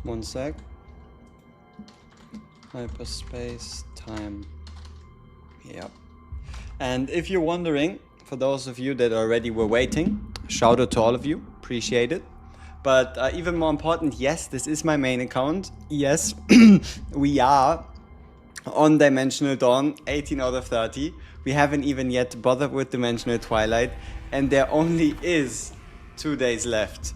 One sec. Hyperspace time. Yep. And if you're wondering, for those of you that already were waiting, shout out to all of you. Appreciate it. But even more important, yes, this is my main account. Yes, we are on Dimensional Dawn, 18 out of 30. We haven't even yet bothered with Dimensional Twilight. And there only is 2 days left.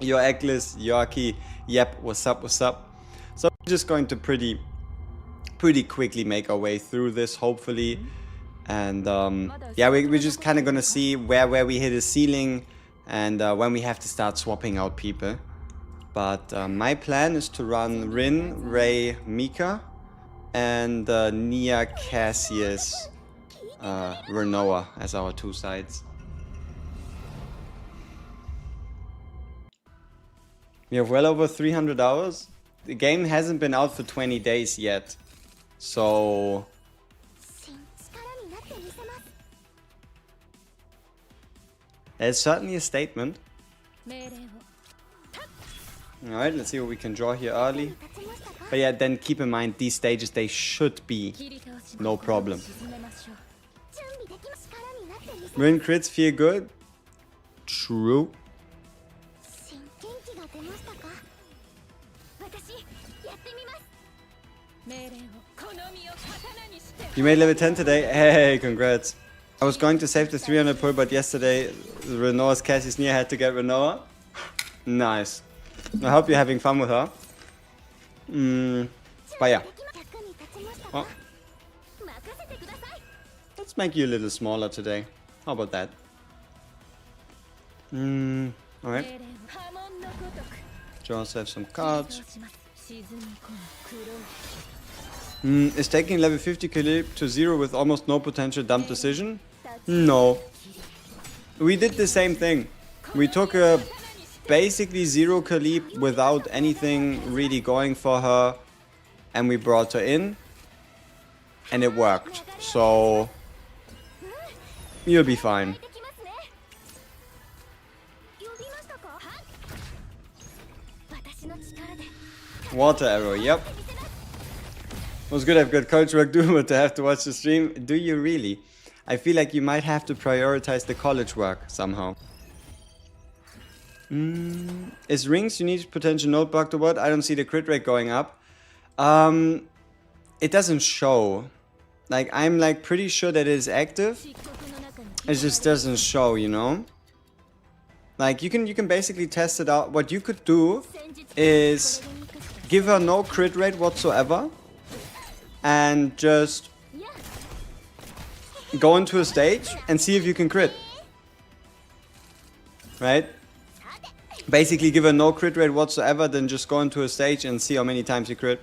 Your Eklis, Yorkie, yep, what's up, what's up? So we're just going to pretty quickly make our way through this, hopefully. And yeah, we're just kind of gonna see where we hit a ceiling and when we have to start swapping out people. But my plan is to run Rin, Ray, Mika, and Nia, Cassius, Renoa as our 2 sides. We have well over 300 hours. The game hasn't been out for 20 days yet. So it's certainly a statement. Alright, let's see what we can draw here early. But yeah, then keep in mind, these stages, they should be no problem. Rin crits feel good. True. You made level 10 today? Hey, congrats. I was going to save the 300 pull, but yesterday Renoa's Cassius Nia had to get Renoa. Nice. I hope you're having fun with her. But yeah. Oh. Let's make you a little smaller today. How about that? Alright. Draw ourselves some cards. Is taking level 50 Caleb to 0 with almost no potential dumb decision? No. We did the same thing. We took a basically 0 Caleb without anything really going for her, and we brought her in, and it worked. So you'll be fine. Water arrow, yep. Was good, I've got college work due, but to have to watch the stream. Do you really? I feel like you might have to prioritize the college work somehow. Is rings unique potential node bugged or what? I don't see the crit rate going up. It doesn't show. Like, I'm like pretty sure that it is active. It just doesn't show, you know? Like, you can basically test it out. What you could do is give her no crit rate whatsoever and just go into a stage and see if you can crit. Right? Basically give her no crit rate whatsoever, then just go into a stage and see how many times you crit.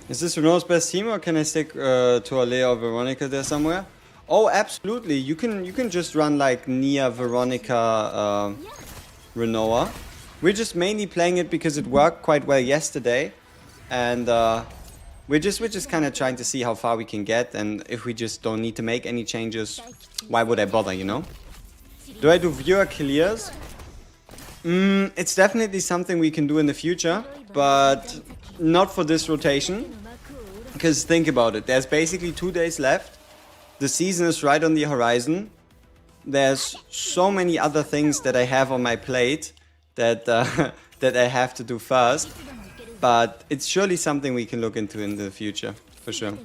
Is this Renault's best team, or can I stick to Alea or Veronica there somewhere? Oh, absolutely. You can just run like Nia, Veronica, Renoa. We're just mainly playing it because it worked quite well yesterday, and we're just kind of trying to see how far we can get, and if we just don't need to make any changes, why would I bother, you know? Do I do viewer clears? It's definitely something we can do in the future, but not for this rotation. Because think about it, there's basically 2 days left. The season is right on the horizon. There's so many other things that I have on my plate that that I have to do first. But it's surely something we can look into in the future, for sure.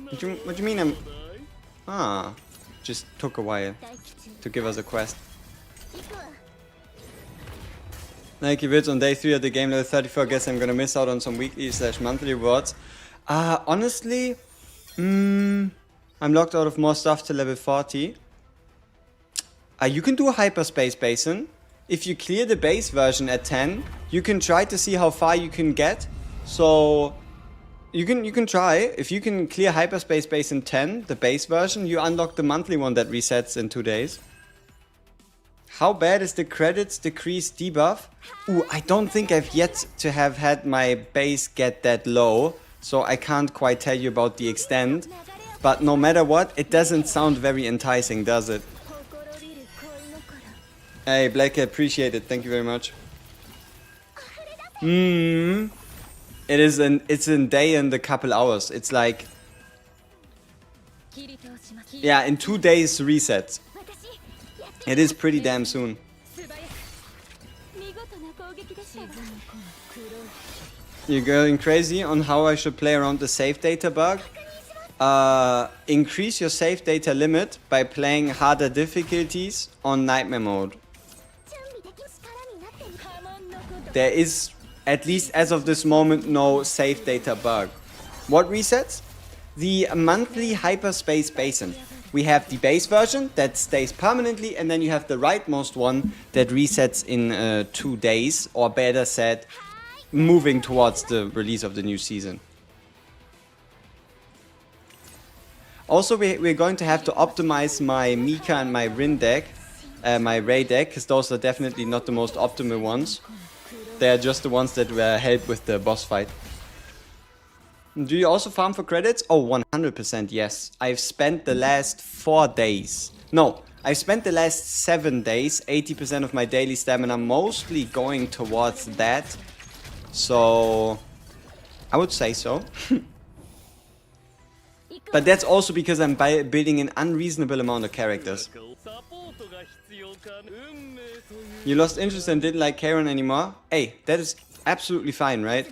What do you mean I'm... Ah, just took a while to give us a quest. Nike Vids on day 3 of the game, level 34. Guess I'm gonna miss out on some weekly/monthly rewards. Honestly, I'm locked out of more stuff to level 40. You can do a hyperspace basin. if you clear the base version at 10, you can try to see how far you can get. So you can try. If you can clear Hyperspace base in 10, the base version, you unlock the monthly one that resets in 2 days. How bad is the credits decrease debuff? Ooh, I don't think I've yet to have had my base get that low, so I can't quite tell you about the extent. But no matter what, it doesn't sound very enticing, does it? Hey, Black, I appreciate it. Thank you very much. It's a day and a couple hours. It's like, yeah, in 2 days resets. It is pretty damn soon. You're going crazy on how I should play around the save data bug? Increase your save data limit by playing harder difficulties on nightmare mode. There is, at least as of this moment, no save data bug. What resets? The monthly Hyperspace Basin. We have the base version that stays permanently, and then you have the rightmost one that resets in 2 days, or better said, moving towards the release of the new season. Also, we're going to have to optimize my Mika and my Rin deck, my Ray deck, because those are definitely not the most optimal ones. They're just the ones that help with the boss fight. Do you also farm for credits? Oh, 100% yes. I've spent the last 4 days. No, I've spent the last 7 days, 80% of my daily stamina mostly going towards that. So, I would say so. But that's also because I'm building an unreasonable amount of characters. You lost interest and didn't like Karen anymore? Hey, that is absolutely fine, right?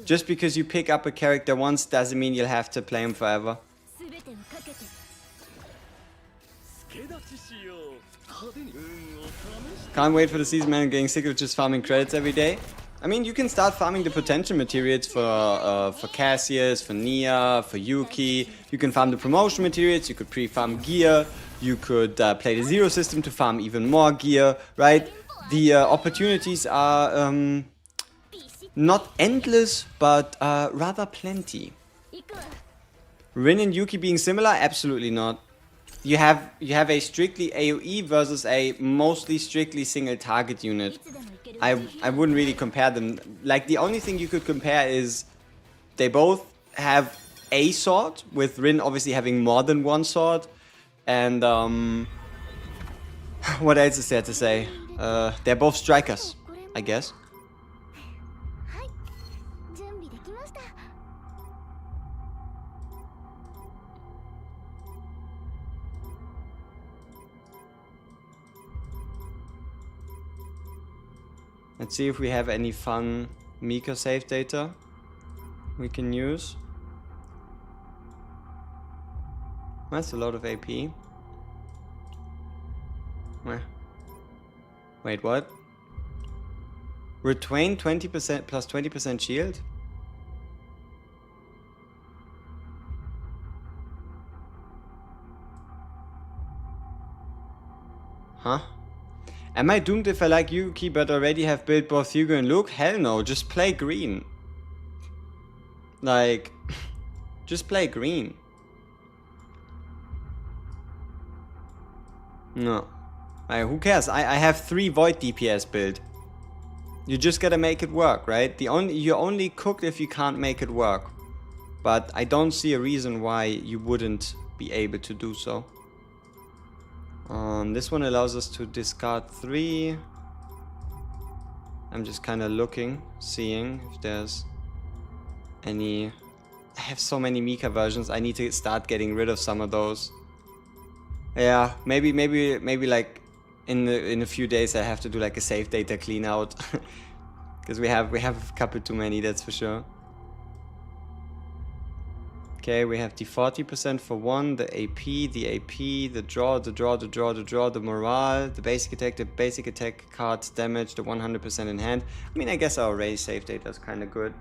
Just because you pick up a character once doesn't mean you'll have to play him forever. Can't wait for the season, man. I'm getting sick of just farming credits every day. I mean, you can start farming the potential materials for Cassius, for Nia, for Yuki. You can farm the promotion materials. You could pre-farm gear. You could play the zero system to farm even more gear, right? The opportunities are not endless, but rather plenty. Rin and Yuki being similar? Absolutely not. You have a strictly AoE versus a mostly strictly single target unit. I wouldn't really compare them. Like, the only thing you could compare is they both have a sword, with Rin obviously having more than one sword. And what else is there to say? They're both strikers, I guess. Let's see if we have any fun Mika save data we can use. That's a lot of AP. Wait, what? Retwain 20% plus 20% shield? Huh? Am I doomed if I like Yuki but already have built both Hugo and Luke? Hell no, just play green. Like, just play green. No. Who cares? I have 3 Void DPS built. You just gotta make it work, right? You're only cooked if you can't make it work. But I don't see a reason why you wouldn't be able to do so. This one allows us to discard 3. I'm just kind of looking, seeing if there's any... I have so many Mika versions, I need to start getting rid of some of those. Yeah, maybe like in a few days I have to do like a save data clean out. Because we have a couple too many, that's for sure. Okay, we have the 40% for 1, the AP, the draw, the morale, the basic attack card damage, the 100% in hand. I mean, I guess our raise save data is kind of good.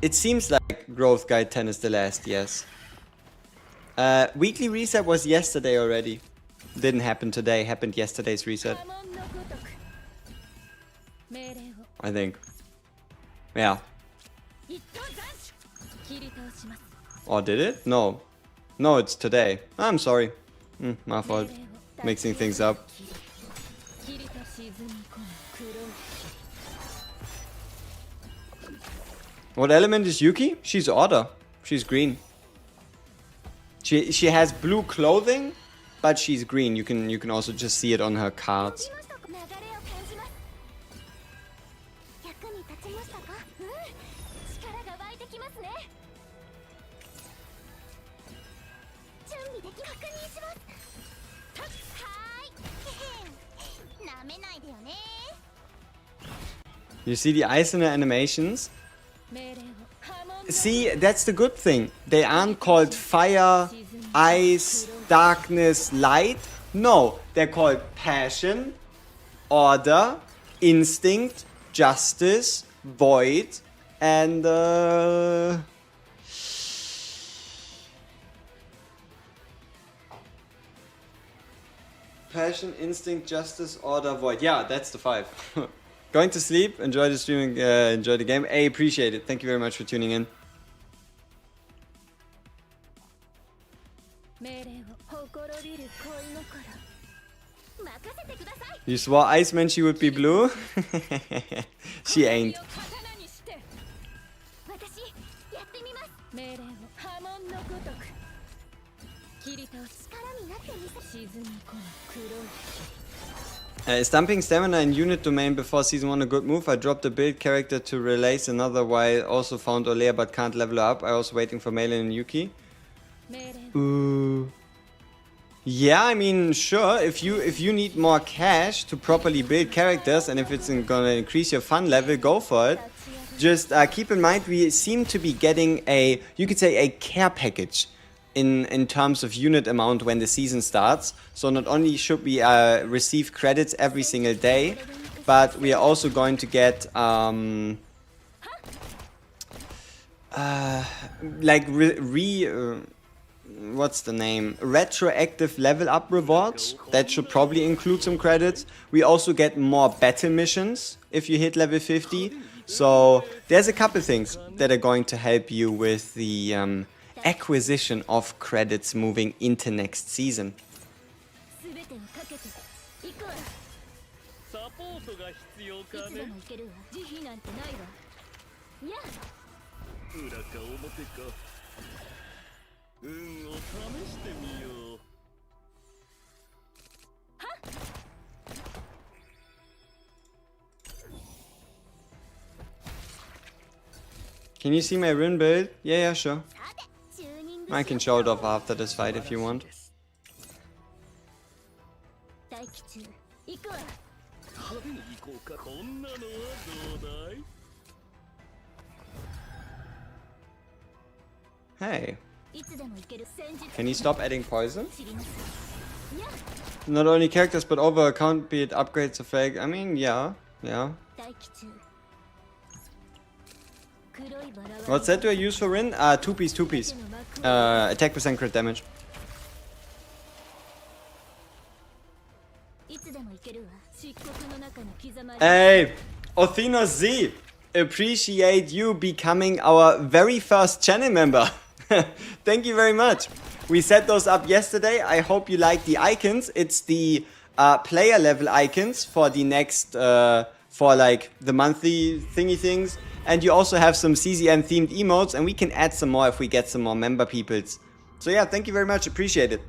It seems like Growth Guide 10 is the last, yes. Weekly reset was yesterday already. Didn't happen today, happened yesterday's reset. I think. Yeah. Or did it? No. No, it's today. I'm sorry. My fault. Mixing things up. What element is Yuki? She's Order. She's green. She has blue clothing, but she's green. You can also just see it on her cards. You see the ice in the animations? See, that's the good thing. They aren't called fire, ice, darkness, light. No, they're called passion, order, instinct, justice, void, and passion, instinct, justice, order, void. Yeah, that's the 5. Going to sleep, enjoy the streaming, enjoy the game. I appreciate it. Thank you very much for tuning in. You swore Iceman she would be blue? She ain't. Is dumping stamina in unit domain before season 1 a good move? I dropped a build character to release another while also found Olea but can't level her up. I was waiting for Melee and Yuki. Yeah, I mean, sure, if you need more cash to properly build characters and if it's gonna increase your fun level, go for it. Just keep in mind we seem to be getting a, you could say, a care package in terms of unit amount when the season starts. So not only should we receive credits every single day, but we are also going to get like what's the name? Retroactive level up rewards. That should probably include some credits. We also get more battle missions if you hit level 50. So there's a couple things that are going to help you with the acquisition of credits moving into next season. Can you see my rune build? Yeah, sure. I can show it off after this fight if you want. Hey. Can you stop adding poison? Not only characters but over account, be it upgrades or fake. I mean, yeah. What set do I use for Rin? 2-piece. Attack percent crit damage. Hey, Othino Z, appreciate you becoming our very first channel member. Thank you very much. We set those up yesterday. I hope you like the icons. It's the player level icons for the next, for like the monthly thingy things. And you also have some CZN themed emotes, and we can add some more if we get some more member peoples. So yeah, thank you very much, appreciate it.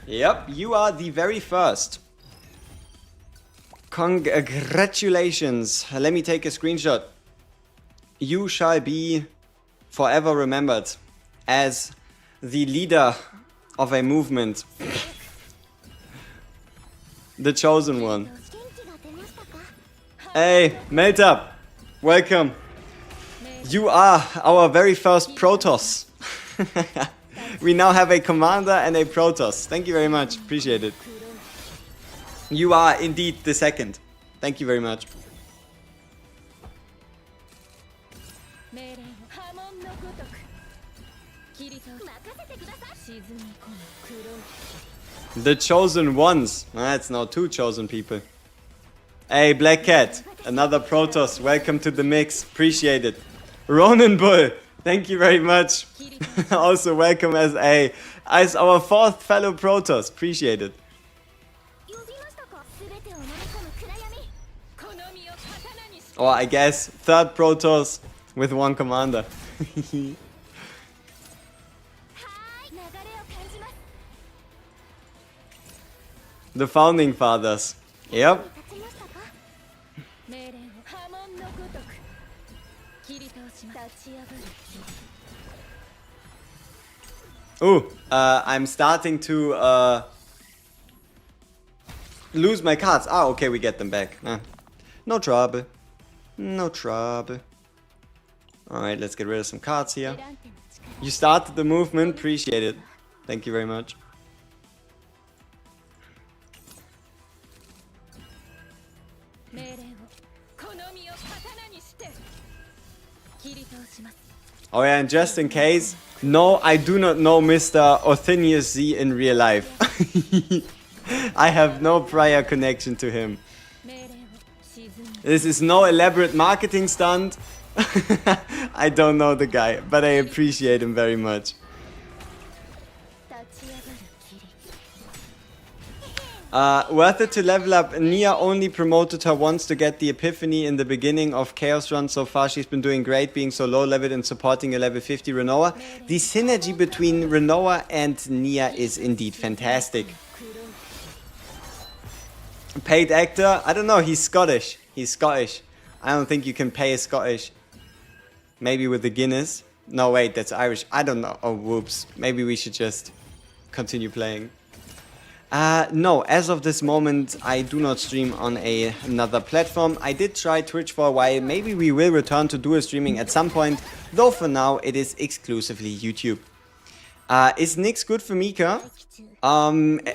Yep, you are the very first. Congratulations. Let me take a screenshot. You shall be forever remembered as the leader of a movement. The chosen one. Hey, Meltup, welcome. You are our very first Protoss. We now have a commander and a Protoss. Thank you very much, appreciate it. You are indeed the second. Thank you very much. The chosen ones. That's now 2 chosen people. Hey, Black Cat, another Protoss. Welcome to the mix. Appreciate it. Ronin Bull, thank you very much. Also welcome as our 4th fellow Protoss. Appreciate it. Or I guess 3rd Protoss with 1 commander. The founding fathers. Yep. Ooh, I'm starting to lose my cards. Ah, okay, we get them back. No trouble. No trouble. Alright, let's get rid of some cards here. You started the movement, appreciate it. Thank you very much. Oh yeah, and just in case, no, I do not know Mr. Orthenius Z in real life. I have no prior connection to him. This is no elaborate marketing stunt. I don't know the guy, but I appreciate him very much. Worth it to level up. Nia only promoted her once to get the epiphany in the beginning of Chaos Run. So far she's been doing great, being so low leveled and supporting a level 50 Renoa. The synergy between Renoa and Nia is indeed fantastic. Paid actor? I don't know, he's Scottish. He's Scottish. I don't think you can pay a Scottish. Maybe with the Guinness. No wait, that's Irish. I don't know. Oh whoops. Maybe we should just continue playing. No, as of this moment, I do not stream on another platform. I did try Twitch for a while. Maybe we will return to dual streaming at some point. Though for now, it is exclusively YouTube. Is Nyx good for Mika? Nyx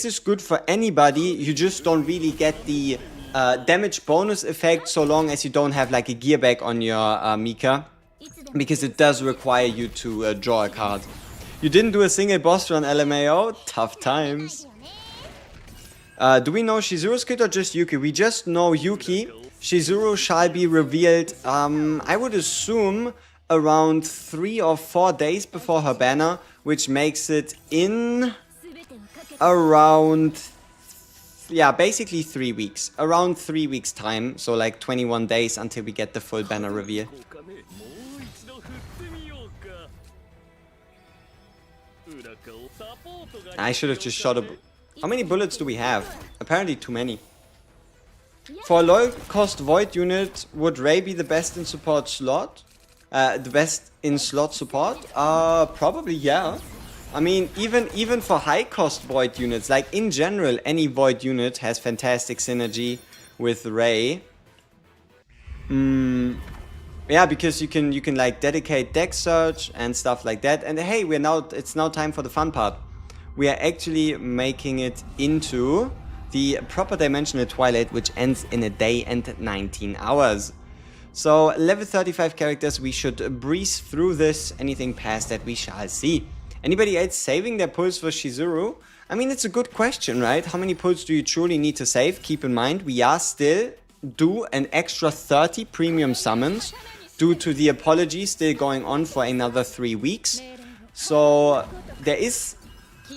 is good for anybody. You just don't really get the damage bonus effect so long as you don't have like a gear back on your Mika. Because it does require you to draw a card. You didn't do a single boss run, LMAO? Tough times. Do we know Shizuru's kit or just Yuki? We just know Yuki. Shizuru shall be revealed, I would assume, around 3 or 4 days before her banner, which makes it in around, yeah, basically 3 weeks. Around 3 weeks time, so like 21 days until we get the full banner reveal. I should have just shot a... How many bullets do we have? Apparently too many. For a low cost void unit, would Ray be the best in support slot? The best in slot support? Probably yeah. I mean, even for high cost void units, like in general, any void unit has fantastic synergy with Ray. Yeah, because you can like dedicate deck search and stuff like that. And hey, it's now time for the fun part. We are actually making it into the proper dimensional twilight, which ends in a day and 19 hours. So level 35 characters, we should breeze through this. Anything past that we shall see. Anybody else saving their pulls for Shizuru? I mean, it's a good question, right? How many pulls do you truly need to save? Keep in mind, we are still due an extra 30 premium summons due to the apology still going on for another 3 weeks. So there is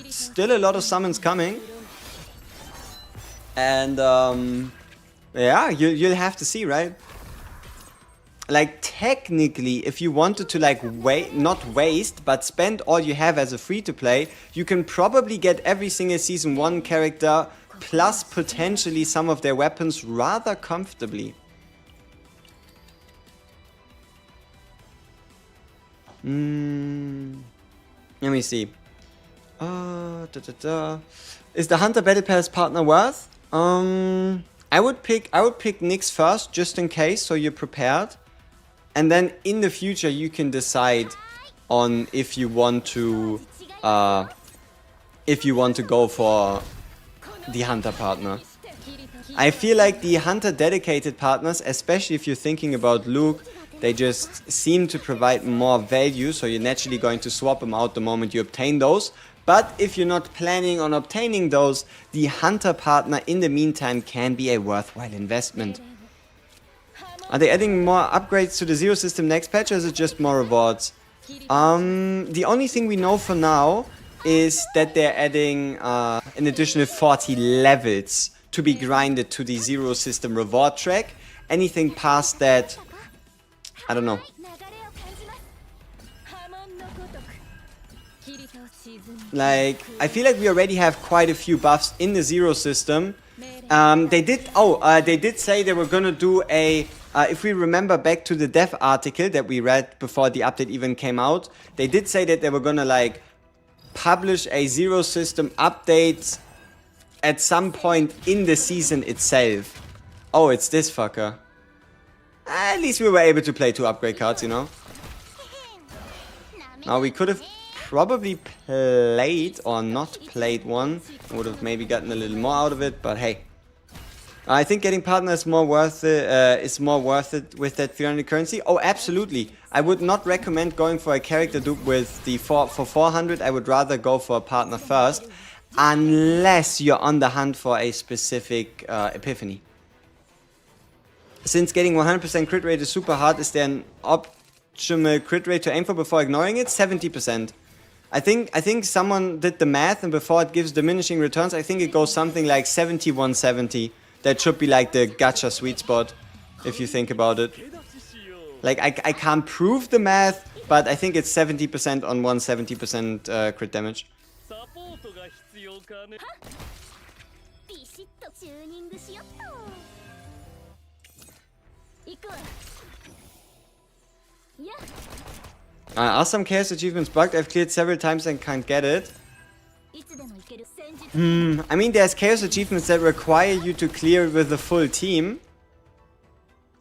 still a lot of summons coming. And yeah, you'll have to see, right? Like technically, if you wanted to like not waste, but spend all you have as a free-to-play, you can probably get every single Season 1 character plus potentially some of their weapons rather comfortably. Let me see. Is the Hunter Battle Pass partner worth? I would pick Nyx first, just in case, so you're prepared. And then in the future you can decide on if you want to go for the Hunter partner. I feel like the Hunter dedicated partners, especially if you're thinking about Luke, They just seem to provide more value, so you're naturally going to swap them out the moment you obtain those. But if you're not planning on obtaining those, the hunter partner in the meantime can be a worthwhile investment. Are they adding more upgrades to the Zero system next patch, or is it just more rewards? The only thing we know for now is that they're adding an additional 40 levels to be grinded to the Zero system reward track. Anything past that, I don't know. Like, I feel like we already have quite a few buffs in the Zero system. They did say they were gonna do a, if we remember back to the dev article that we read before the update even came out, they did say that they were gonna like publish a Zero system update at some point in the season itself. Oh, it's this fucker. At least we were able to play 2 upgrade cards, you know. Now we could have probably played or not played one. Would have maybe gotten a little more out of it, but hey. I think getting partner is more worth it with that 300 currency. Oh, absolutely. I would not recommend going for a character dupe with the for 400. I would rather go for a partner first, unless you're on the hunt for a specific epiphany. Since getting 100% crit rate is super hard, is there an optimal crit rate to aim for before ignoring it? 70%. I think someone did the math, and before it gives diminishing returns, I think it goes something like 70, 170. That should be like the gacha sweet spot, if you think about it. Like, I can't prove the math, but I think it's 70% on 170% crit damage. Are some chaos achievements bugged? I've cleared several times and can't get it. I mean, there's chaos achievements that require you to clear with the full team.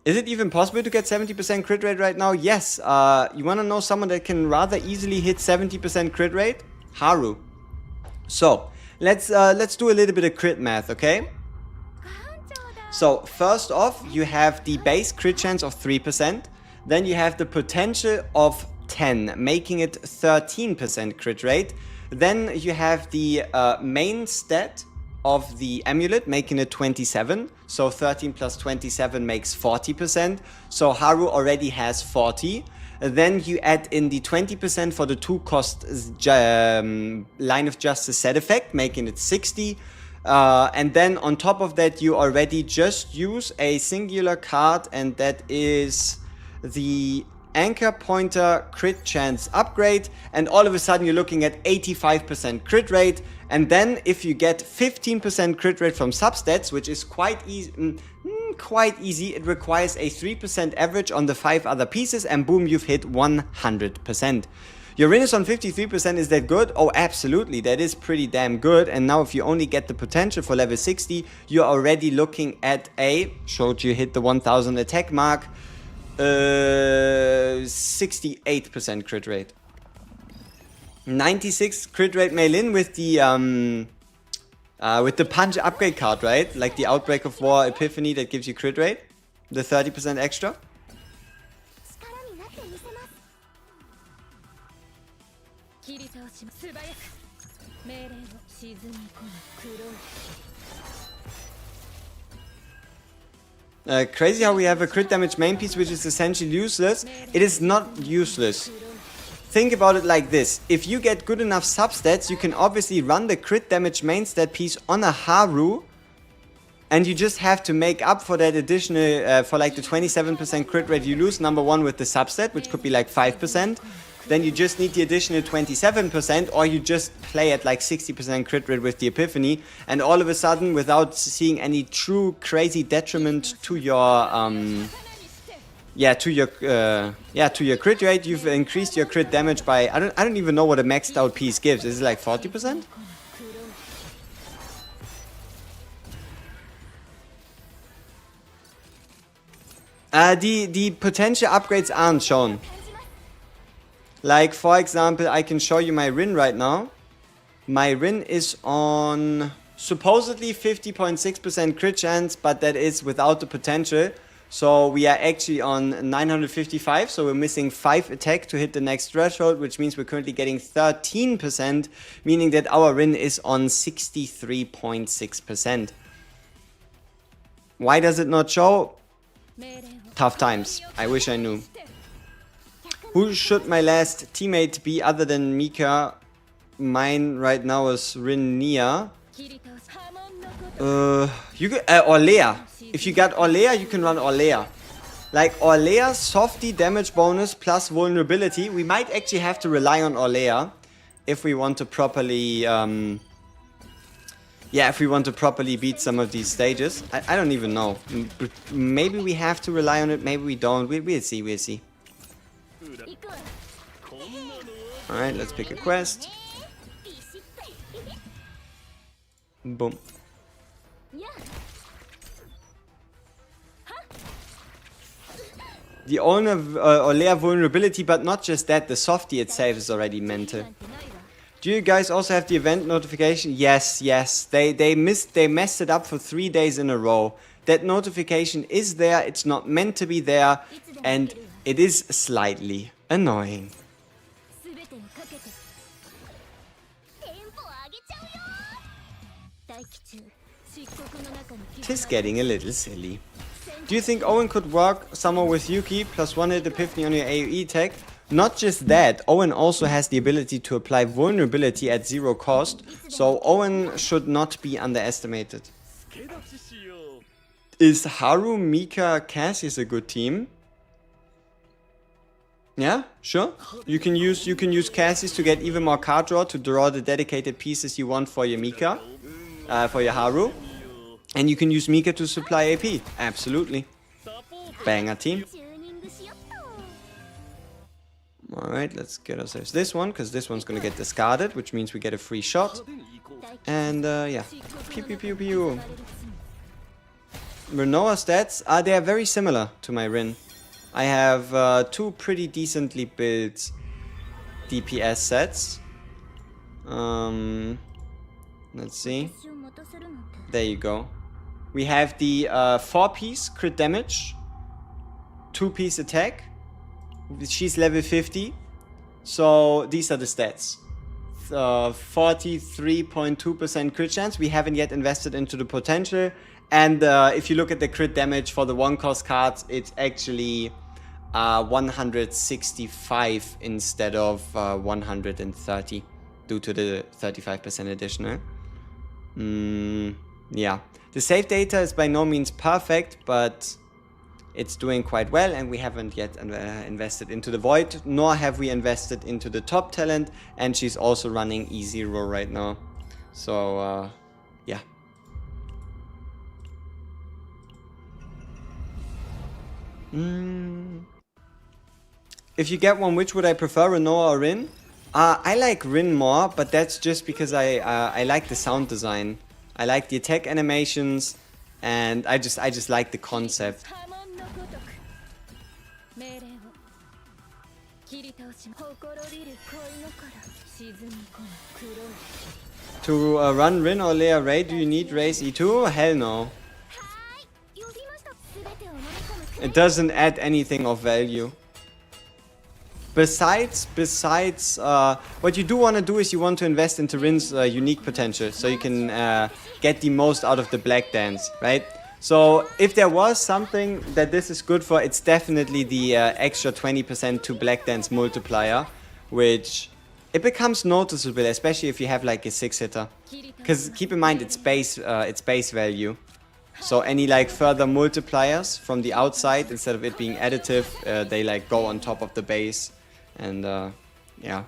Is it even possible to get 70% crit rate right now? Yes. You want to know someone that can rather easily hit 70% crit rate? Haru. So, let's do a little bit of crit math, okay? So, first off, you have the base crit chance of 3%. Then you have the potential of 10, making it 13% crit rate. Then you have the main stat of the amulet, making it 27. So 13 plus 27 makes 40%. So Haru already has 40. Then you add in the 20% for the 2-cost line of justice set effect, making it 60. And then on top of that, you already just use a singular card, and that is the Anchor Pointer crit chance upgrade, and all of a sudden you're looking at 85% crit rate. And then if you get 15% crit rate from substats, which is quite easy, it requires a 3% average on the 5 other pieces, and boom, you've hit 100%. Your win is on 53%, is that good? Oh, absolutely, that is pretty damn good. And now if you only get the potential for level 60, you're already looking at showed you hit the 1000 attack mark, 68% crit rate. 96 crit rate mail-in with the punch upgrade card, right? Like the Outbreak of War Epiphany that gives you crit rate, the 30% extra. Crazy how we have a crit damage main piece which is essentially useless. It is not useless. Think about it like this. If you get good enough substats, you can obviously run the crit damage main stat piece on a Haru, and you just have to make up for that additional, for like the 27% crit rate you lose, number one, with the substat, which could be like 5%. Then you just need the additional 27%, or you just play at like 60% crit rate with the Epiphany, and all of a sudden, without seeing any true crazy detriment to your to your crit rate, you've increased your crit damage by I don't even know what a maxed out piece gives. Is it like 40%? The potential upgrades aren't shown. Like, for example, I can show you my Rin right now. My Rin is on supposedly 50.6% crit chance, but that is without the potential. So we are actually on 955, so we're missing 5 attack to hit the next threshold, which means we're currently getting 13%, meaning that our Rin is on 63.6%. Why does it not show? Tough times. I wish I knew. Who should my last teammate be other than Mika? Mine right now is Rin Nia. You could, Orlea. If you got Orlea, you can run Orlea. Like Orlea, softy damage bonus plus vulnerability. We might actually have to rely on Orlea if we want to properly, if we want to properly beat some of these stages. I don't even know. Maybe we have to rely on it. Maybe we don't. We'll see. We'll see. All right, let's pick a quest. Boom. The owner Orlea vulnerability, but not just that, the softy itself is already mental. Do you guys also have the event notification? Yes. They messed it up for 3 days in a row. That notification is there, it's not meant to be there, and it is slightly annoying. Tis getting a little silly. Do you think Owen could work somewhere with Yuki plus 1-hit epiphany on your AoE tech? Not just that, Owen also has the ability to apply vulnerability at 0 cost, so Owen should not be underestimated. Is Haru, Mika, Cassius a good team? Yeah, sure. You can use Cassius to get even more card draw to draw the dedicated pieces you want for your Mika, for your Haru. And you can use Mika to supply AP. Absolutely. Banger team. Alright, let's get ourselves this one, because this one's gonna get discarded, which means we get a free shot. And yeah. Pew pew pew pew. Renoa stats, they are very similar to my Rin. I have 2 pretty decently built DPS sets. Let's see. There you go. We have the 4-piece crit damage, 2-piece attack. She's level 50. So these are the stats. 43.2% crit chance. We haven't yet invested into the potential. And if you look at the crit damage for the 1-cost cards, it's actually 165 instead of 130 due to the 35% additional. Yeah. The save data is by no means perfect, but it's doing quite well, and we haven't yet invested into the Void, nor have we invested into the top talent, and she's also running E0 right now. So, yeah. If you get one, which would I prefer, Renoa or Rin? I like Rin more, but that's just because I like the sound design. I like the attack animations, and I just like the concept. To run Rin or Leia Ray, do you need race E2? Hell no. It doesn't add anything of value. Besides, what you do want to do is you want to invest into Rin's unique potential, so you can get the most out of the Black Dance, right? So if there was something that this is good for, it's definitely the extra 20% to Black Dance multiplier, which it becomes noticeable, especially if you have like a 6-hitter. Because keep in mind it's base value. So any like further multipliers from the outside, instead of it being additive, they like go on top of the base. And yeah.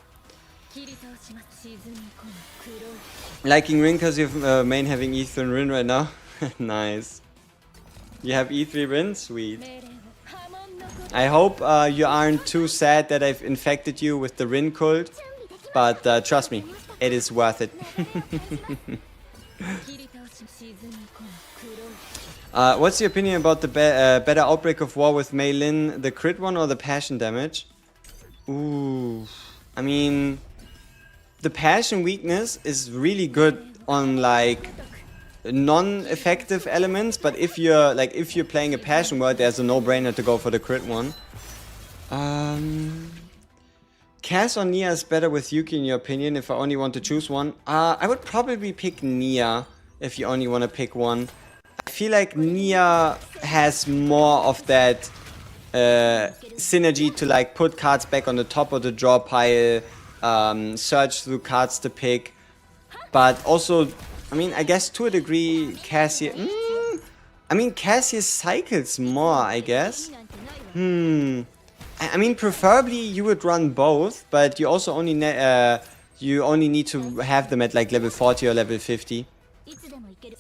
Liking Rin because you have main having E3 and Rin right now. Nice. You have E3 Rin? Sweet. I hope you aren't too sad that I've infected you with the Rin cult. But trust me, it is worth it. What's your opinion about the better Outbreak of War with Mei Lin, the crit one or the passion damage? Ooh, I mean, the passion weakness is really good on like non-effective elements, but if you're playing a passion word, there's a no-brainer to go for the crit one. Cass or Nia is better with Yuki in your opinion if I only want to choose one? I would probably pick Nia if you only want to pick one. I feel like Nia has more of that synergy to like put cards back on the top of the draw pile, search through cards to pick, but also, I mean, I guess to a degree, Cassia... I mean, Cassia cycles more, I guess. I mean, preferably you would run both, but you also only need to have them at like level 40 or level 50.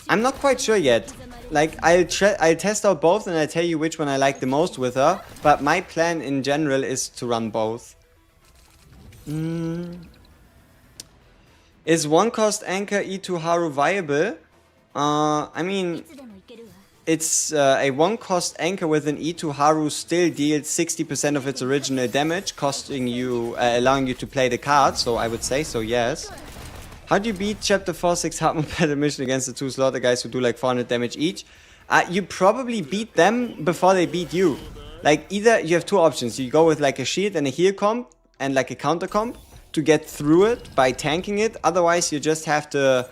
I'm not quite sure yet. Like, I'll test out both and I'll tell you which one I like the most with her, but my plan in general is to run both. Is one cost anchor E2 Haru viable? I mean, it's a one cost anchor with an E2 Haru still deals 60% of its original damage, costing you, allowing you to play the card, so I would say so, yes. How do you beat chapter 4-6 hard mode battle mission against the two slaughter guys who do like 400 damage each? You probably beat them before they beat you. Like, either you have two options, you go with like a shield and a heal comp and like a counter comp to get through it by tanking it, otherwise you just have to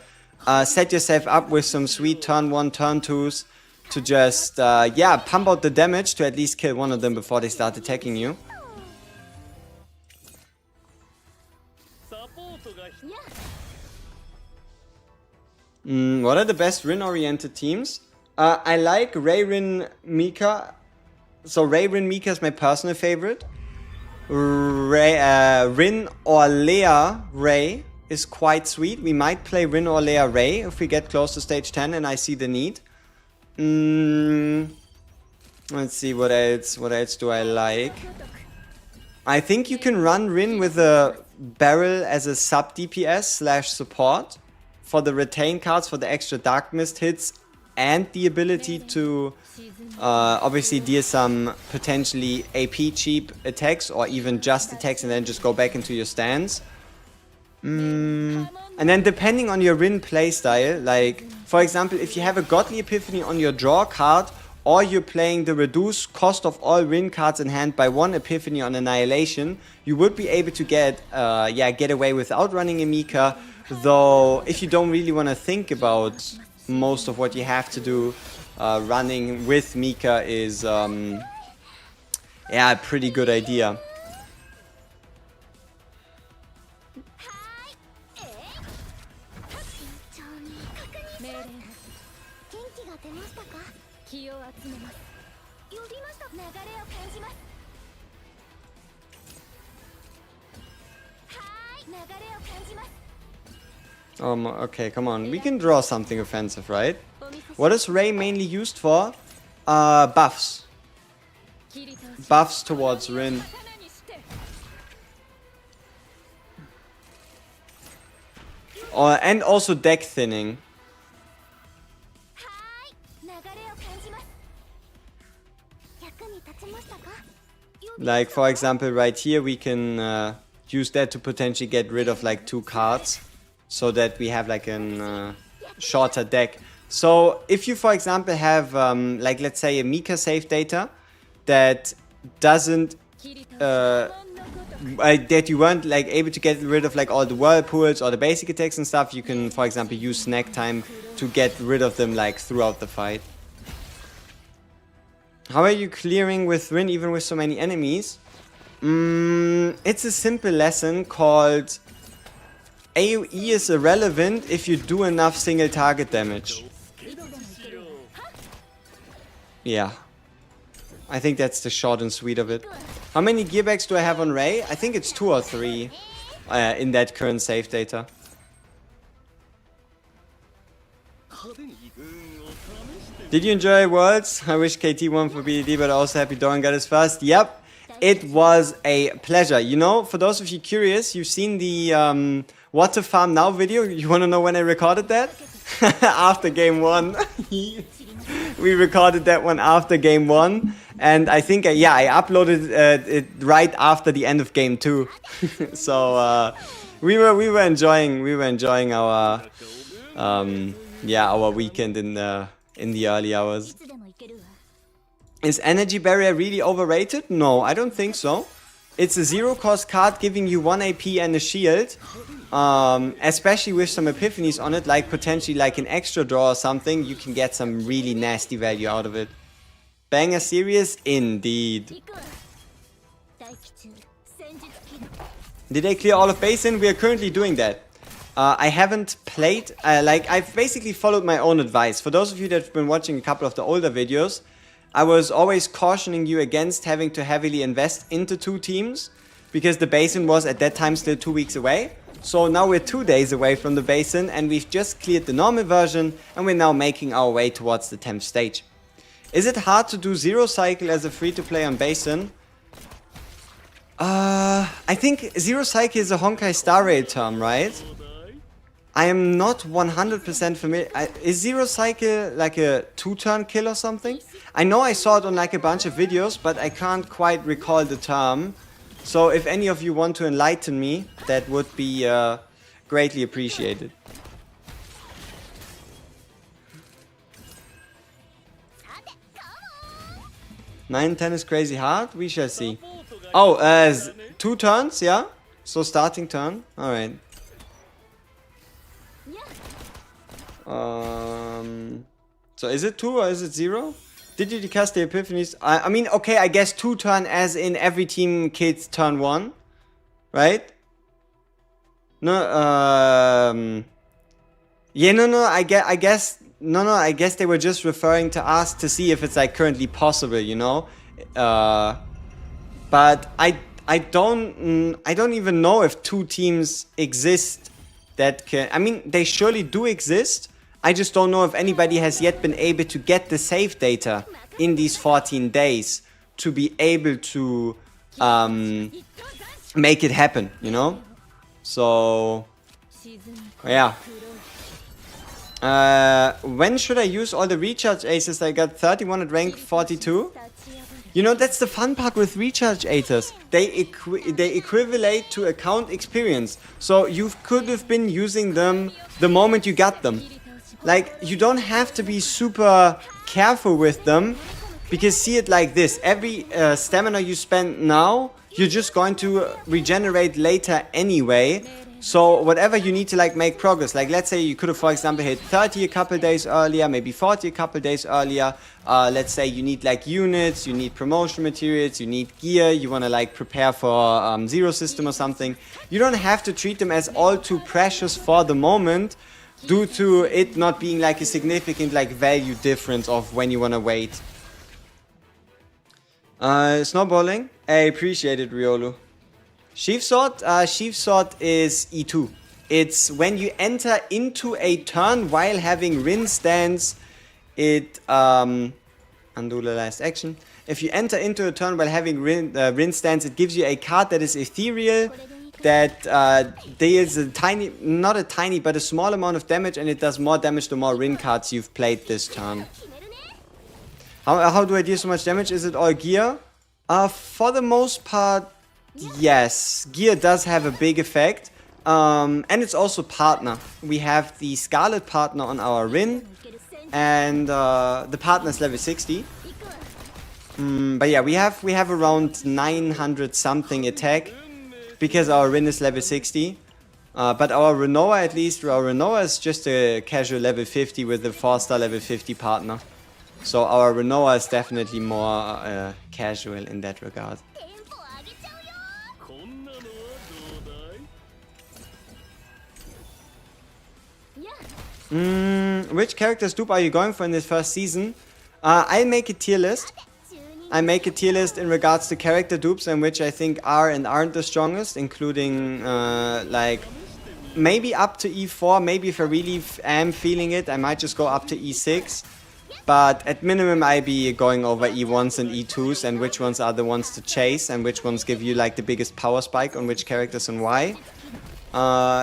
set yourself up with some sweet turn 1, turn 2s to just, yeah, pump out the damage to at least kill one of them before they start attacking you. What are the best Rin-oriented teams? I like Ray-Rin Mika. So Ray-Rin Mika is my personal favorite. Rin or Lea Ray is quite sweet. We might play Rin or Lea Ray if we get close to stage 10 and I see the need. Let's see, what else do I like? I think you can run Rin with a barrel as a sub DPS / support for the retain cards, for the extra Dark Mist hits, and the ability to obviously deal some potentially AP cheap attacks or even just attacks and then just go back into your stance. And then depending on your Rin playstyle, like for example, if you have a Godly Epiphany on your draw card, or you're playing the reduced cost of all Rin cards in hand by 1 Epiphany on Annihilation, you would be able to get away without running a Mika, though if you don't really want to think about most of what you have to do, running with Mika is a pretty good idea. Okay, come on. We can draw something offensive, right? What is Ray mainly used for? Buffs. Buffs towards Rin. And also deck thinning. Like, for example, right here we can use that to potentially get rid of like 2 cards, so that we have like a shorter deck. So if you, for example, have like, let's say a Mika save data that doesn't that you weren't like able to get rid of like all the whirlpools or the basic attacks and stuff, you can, for example, use snack time to get rid of them like throughout the fight. How are you clearing with Rin even with so many enemies? It's a simple lesson called AoE is irrelevant if you do enough single target damage. Yeah. I think that's the short and sweet of it. How many gearbacks do I have on Ray? I think it's 2 or 3 in that current save data. Did you enjoy Worlds? I wish KT won for BDD, but also happy Doran got his first. Yep, it was a pleasure. You know, for those of you curious, you've seen the What to Farm Now video. You want to know when I recorded that? After game 1. We recorded that one after game 1. And I think, I uploaded it right after the end of game 2. So we were enjoying our Yeah, our weekend in the early hours. Is Energy Barrier really overrated? No, I don't think so. It's a zero cost card giving you 1 AP and a shield. Especially with some epiphanies on it, like potentially like an extra draw or something, you can get some really nasty value out of it. Banger series, indeed. Did I clear all of BASIN? We are currently doing that. I haven't played, like I've basically followed my own advice. For those of you that have been watching a couple of the older videos, I was always cautioning you against having to heavily invest into 2 teams, because the BASIN was at that time still 2 weeks away. So now we're 2 days away from the BASIN and we've just cleared the normal version and we're now making our way towards the 10th stage. Is it hard to do Zero Cycle as a free-to-play on BASIN? I think Zero Cycle is a Honkai Star Rail term, right? I am not 100% familiar. Is Zero Cycle like a 2-turn kill or something? I know I saw it on like a bunch of videos, but I can't quite recall the term. So if any of you want to enlighten me, that would be greatly appreciated. Nine, 10 is crazy hard. We shall see. Oh, 2 turns, yeah? So starting turn. Alright. So is it 2 or is it 0? Did you decast the epiphanies? I mean, okay, I guess 2 turn as in every team kills turn 1. Right? No, yeah, no, I guess, I guess they were just referring to us to see if it's like currently possible, you know? But I don't even know if 2 teams exist that can, I mean, they surely do exist. I just don't know if anybody has yet been able to get the save data in these 14 days to be able to make it happen, you know? So, yeah. When should I use all the recharge aces? I got 31 at rank 42. You know, that's the fun part with recharge aces. They equivalent to account experience. So you could have been using them the moment you got them. Like, you don't have to be super careful with them, because see it like this. Every stamina you spend now, you're just going to regenerate later anyway. So whatever you need to like make progress, like let's say you could have, for example, hit 30 a couple days earlier, maybe 40 a couple days earlier. Let's say you need like units, you need promotion materials, you need gear, you want to like prepare for Zero System or something. You don't have to treat them as all too precious for the moment, due to it not being like a significant like value difference of when you want to wait. Snowballing, I appreciate it, Riolu. Sheaf Sword is E2. It's when you enter into a turn while having Rin stance, it undo the last action. If you enter into a turn while having Rin stance, it gives you a card that is ethereal, that deals a tiny, not a tiny, but a small amount of damage, and it does more damage the more Rin cards you've played this turn. How do I deal so much damage? Is it all gear? For the most part, yes. Gear does have a big effect. And it's also partner. We have the Scarlet partner on our Rin, and the partner is level 60. But yeah, we have around 900 something attack, because our Rin is level 60. But our Renoa, at least, our Renoa is just a casual level 50 with a 4-star level 50 partner. So our Renoa is definitely more casual in that regard. Which characters dupe are you going for in this first season? I'll make a tier list. I make a tier list in regards to character dupes and which I think are and aren't the strongest, including like maybe up to E4. Maybe if I really am feeling it, I might just go up to E6. But at minimum, I'll be going over E1s and E2s and which ones are the ones to chase and which ones give you like the biggest power spike on which characters and why.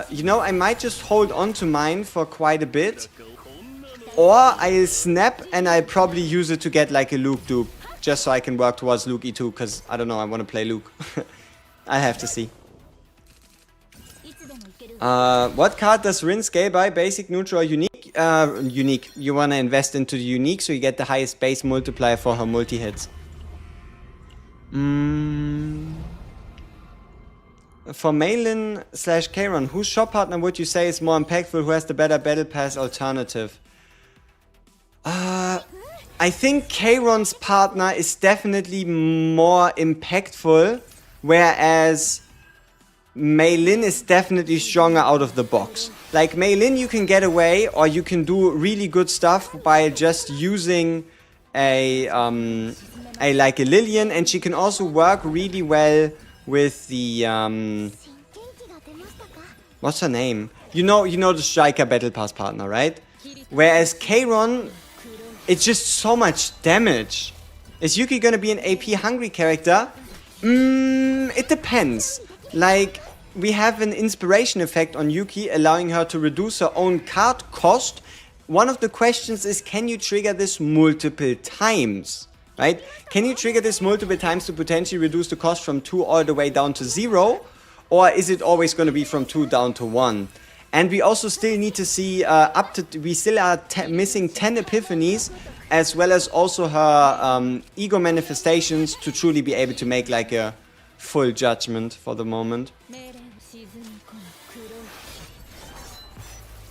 You know, I might just hold on to mine for quite a bit. Or I'll snap and I'll probably use it to get like a Luke dupe. Just so I can work towards Luke E2, because I don't know, I want to play Luke. I have to see. What card does Rin scale by? Basic, neutral, or unique? unique. You want to invest into the unique so you get the highest base multiplier for her multi-hits. For Malin / Kayron, whose shop partner would you say is more impactful? Who has the better battle pass alternative? I think Kayron's partner is definitely more impactful, whereas Malin is definitely stronger out of the box. Like Malin, you can get away, or you can do really good stuff by just using a Lillian, and she can also work really well with the what's her name? You know the striker battle pass partner, right? Whereas Kayron, it's just so much damage. Is Yuki gonna be an AP hungry character? It depends. Like, we have an inspiration effect on Yuki, allowing her to reduce her own card cost. One of the questions is, can you trigger this multiple times? Right? Can you trigger this multiple times to potentially reduce the cost from 2 all the way down to 0? Or is it always going to be from 2 down to 1? And we also still need to see we still are missing 10 epiphanies, as well as also her ego manifestations to truly be able to make like a full judgment for the moment.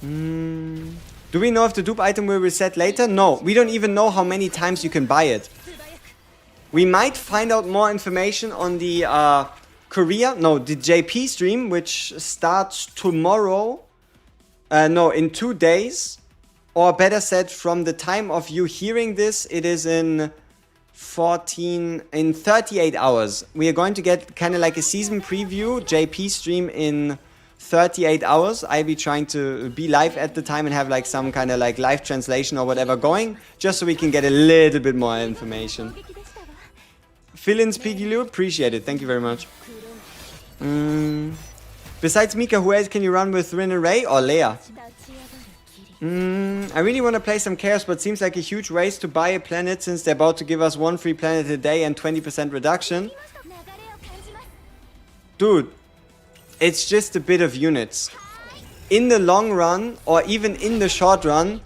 Do we know if the dupe item will reset later? No, we don't even know how many times you can buy it. We might find out more information on the the JP stream, which starts tomorrow. In 2 days. Or better said, from the time of you hearing this, it is in 38 hours. We are going to get kind of like a season preview JP stream in 38 hours. I'll be trying to be live at the time and have like some kind of like live translation or whatever going, just so we can get a little bit more information. Fill-ins, Pigiloo, appreciate it. Thank you very much. Besides Mika, who else can you run with Rin and Ray or Leia? I really want to play some Chaos, but seems like a huge waste to buy a planet since they're about to give us 1 free planet a day and 20% reduction. Dude, it's just a bit of units. In the long run, or even in the short run,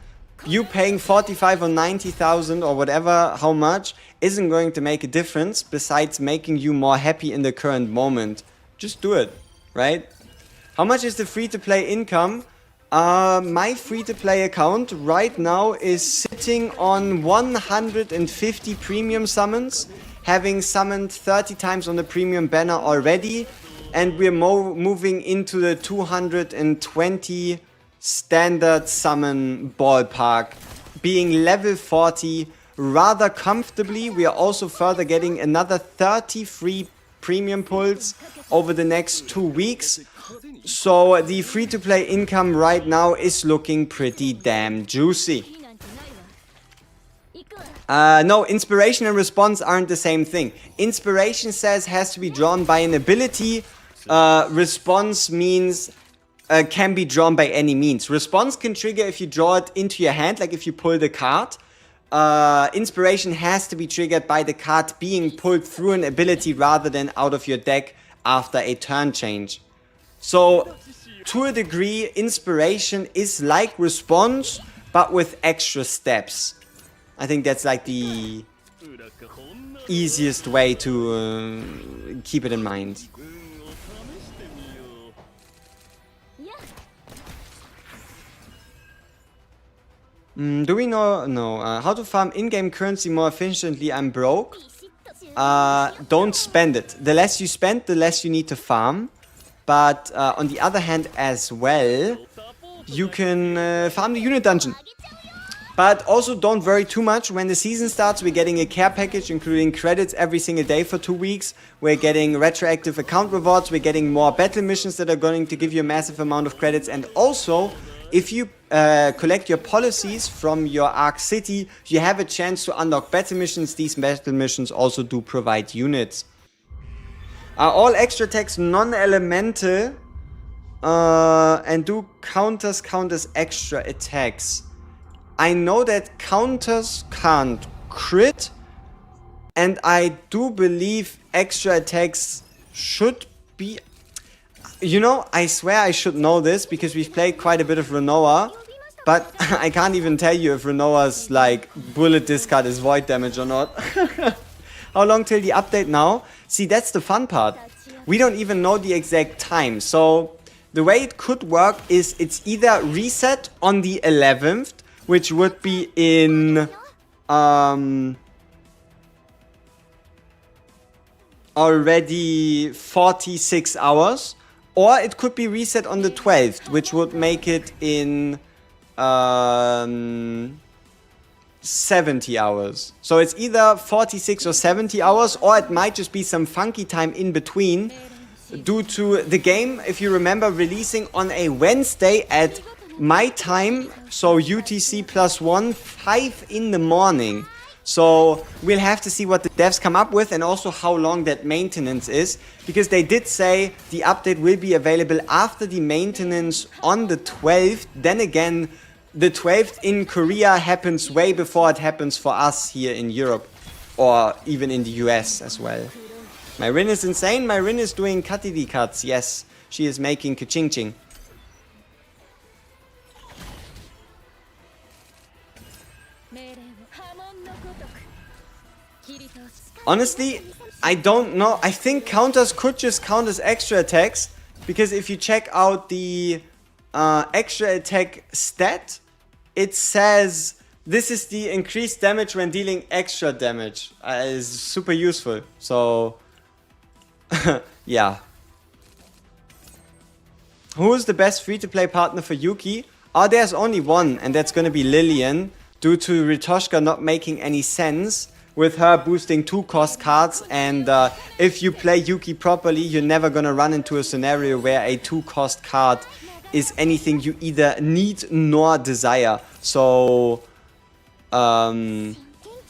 you paying 45 or 90,000 or whatever, how much, isn't going to make a difference besides making you more happy in the current moment. Just do it, right? How much is the free-to-play income? My free-to-play account right now is sitting on 150 premium summons, having summoned 30 times on the premium banner already, and we're moving into the 220 standard summon ballpark, being level 40 rather comfortably. We are also further getting another 30 free premium pulls over the next 2 weeks. So the free-to-play income right now is looking pretty damn juicy. No, inspiration and response aren't the same thing. Inspiration says has to be drawn by an ability. Response means can be drawn by any means. Response can trigger if you draw it into your hand, like if you pull the card. Inspiration has to be triggered by the card being pulled through an ability rather than out of your deck after a turn change. So, to a degree, inspiration is like response, but with extra steps. I think that's like the easiest way to keep it in mind. Do we know? No. How to farm in-game currency more efficiently? I'm broke. Don't spend it. The less you spend, the less you need to farm. But on the other hand as well, you can farm the unit dungeon. But also don't worry too much. When the season starts, we're getting a care package including credits every single day for 2 weeks. We're getting retroactive account rewards. We're getting more battle missions that are going to give you a massive amount of credits. And also, if you collect your policies from your Arc City, you have a chance to unlock battle missions. These battle missions also do provide units. Are all extra attacks non-elemental and do counters count as extra attacks? I know that counters can't crit, and I do believe extra attacks should be... You know, I swear I should know this because we've played quite a bit of Renoa. But I can't even tell you if Renoa's like bullet discard is void damage or not. How long till the update now? See, that's the fun part. We don't even know the exact time. So the way it could work is it's either reset on the 11th, which would be in already 46 hours, or it could be reset on the 12th, which would make it in 70 hours. So it's either 46 or 70 hours, or it might just be some funky time in between due to the game, if you remember, releasing on a Wednesday at my time, so UTC +1, 5 in the morning. So we'll have to see what the devs come up with and also how long that maintenance is, because they did say the update will be available after the maintenance on the 12th. Then again, the 12th in Korea happens way before it happens for us here in Europe, or even in the US as well. My Rin is insane. My Rin is doing katidi cuts. Yes, she is making ka-ching-ching. Honestly, I don't know. I think counters could just count as extra attacks, because if you check out the extra attack stat, it says this is the increased damage when dealing extra damage. Is super useful. So, yeah. Who is the best free-to-play partner for Yuki? Oh, there's only one, and that's gonna be Lillian, due to Ritoshka not making any sense, with her boosting 2 cost cards. And if you play Yuki properly, you're never gonna run into a scenario where a 2 cost card is anything you either need nor desire. So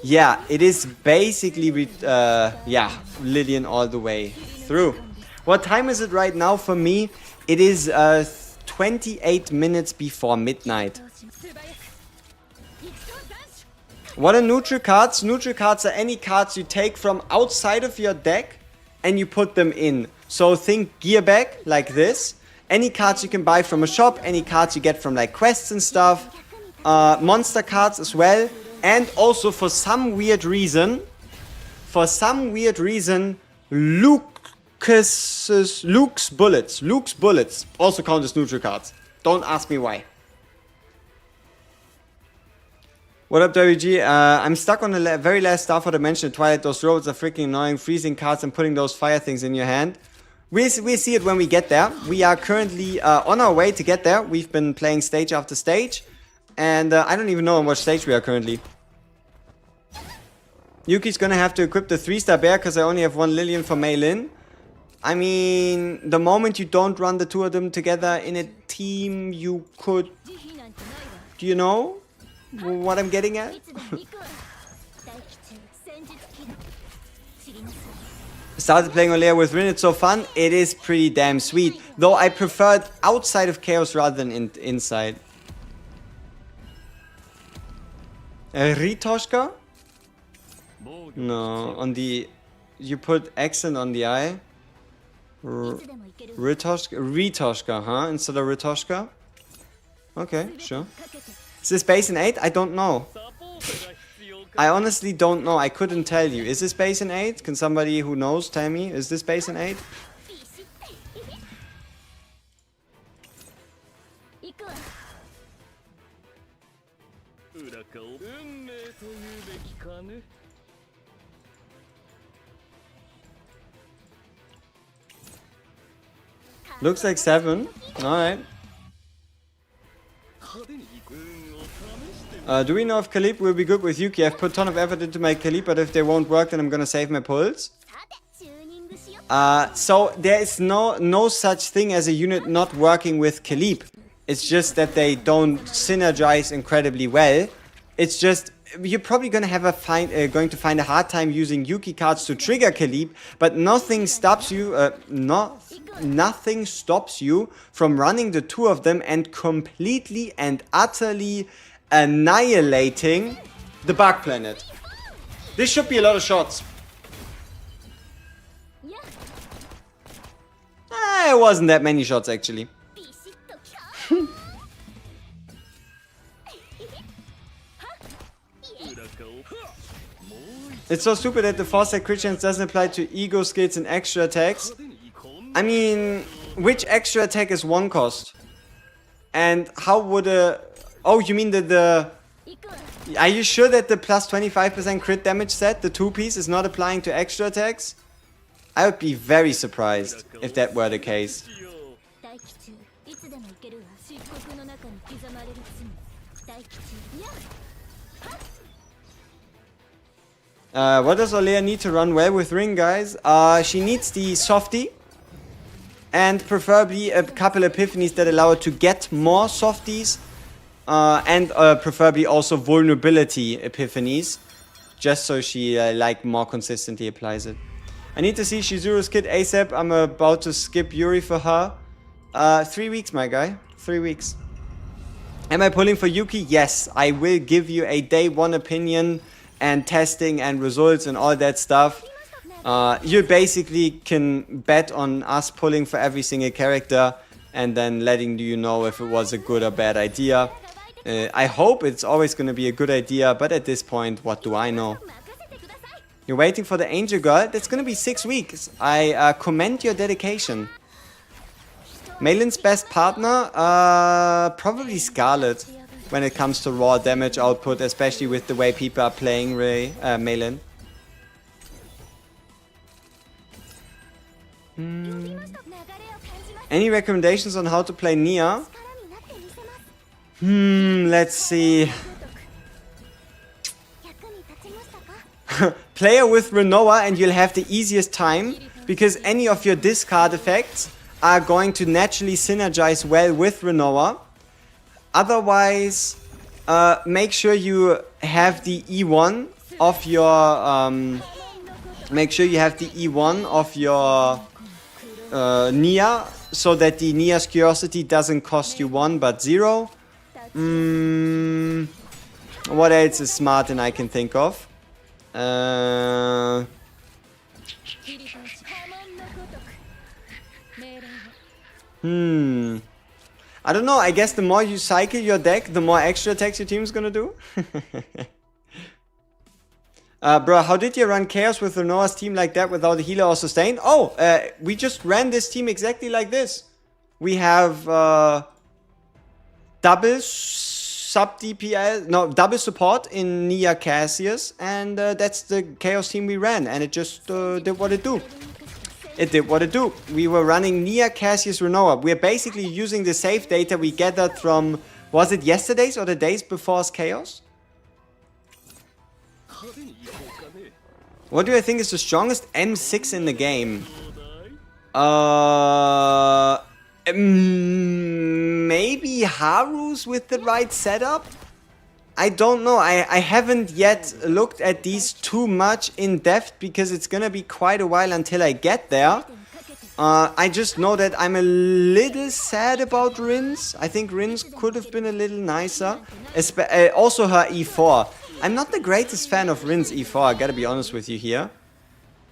yeah, it is basically yeah, Lillian all the way through. What time is it right now for me? It is 28 minutes before midnight. What are neutral cards? Neutral cards are any cards you take from outside of your deck and you put them in. So think gear bag like this. Any cards you can buy from a shop, any cards you get from like quests and stuff. Monster cards as well. And also for some weird reason, Luke's bullets also count as neutral cards. Don't ask me why. What up, WG? I'm stuck on the very last Star for Dimension. Twilight, those roads are freaking annoying. Freezing cards and putting those fire things in your hand. We see it when we get there. We are currently on our way to get there. We've been playing stage after stage. And I don't even know on what stage we are currently. Yuki's gonna have to equip the 3-star bear because I only have 1 Lillian for Meilin. I mean, the moment you don't run the 2 of them together in a team, you could... Do you know what I'm getting at? Started playing Olea with Rin, it's so fun. It is pretty damn sweet. Though I preferred outside of Chaos rather than inside. Ritoshka? No, on the... You put accent on the I. Ritoshka, huh? Instead of Ritoshka? Okay, sure. Is this BASIN 8? I don't know. I honestly don't know. I couldn't tell you. Is this BASIN 8? Can somebody who knows tell me? Is this BASIN 8? Looks like 7. Alright. Do we know if Khalib will be good with Yuki? I've put a ton of effort into my Khalib, but if they won't work, then I'm gonna save my pulls. So there is no such thing as a unit not working with Khalib. It's just that they don't synergize incredibly well. It's just you're probably gonna have going to find a hard time using Yuki cards to trigger Khalib, but nothing stops you. Nothing stops you from running the 2 of them and completely and utterly annihilating the Bug Planet. This should be a lot of shots. It wasn't that many shots actually. It's so stupid that the 4-stack crit chance doesn't apply to ego skills and extra attacks. I mean, which extra attack is 1 cost? And how would a... Oh, you mean that the... Are you sure that the plus 25% crit damage set, the 2-piece, is not applying to extra attacks? I would be very surprised if that were the case. What does Olea need to run well with Ring, guys? She needs the softie. And preferably a couple epiphanies that allow her to get more softies. And preferably also vulnerability epiphanies. Just so she like more consistently applies it. I need to see Shizuru's kit ASAP. I'm about to skip Yuri for her. 3 weeks, my guy. 3 weeks. Am I pulling for Yuki? Yes. I will give you a day 1 opinion and testing and results and all that stuff. You basically can bet on us pulling for every single character and then letting you know if it was a good or bad idea. I hope it's always going to be a good idea, but at this point, what do I know? You're waiting for the Angel Girl? That's going to be 6 weeks. I commend your dedication. Malin's best partner? Probably Scarlet. When it comes to raw damage output, especially with the way people are playing Malin. Any recommendations on how to play Nia? Let's see. Play her with Renoa and you'll have the easiest time, because any of your discard effects are going to naturally synergize well with Renoa. Otherwise, make sure you have the E1 of your Nia, so that the Nia's Curiosity doesn't cost you 1 but 0. What else is smart and I can think of? I don't know, I guess the more you cycle your deck, the more extra attacks your team's gonna do. Bro, how did you run Chaos with Renoa's team like that without a healer or sustain? Oh, we just ran this team exactly like this. We have double sub DPS, no, double support in Nia Cassius, and that's the Chaos team we ran, and it just did what it do. It did what it do. We were running Nia Cassius Renoa. We're basically using the save data we gathered from, was it yesterday's or the days before's Chaos? What do I think is the strongest M6 in the game? Maybe Haru's with the right setup? I don't know. I haven't yet looked at these too much in depth because it's gonna be quite a while until I get there. I just know that I'm a little sad about Rin's. I think Rin's could have been a little nicer. Also her E4. I'm not the greatest fan of Rin's E4, I gotta be honest with you here.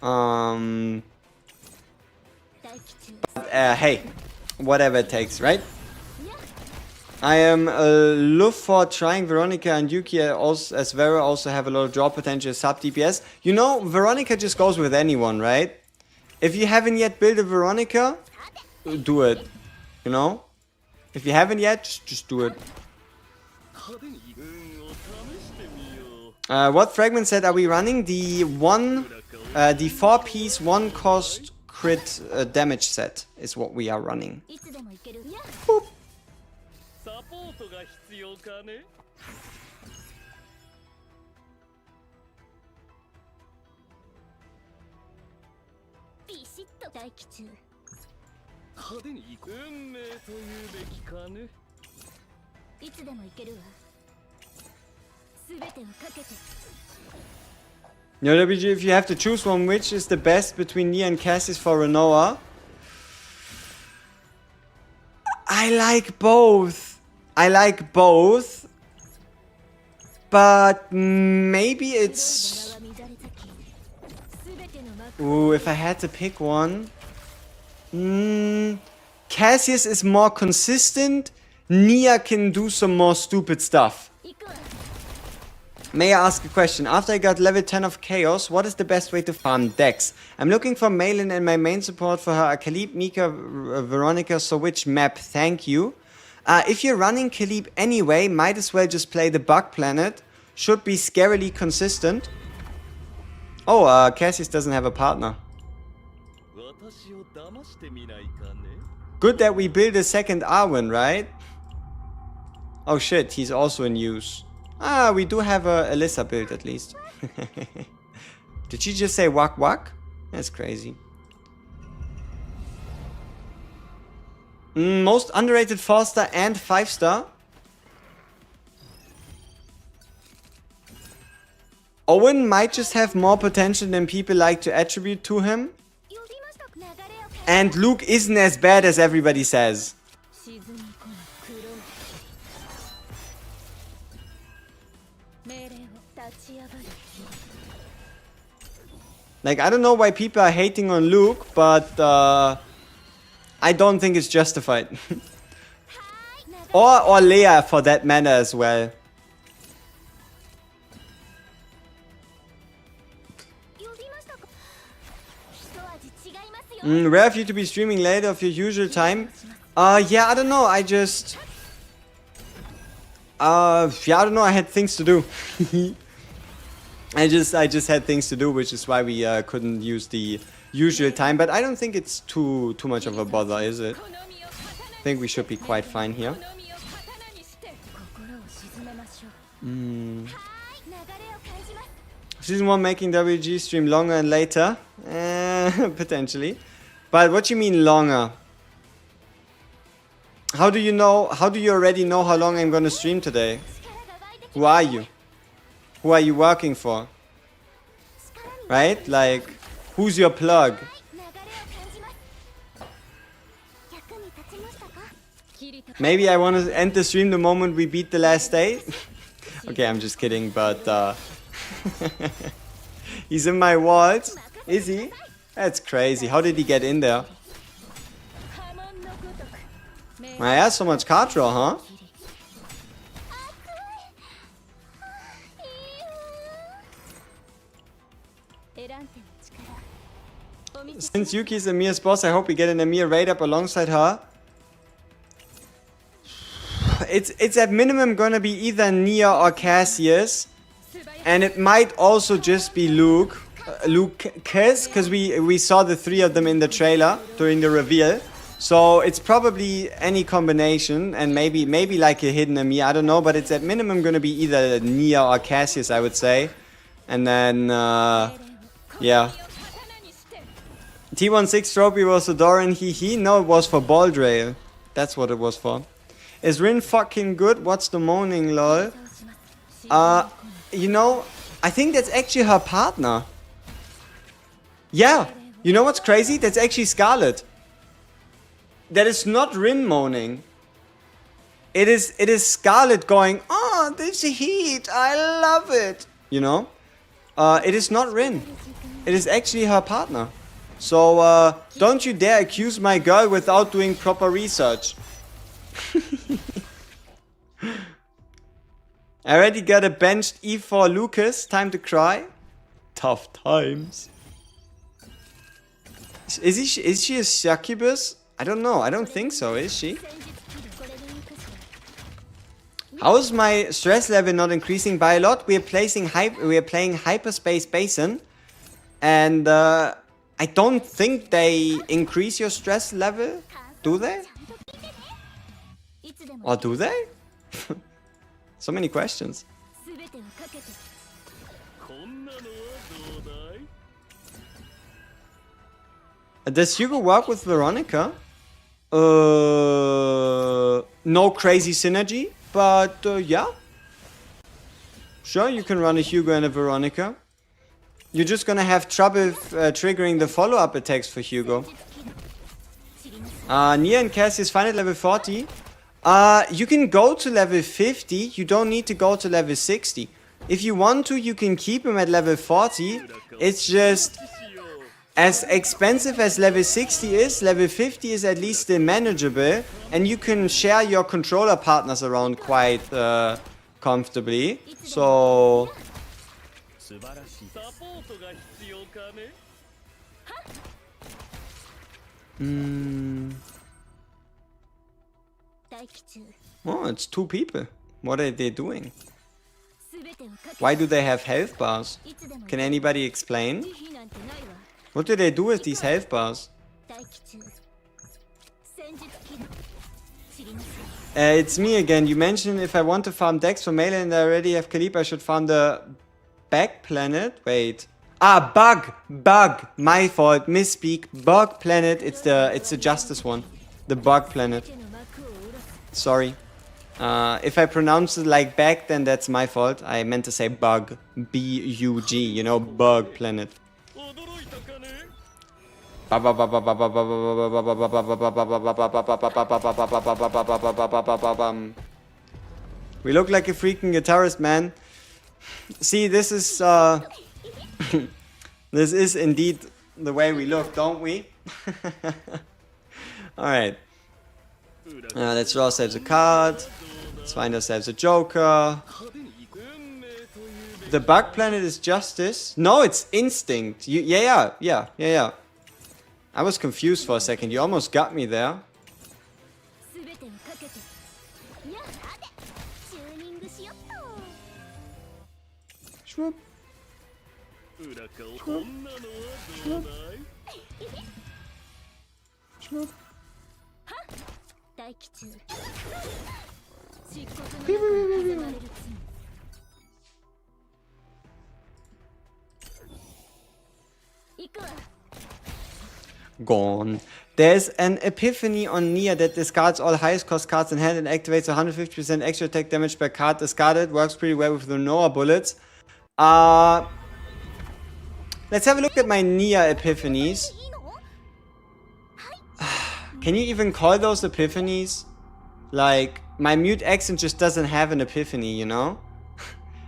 But hey, whatever it takes, right? I am love for trying Veronica and Yuki also, as Vera also have a lot of draw potential sub DPS. You know, Veronica just goes with anyone, right? If you haven't yet built a Veronica, do it. You know? If you haven't yet, just do it. What fragment set are we running? The 4-piece 1-cost crit damage set is what we are running. Boop. Yo, WG, if you have to choose one, which is the best between Nia and Cassis for Renoa? I like both. But maybe it's... Ooh, if I had to pick one... Cassius is more consistent. Nia can do some more stupid stuff. May I ask a question? After I got level 10 of Chaos, what is the best way to farm Dex? I'm looking for Malin and my main support for her are Khalib, Mika, Veronica, so which map? Thank you. If you're running Khalib anyway, might as well just play the Bug Planet. Should be scarily consistent. Oh, Cassius doesn't have a partner. Good that we build a second Arwen, right? Oh shit, he's also in use. Ah, we do have a Alyssa build at least. Did she just say wak wak? That's crazy. Most underrated 4-star and 5-star. Owen might just have more potential than people like to attribute to him. And Luke isn't as bad as everybody says. Like, I don't know why people are hating on Luke, but I don't think it's justified. or Leia for that matter as well. Rare of you to be streaming later of your usual time. Yeah, I don't know, I just... yeah, I don't know, I had things to do. I just had things to do, which is why we couldn't use the usual time. But I don't think it's too much of a bother, is it? I think we should be quite fine here. Season 1 making WG stream longer and later? Potentially. But what do you mean longer? How do you know? How do you already know how long I'm gonna stream today? Who are you? Who are you working for? Right? Like, who's your plug? Maybe I want to end the stream the moment we beat the last day? Okay, I'm just kidding, but he's in my walls. Is he? That's crazy. How did he get in there? I have so much card draw, huh? Since Yuki's Amir's boss, I hope we get an Amir raid up alongside her. It's at minimum gonna be either Nia or Cassius. And it might also just be Lucas, because we saw the three of them in the trailer during the reveal. So it's probably any combination, and maybe like a hidden Amir, I don't know, but it's at minimum gonna be either Nia or Cassius, I would say. And then, yeah. T16 trophy was for Doran, he. No, it was for Baldrail. That's what it was for. Is Rin fucking good? What's the moaning, lol? You know, I think that's actually her partner. Yeah, you know what's crazy? That's actually Scarlet. That is not Rin moaning. It is Scarlet going, oh, this heat, I love it. You know? It is not Rin. It is actually her partner. So, don't you dare accuse my girl without doing proper research. I already got a benched E4 Lucas. Time to cry. Tough times. Is she a succubus? I don't know. I don't think so. Is she? How is my stress level not increasing by a lot? We are playing HYPERSPACE BASIN, and I don't think they increase your stress level. Do they? Or do they? So many questions. Does Hugo work with Veronica? No crazy synergy, but yeah. Sure, you can run a Hugo and a Veronica. You're just gonna have trouble triggering the follow-up attacks for Hugo. Nia and Cassius find at level 40. You can go to level 50. You don't need to go to level 60. If you want to, you can keep him at level 40. It's just as expensive as level 60 is, level 50 is at least still manageable, and you can share your controller partners around quite comfortably. So oh, it's 2 people. What are they doing? Why do they have health bars? Can anybody explain? What do they do with these health bars? It's me again. You mentioned if I want to farm Dex for melee and I already have Kalib, I should farm the back planet. Wait. Ah, bug. My fault. Misspeak. Bug planet. It's the justice one. The bug planet. Sorry. If I pronounce it like back, then that's my fault. I meant to say bug. B-U-G. You know, bug planet. We look like a freaking guitarist, man. See, this is this is indeed the way we look, don't we? Alright. Let's draw ourselves a card. Let's find ourselves a joker. The bug planet is justice. No, it's instinct. Yeah. I was confused for a second. You almost got me there. Shwoop. Shwoop. Shwoop. Shwoop. Gone. There's an epiphany on Nia that discards all highest cost cards in hand and activates 150% extra attack damage per card discarded. Works pretty well with the Noah bullets. Let's have a look at my Nia epiphanies. Can you even call those epiphanies? Like, my mute accent just doesn't have an epiphany, you know?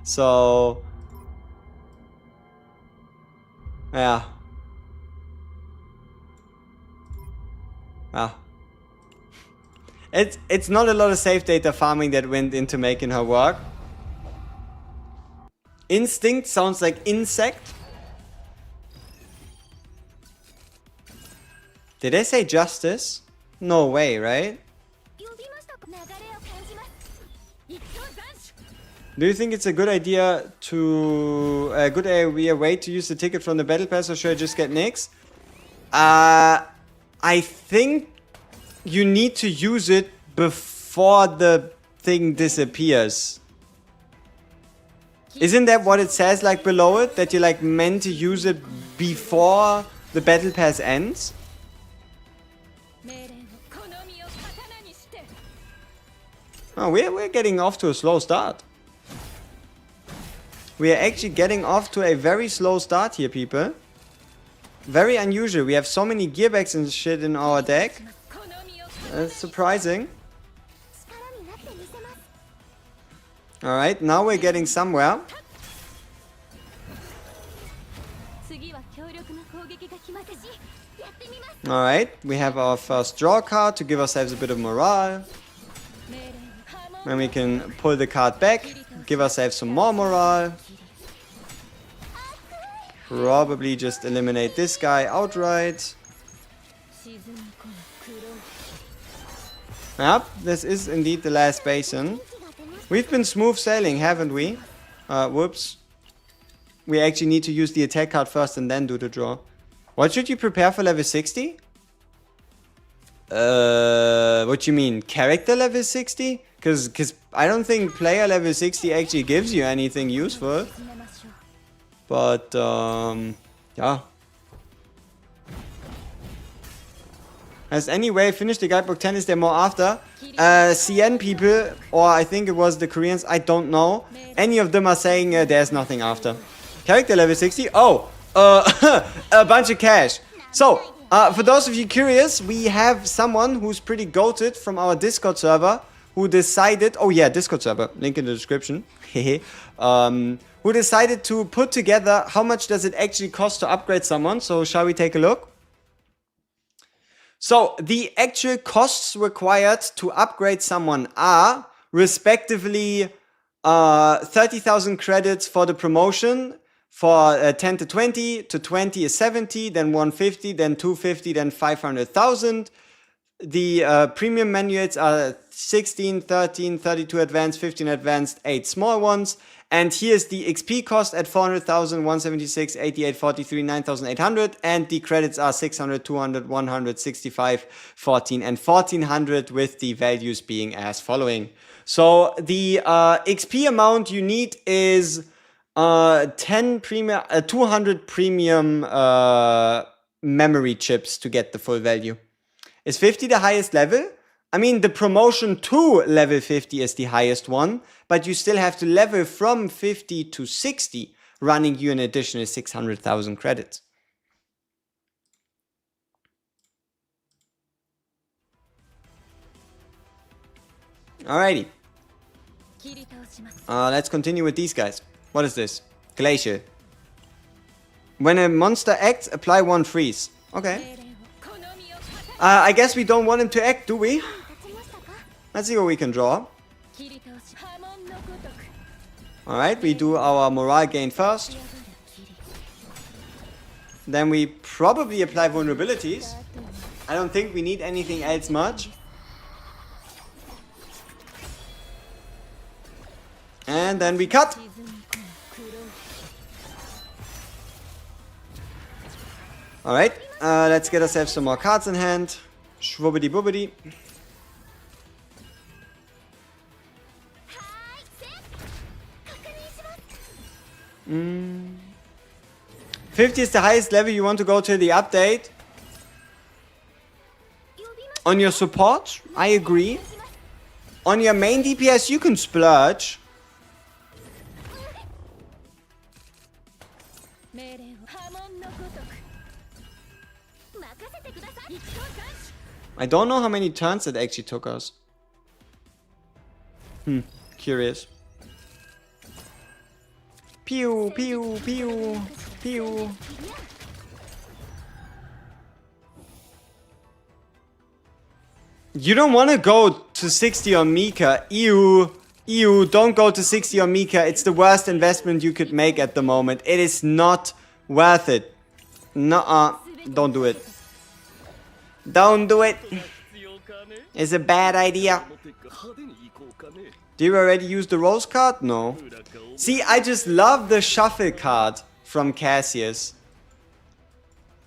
So... yeah. Ah. It's not a lot of save data farming that went into making her work. Instinct sounds like insect. Did I say justice? No way, right? Do you think it's a good idea to way to use the ticket from the battle pass, or should I just get Nyx? I think you need to use it before the thing disappears. Isn't that what it says like below it? That you're like meant to use it before the battle pass ends? Oh, we're getting off to a slow start. We are actually getting off to a very slow start here, people. Very unusual. We have so many gearbacks and shit in our deck. That's surprising. Alright, now we're getting somewhere. Alright, we have our first draw card to give ourselves a bit of morale. Then we can pull the card back, give ourselves some more morale. Probably just eliminate this guy outright. Yep, this is indeed the last basin. We've been smooth sailing, haven't we? Whoops. We actually need to use the attack card first and then do the draw. What should you prepare for level 60? What you mean? Character level 60? Because I don't think player level 60 actually gives you anything useful. But, yeah. Has anyway finished the guidebook 10, is there more after? CN people, or I think it was the Koreans, I don't know. Any of them are saying there's nothing after. Character level 60? Oh, a bunch of cash. So, for those of you curious, we have someone who's pretty goated from our Discord server who decided, oh yeah, Discord server, link in the description, who decided to put together how much does it actually cost to upgrade someone. So shall we take a look? So the actual costs required to upgrade someone are respectively 30,000 credits for the promotion. For 10 to 20, to 20 is 70, then 150, then 250, then 500,000. The premium manuals are 16, 13, 32 advanced, 15 advanced, 8 small ones. And here's the XP cost at 400,000, 176, 88, 43, 9,800. And the credits are 600, 200, 100, 65, 14, and 1400 with the values being as following. So the XP amount you need is 200 premium memory chips to get the full value. Is 50 the highest level? I mean, the promotion to level 50 is the highest one, but you still have to level from 50 to 60, running you an additional 600,000 credits. Alrighty. Let's continue with these guys. What is this? Glacial. When a monster acts, apply 1 freeze. Okay. I guess we don't want him to act, do we? Let's see what we can draw. Alright, we do our morale gain first. Then we probably apply vulnerabilities. I don't think we need anything else much. And then we cut. Alright, let's get ourselves some more cards in hand. Shwoobity boobity. Mm. 50 is the highest level you want to go to the update. On your support, I agree. On your main DPS, you can splurge. I don't know how many turns it actually took us. Curious. Pew, pew, pew, pew. You don't want to go to 60 on Mika. Ew. Ew, don't go to 60 on Mika. It's the worst investment you could make at the moment. It is not worth it. Nuh-uh. Don't do it. Don't do it. It's a bad idea. Did you already use the rose card? No. See, I just love the shuffle card from Cassius.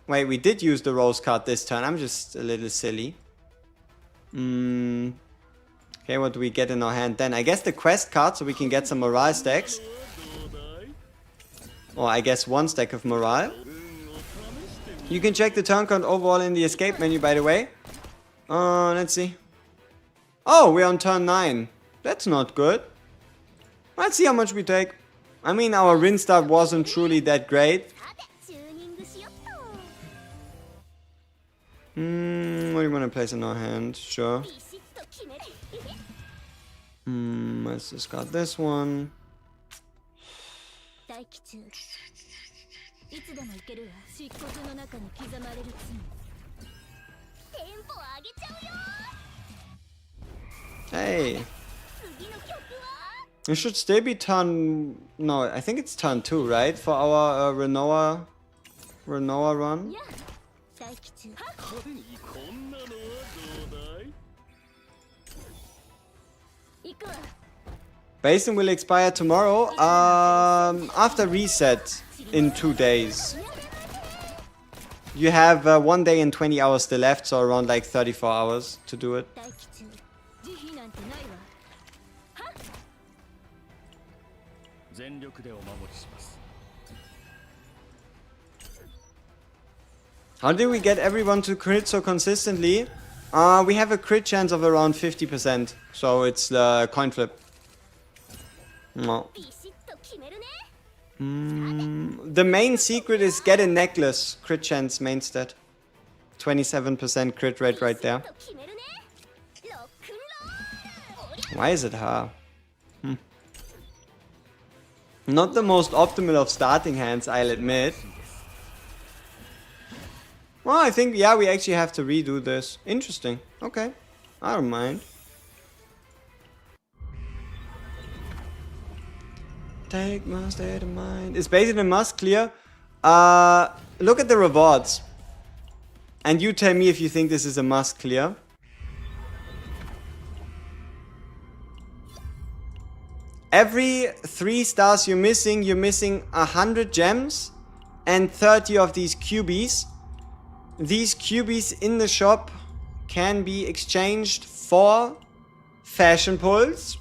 Wait, we did use the rose card this turn. I'm just a little silly. Okay, what do we get in our hand then? I guess the quest card, so we can get some morale stacks. Or I guess 1 stack of morale. You can check the turn count overall in the escape menu, by the way. Let's see. Oh, we're on turn 9. That's not good. Let's see how much we take. I mean, our win start wasn't truly that great. What do you want to place in our hand? Sure. Let's discard this one. Hey. It should still be turn... No, I think it's turn 2, right? For our Renoa run. Basin will expire tomorrow. After reset in 2 days. You have 1 day and 20 hours still left, so around like 34 hours to do it. How did we get everyone to crit so consistently? We have a crit chance of around 50%, so it's coin flip. No. The main secret is get a necklace. Crit chance main stat. 27% crit rate right there. Why is it her? Not the most optimal of starting hands, I'll admit. Well, I think, yeah, we actually have to redo this. Interesting. Okay. I don't mind. Take my state of mind. Is BASIN a must clear? Look at the rewards. And you tell me if you think this is a must clear. Every 3 stars you're missing 100 gems and 30 of these cubies. These cubies in the shop can be exchanged for fashion pulls,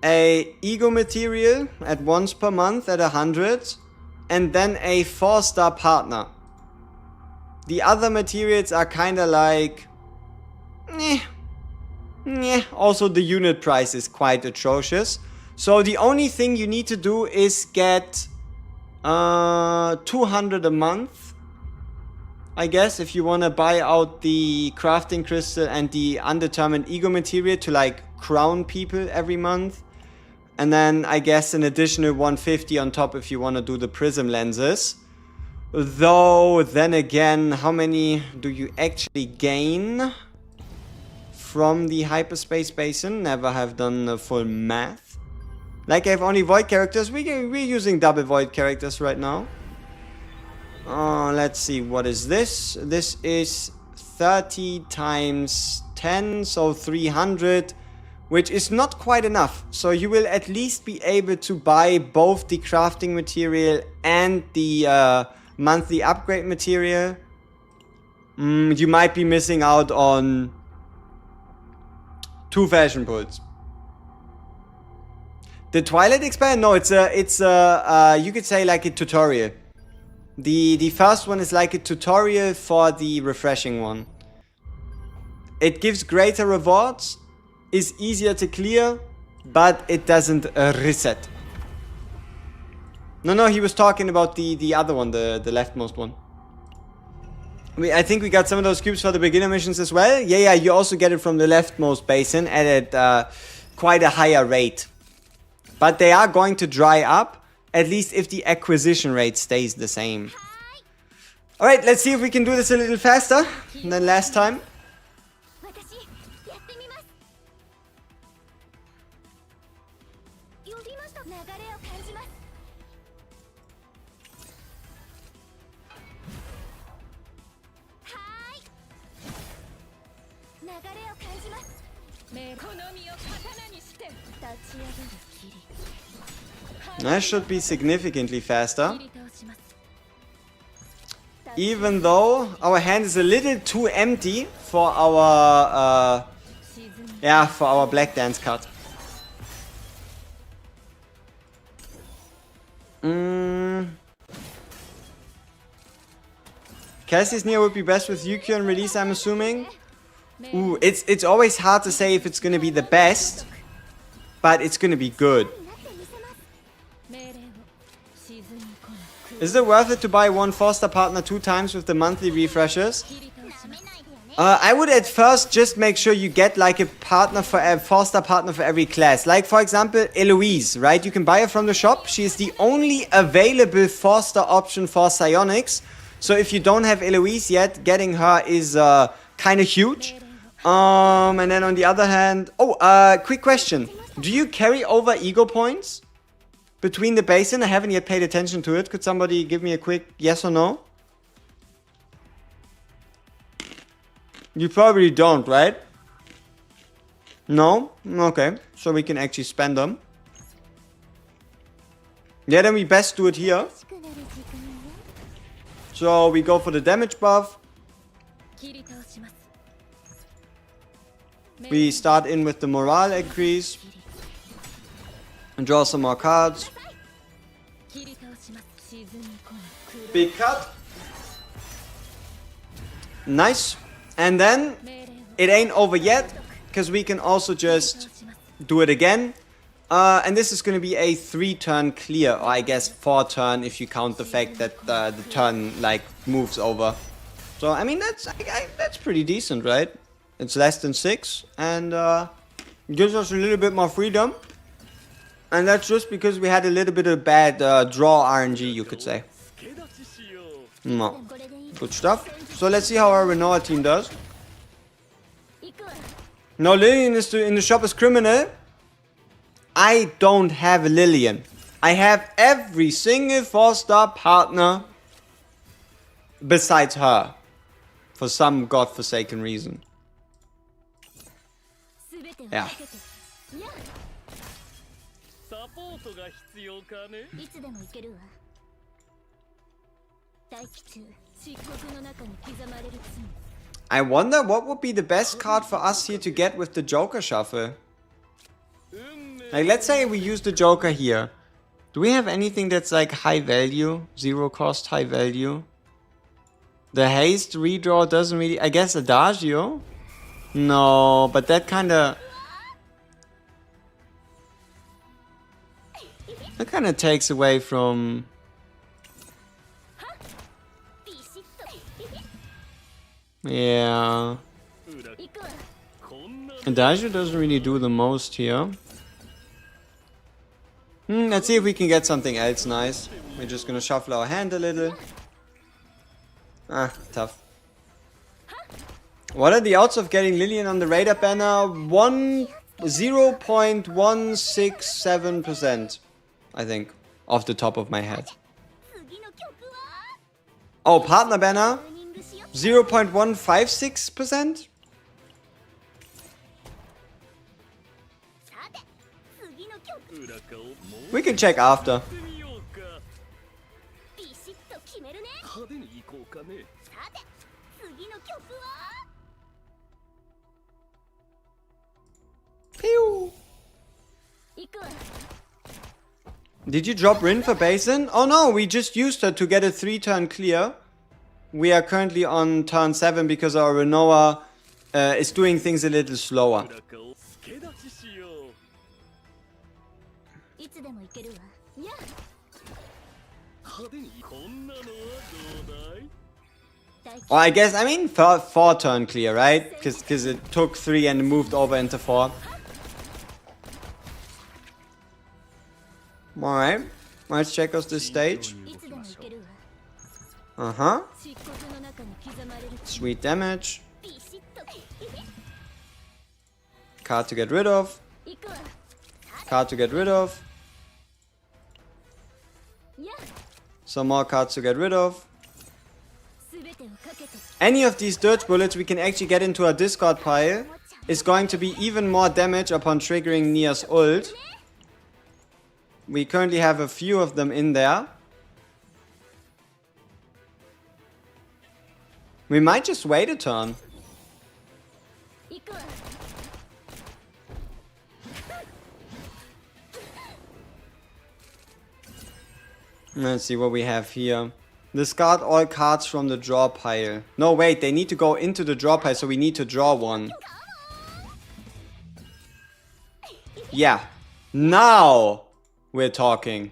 a ego material at once per month at 100, and then a 4-star partner. The other materials are kinda like also the unit price is quite atrocious. So the only thing you need to do is get 200 a month, I guess, if you want to buy out the crafting crystal and the undetermined ego material to like crown people every month. And then I guess an additional 150 on top if you want to do the prism lenses. Though then again, how many do you actually gain from the hyperspace basin? Never have done the full math. Like I have only void characters. We're using double void characters right now. Let's see, what is this? This is 30 times 10, so 300, which is not quite enough. So you will at least be able to buy both the crafting material and the monthly upgrade material. You might be missing out on 2 fashion pulls. The Twilight Expire? No, it's a you could say like a tutorial. The first one is like a tutorial for the refreshing one. It gives greater rewards, is easier to clear, but it doesn't reset. No, he was talking about the other one, the leftmost one. I think we got some of those cubes for the beginner missions as well. Yeah, you also get it from the leftmost basin at quite a higher rate. But they are going to dry up, at least if the acquisition rate stays the same. Alright, let's see if we can do this a little faster than last time. That should be significantly faster. Even though our hand is a little too empty for our black dance card. Cassie's Near would be best with Yukio and release, I'm assuming. Ooh, it's always hard to say if it's gonna be the best, but it's gonna be good. Is it worth it to buy one 4-star partner 2 times with the monthly refreshers? I would at first just make sure you get like a partner for a 4-star partner for every class. Like for example, Eloise, right? You can buy her from the shop. She is the only available 4-star option for psionics. So if you don't have Eloise yet, getting her is kind of huge. And then on the other hand, quick question. Do you carry over ego points between the basin? I haven't yet paid attention to it. Could somebody give me a quick yes or no? You probably don't, right? No? Okay. So we can actually spend them. Yeah, then we best do it here. So we go for the damage buff. We start in with the morale increase. And draw some more cards. Big cut. Nice. And then it ain't over yet, because we can also just do it again. And this is going to be a 3-turn clear, or I guess 4-turn if you count the fact that the turn like moves over. So I mean that's pretty decent, right? It's less than 6 and gives us a little bit more freedom. And that's just because we had a little bit of bad draw RNG, you could say. No. Good stuff. So let's see how our Renoa team does. No, Lillian is in the shop as criminal. I don't have a Lillian. I have every single 4-star partner besides her. For some godforsaken reason. Yeah. I wonder what would be the best card for us here to get with the Joker shuffle. Like, let's say we use the Joker here. Do we have anything that's like high value? 0 cost, high value? The haste redraw doesn't really... I guess Adagio? No, but that kinda... That kinda takes away from... Yeah... Adagio doesn't really do the most here. Let's see if we can get something else nice. We're just gonna shuffle our hand a little. Ah, tough. What are the odds of getting Lillian on the radar banner? 0.167%, I think, off the top of my head. Oh, partner banner? 0.156%? We can check after. Pew. Did you drop Rin for Basin? Oh no, we just used her to get a 3-turn clear. We are currently on turn 7 because our Renoa is doing things a little slower. Well, I guess, I mean, 4 turn clear, right? Because it took 3 and moved over into 4. Alright, let's check out this stage. Uh-huh. Sweet damage. Card to get rid of. Card to get rid of. Some more cards to get rid of. Any of these Dirge Bullets we can actually get into our discard pile is going to be even more damage upon triggering Nia's ult. We currently have a few of them in there. We might just wait a turn. Let's see what we have here. Discard all cards from the draw pile. No, wait, they need to go into the draw pile, so we need to draw one. Yeah. Now we're talking.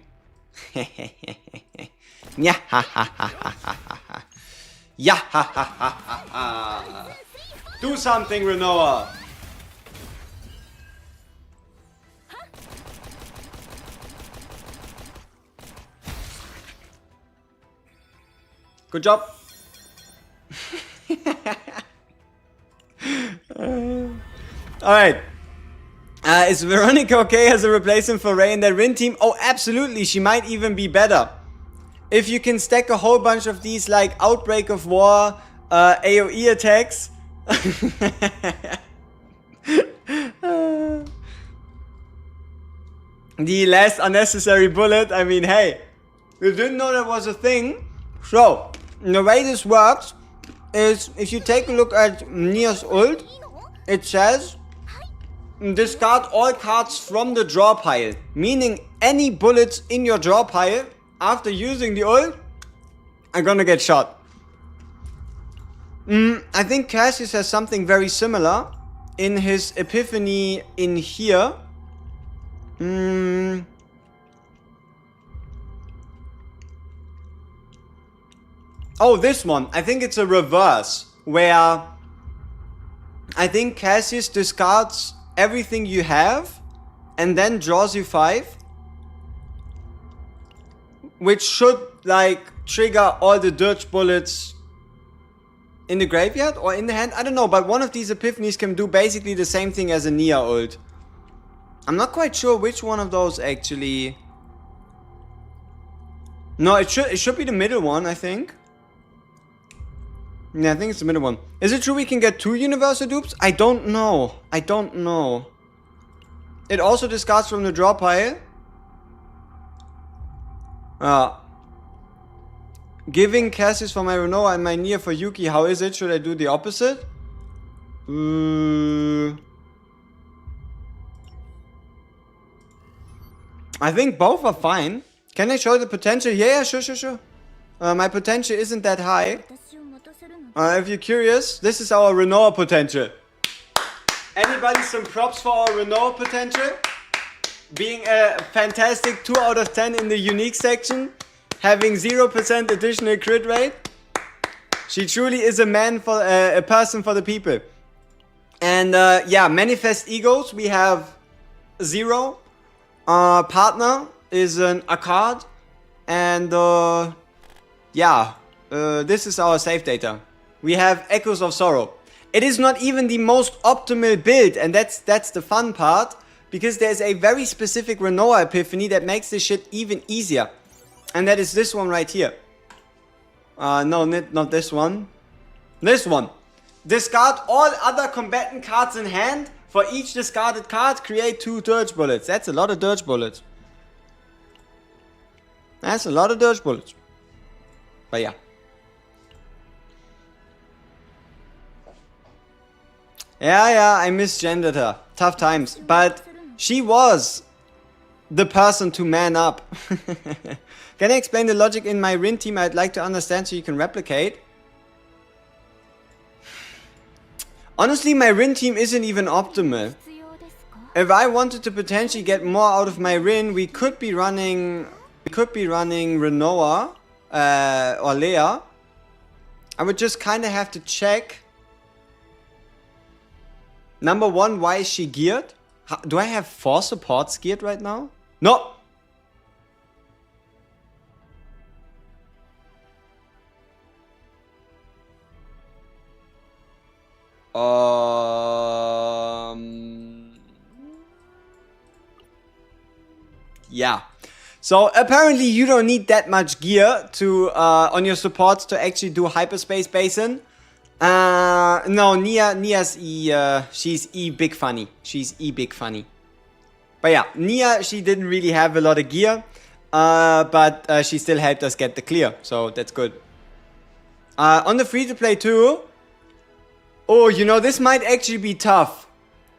Yeah, ha ha ha ha ha. Yeah, ha ha ha ha ha. Do something, Renoa. Good job. Alright. Is Veronica okay as a replacement for Ray in that Rin team? Oh, absolutely. She might even be better. If you can stack a whole bunch of these, like, Outbreak of War, AoE attacks. The last unnecessary bullet. I mean, hey. We didn't know that was a thing. So, the way this works is, if you take a look at Nia's ult, it says, discard all cards from the draw pile. Meaning, any bullets in your draw pile after using the ult are gonna get shot. I think Cassius has something very similar in his Epiphany in here. Oh, this one. I think it's a reverse, where I think Cassius discards everything you have and then draws you 5. Which should, like, trigger all the Dirge Bullets in the graveyard or in the hand. I don't know, but one of these Epiphanies can do basically the same thing as a Nia ult. I'm not quite sure which one of those actually... No, it should be the middle one, I think. Yeah, I think it's the middle one. Is it true we can get 2 universal dupes? I don't know. I don't know. It also discards from the draw pile. Giving Cassis for my Renoa and my Nia for Yuki. How is it? Should I do the opposite? I think both are fine. Can I show the potential? Yeah, sure. My potential isn't that high. If you're curious, this is our Renoa potential. Anybody some props for our Renoa potential? Being a fantastic 2 out of 10 in the unique section. Having 0% additional crit rate. She truly is a man for a person for the people. And yeah, manifest egos, we have 0. Partner is a card. And yeah, this is our save data. We have Echoes of Sorrow. It is not even the most optimal build, and that's the fun part, because there's a very specific Renoa epiphany that makes this shit even easier. And that is this one right here. No, not this one. This one. Discard all other combatant cards in hand. For each discarded card, create 2 Dirge Bullets. That's a lot of Dirge Bullets. That's a lot of Dirge Bullets. But yeah. Yeah, I misgendered her. Tough times. But she was the person to man up. Can I explain the logic in my Rin team? I'd like to understand so you can replicate. Honestly, my Rin team isn't even optimal. If I wanted to potentially get more out of my Rin, we could be running Renoa or Leia. I would just kind of have to check. Number 1, why is she geared? Do I have 4 supports geared right now? No! Yeah. So apparently you don't need that much gear to on your supports to actually do hyperspace basin. No, Nia's she's big funny. She's big funny. But yeah, Nia, she didn't really have a lot of gear. But she still helped us get the clear. So that's good. On the free to play too. Oh, you know, this might actually be tough.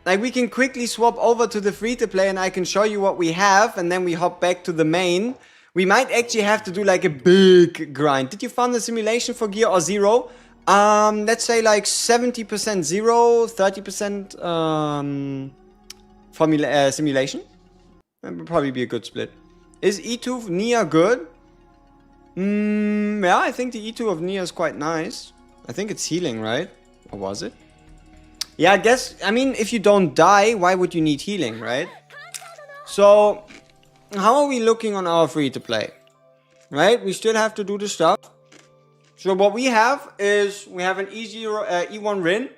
Like, we can quickly swap over to the free to play and I can show you what we have. And then we hop back to the main. We might actually have to do like a big grind. Did you find the simulation for gear or 0? Let's say like 70% 0, 30% simulation. That would probably be a good split. Is E2 Nia good? Yeah, I think the E2 of Nia is quite nice. I think it's healing, right? Or was it? Yeah, I guess, I mean, if you don't die, why would you need healing, right? So, how are we looking on our free-to-play? Right? We still have to do the stuff. So what we have is, we have an E1 Rin,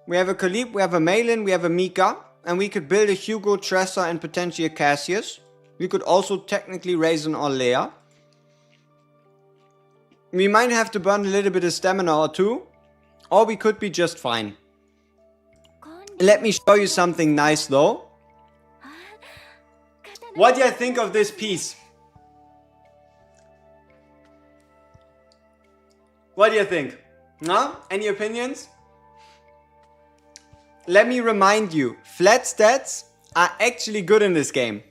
we have a Khalib, we have a Malin, we have a Mika, and we could build a Hugo, Tressa, and potentially a Cassius. We could also technically raise an Orlea. We might have to burn a little bit of stamina or 2, or we could be just fine. Let me show you something nice though. What do you think of this piece? What do you think? No? Any opinions? Let me remind you, flat stats are actually good in this game.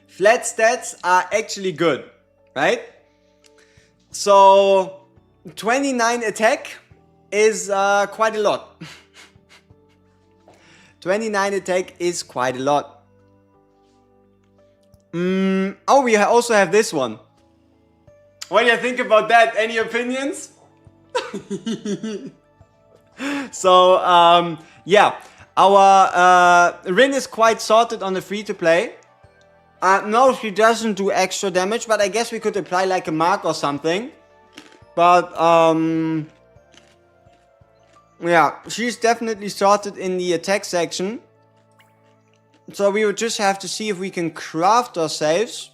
Flat stats are actually good, right? So, 29 attack is quite a lot. 29 attack is quite a lot. Oh, we also have this one. What do you think about that? Any opinions? So, yeah. Our Rin is quite sorted on the free-to-play. No, she doesn't do extra damage, but I guess we could apply like a mark or something. But, yeah, she's definitely sorted in the attack section. So we would just have to see if we can craft ourselves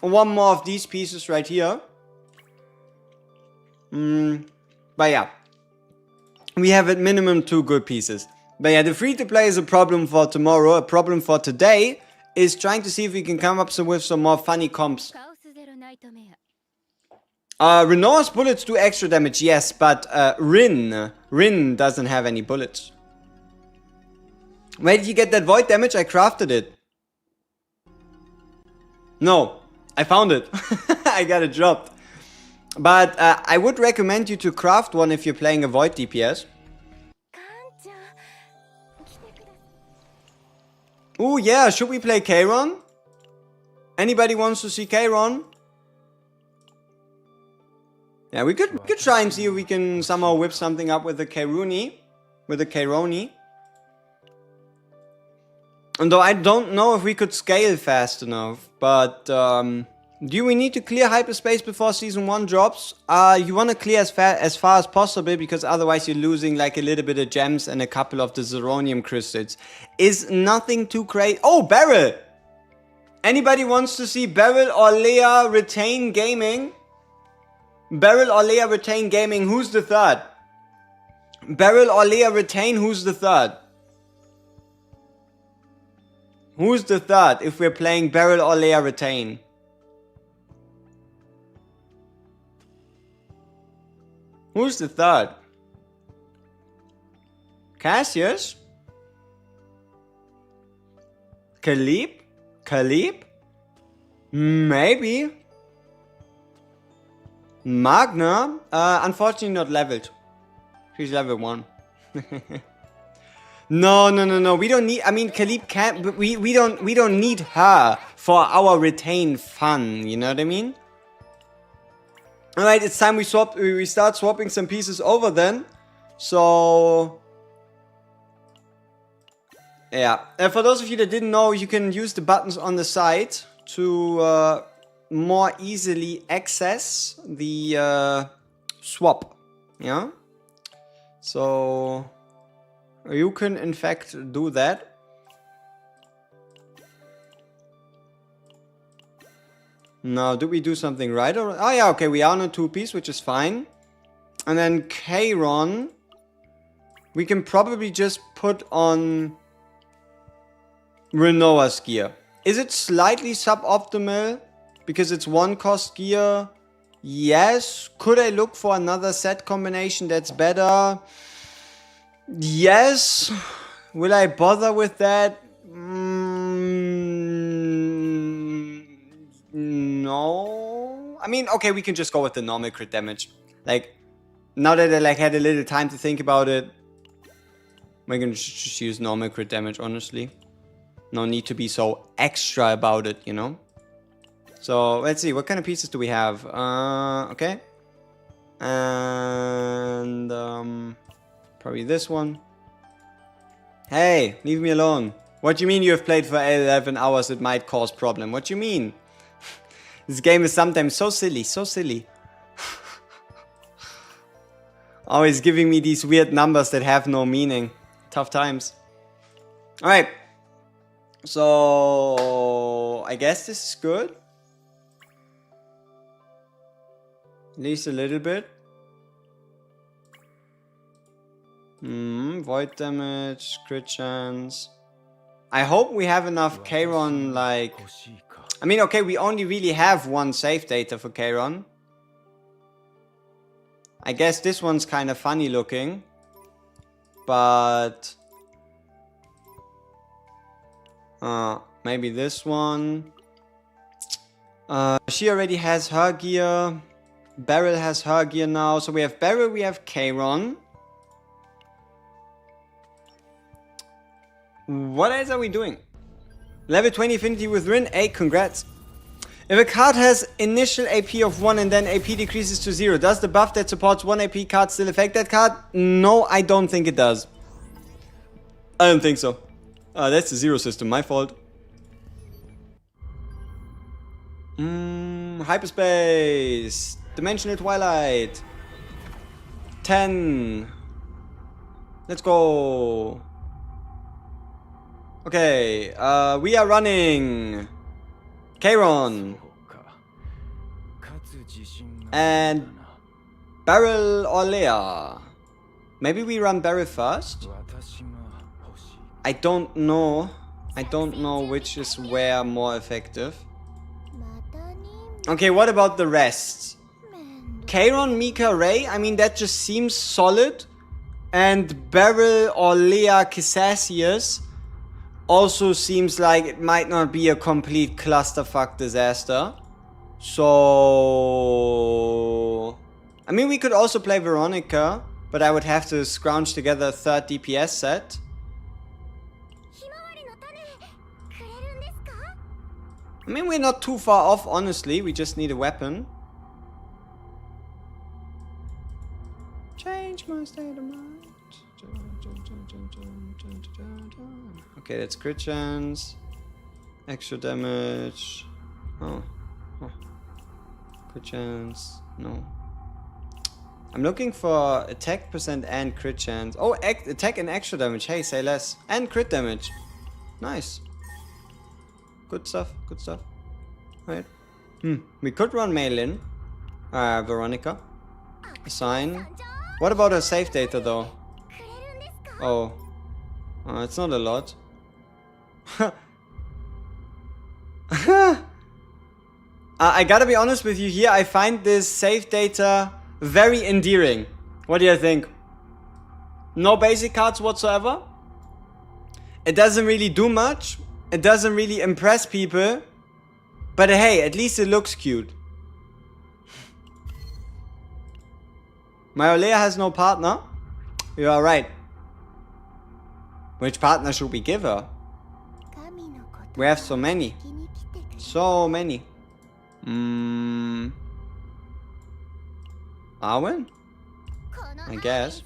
one more of these pieces right here. But yeah, we have at minimum 2 good pieces. But yeah, the free-to-play is a problem for tomorrow. A problem for today is trying to see if we can come up with some more funny comps. Renoir's bullets do extra damage, yes, but Rin doesn't have any bullets. Where did you get that void damage? I crafted it. No, I found it. I got it dropped. But I would recommend you to craft one if you're playing a void DPS. Ooh, yeah, should we play Kayron? Anybody wants to see Kayron? Yeah, we could try and see if we can somehow whip something up with the Kayroni. With the Kayroni. And though I don't know if we could scale fast enough. But, do we need to clear hyperspace before Season 1 drops? You want to clear as far as possible, because otherwise you're losing like a little bit of gems and a couple of the Zeronium crystals. Is nothing too crazy. Oh, Beryl! Anybody wants to see Beryl or Leia retain gaming? Beryl or Leia retain gaming, who's the third? Beryl or Leia retain, who's the third? Who's the third if we're playing Beryl or Leia retain? Who's the third? Cassius? Khalib? Khalib? Maybe. Magna? Unfortunately not leveled. She's level 1. No. We don't need. I mean, Khalib can't. But we don't need her for our retain fun. You know what I mean? All right, it's time we start swapping some pieces over then. So yeah. For those of you that didn't know, you can use the buttons on the side to more easily access the swap. Yeah. So you can in fact do that. Now, did we do something right? Or, oh yeah, okay, we are on a 2-piece, which is fine. And then Kayron, we can probably just put on Renoir's gear. Is it slightly suboptimal? Because it's 1-cost gear? Yes. Could I look for another set combination that's better? Yes. Will I bother with that? No. I mean, okay, we can just go with the normal crit damage. Like, now that I had a little time to think about it, we're gonna just use normal crit damage, honestly. No need to be so extra about it, you know? So, let's see, what kind of pieces do we have? Okay. And, probably this one. Hey, leave me alone. What do you mean you have played for 11 hours? It might cause problem. What do you mean? This game is sometimes so silly, so silly. Always giving me these weird numbers that have no meaning. Tough times. Alright. So, I guess this is good. At least a little bit. Void damage, crit chance. I hope we have enough Kayron, like... I mean, okay, we only really have 1 save data for Kayron. I guess this one's kind of funny looking. But... maybe this one. She already has her gear. Beryl has her gear now. So we have Beryl, we have Kayron. What else are we doing? Level 20 affinity with Rin. Hey, congrats. If a card has initial AP of 1 and then AP decreases to 0, does the buff that supports 1 AP card still affect that card? No, I don't think it does. I don't think so. That's the 0 system, my fault. Hyperspace. Dimensional Twilight. 10. Let's go. Okay, we are running Kairon and Barrel or Leia. Maybe we run Barrel first? I don't know. I don't know which is where more effective. Okay, what about the rest? Kairon, Mika, Ray? I mean, that just seems solid. And Beryl or Leia Cassasius also seems like it might not be a complete clusterfuck disaster. So... I mean, we could also play Veronica, but I would have to scrounge together a third DPS set. I mean, we're not too far off, honestly. We just need a weapon. Change my state of mind. Okay, that's crit chance. Extra damage. Oh. Crit chance. No. I'm looking for attack percent and crit chance. Oh, attack and extra damage. Hey, say less. And crit damage. Nice. Good stuff. Good stuff. Right. We could run Maylin. Veronica. Assign. What about her save data though? Oh. It's not a lot. I gotta be honest with you here. I find this save data very endearing. What do you think? No basic cards whatsoever. It doesn't really do much. It doesn't really impress people. But hey, at least it looks cute. Myolea has no partner. You are right. Which partner should we give her? We have so many. So many. Arwen? I guess.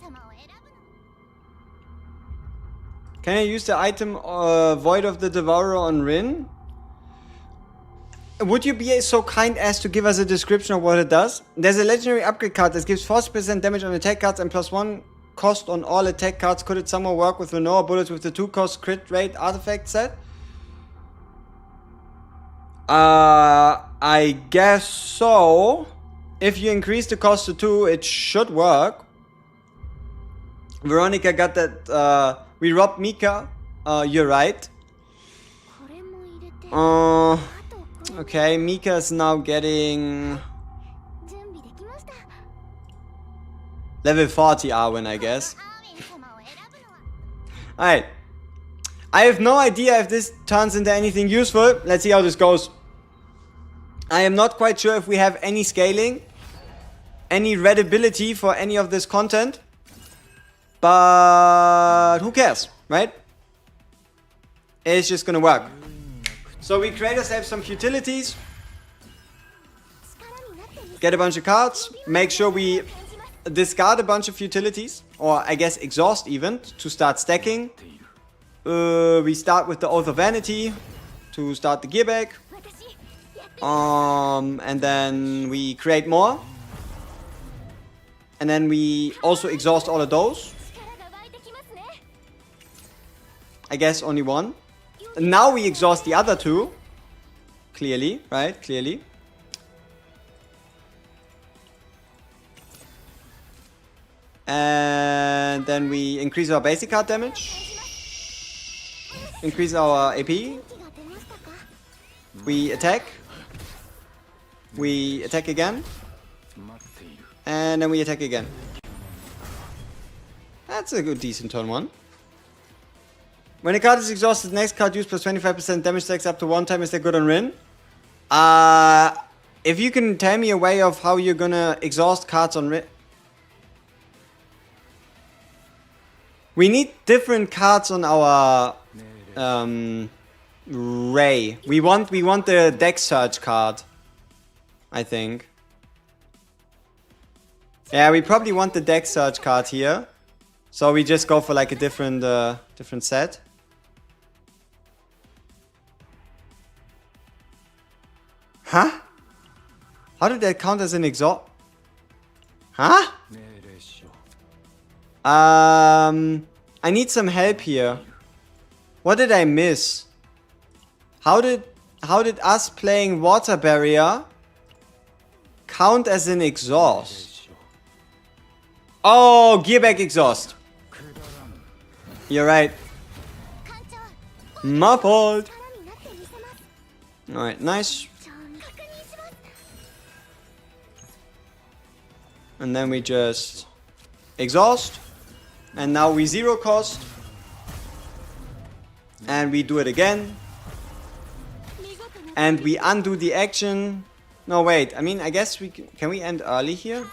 Can I use the item Void of the Devourer on Rin? Would you be so kind as to give us a description of what it does? There's a legendary upgrade card that gives 40% damage on attack cards and +1 cost on all attack cards. Could it somehow work with Renoa bullets with the 2 cost crit rate artifact set? I guess so. If you increase the cost to 2, it should work. Veronica got that. We robbed Mika. You're right. Okay, Mika is now getting level 40 Arwen, I guess. Alright. I have no idea if this turns into anything useful. Let's see how this goes. I am not quite sure if we have any scaling, any readability for any of this content. But who cares, right? It's just gonna work. So we create ourselves some futilities. Get a bunch of cards. Make sure we discard a bunch of futilities. Or I guess exhaust even to start stacking. We start with the Oath of Vanity to start the gear bag. And then we create more. And then we also exhaust all of those. I guess only one. And now we exhaust the other two. Clearly, right? Clearly. And then we increase our basic card damage. Increase our AP. We attack. We attack again. And then we attack again. That's a good, decent turn one. When a card is exhausted, next card used plus 25% damage stacks up to 1 time. Is that good on Rin? If you can tell me a way of how you're gonna exhaust cards on Rin. We need different cards on our Ray. We want the deck search card, I think. Yeah, we probably want the deck search card here. So we just go for like a different set. Huh? How did that count as an exhaust? Huh? I need some help here. What did I miss? How did us playing water barrier count as an exhaust? Oh, gear back exhaust. You're right. My fault. Alright, nice. And then we just exhaust. And now we zero cost. And we do it again. And we undo the action. No, wait. I mean, I guess we can we end early here?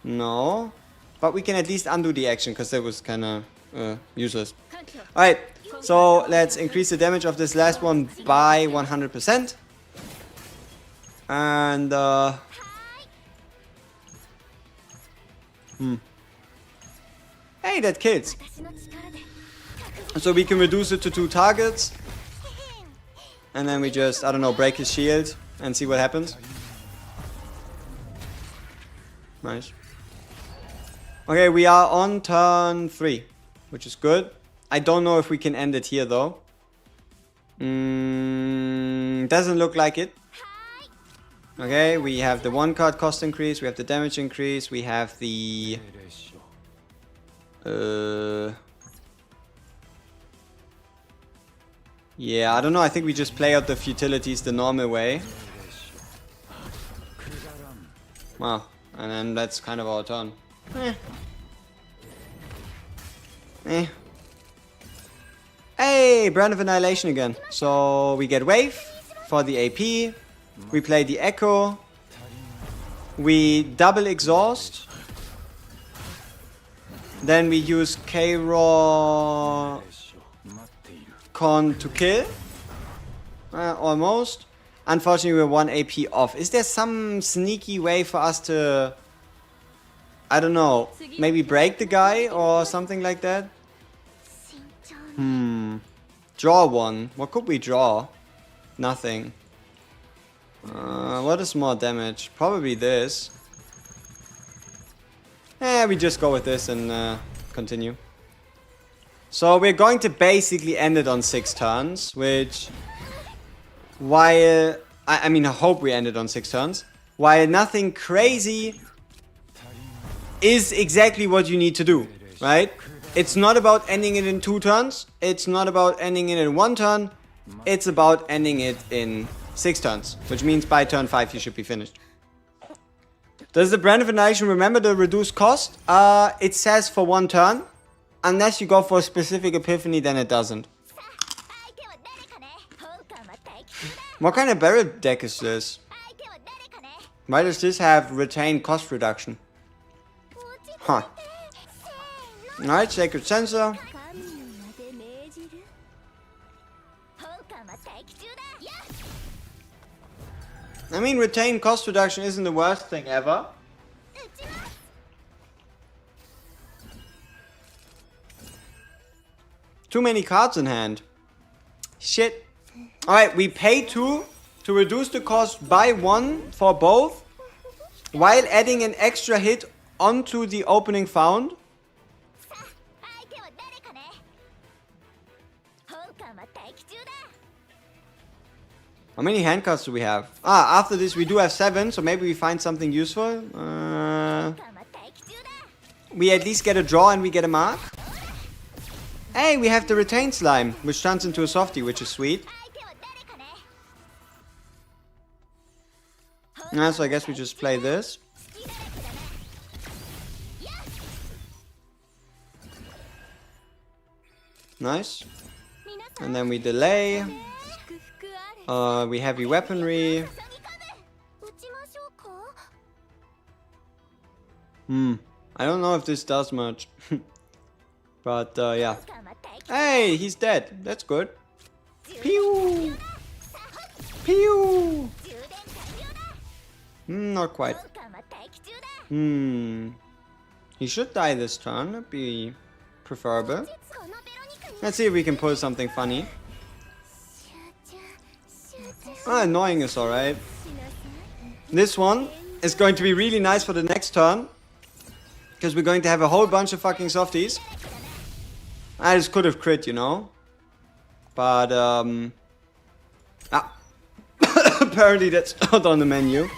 No. But we can at least undo the action because that was kind of useless. Alright. So let's increase the damage of this last one by 100%. And hey, that kills. So we can reduce it to 2 targets. And then we just, I don't know, break his shield and see what happens. Nice. Okay, we are on turn 3, which is good. I don't know if we can end it here though. Doesn't look like it. Okay, we have the 1 card cost increase, we have the damage increase, we have the yeah, I don't know, I think we just play out the futilities the normal way. Wow, and then that's kind of our turn. Hey, Brand of Annihilation again. So we get Wave for the AP. We play the Echo. We double exhaust. Then we use K-Raw Con to kill. Almost. Unfortunately, we're 1 AP off. Is there some sneaky way for us to, I don't know, maybe break the guy or something like that? Draw 1. What could we draw? Nothing. What is more damage? Probably this. We just go with this and continue. So we're going to basically end it on 6 turns, which, while, I mean, I hope we end it on 6 turns. While nothing crazy is exactly what you need to do, right? It's not about ending it in 2 turns. It's not about ending it in 1 turn. It's about ending it in 6 turns, which means by turn 5 you should be finished. Does the Brand of Annihilation remember the reduced cost? It says for 1 turn. Unless you go for a specific epiphany, then it doesn't. What kind of barrel deck is this? Why does this have retained cost reduction? Huh. Alright, Sacred Sensor. I mean, retained cost reduction isn't the worst thing ever. Too many cards in hand. Shit. Alright, we pay 2 to reduce the cost by 1 for both, while adding an extra hit onto the opening found. How many hand cards do we have? After this we do have 7, so maybe we find something useful. We at least get a draw and we get a mark. Hey, we have the Retained Slime, which turns into a softie, which is sweet. So I guess we just play this. Nice. And then we delay. We heavy weaponry. I don't know if this does much. But yeah. Hey, he's dead. That's good. Pew! Pew! Not quite. He should die this turn. That'd be preferable. Let's see if we can pull something funny. Annoying is alright. This one is going to be really nice for the next turn. Because we're going to have a whole bunch of fucking softies. I just could have crit, you know. But, apparently that's not on the menu.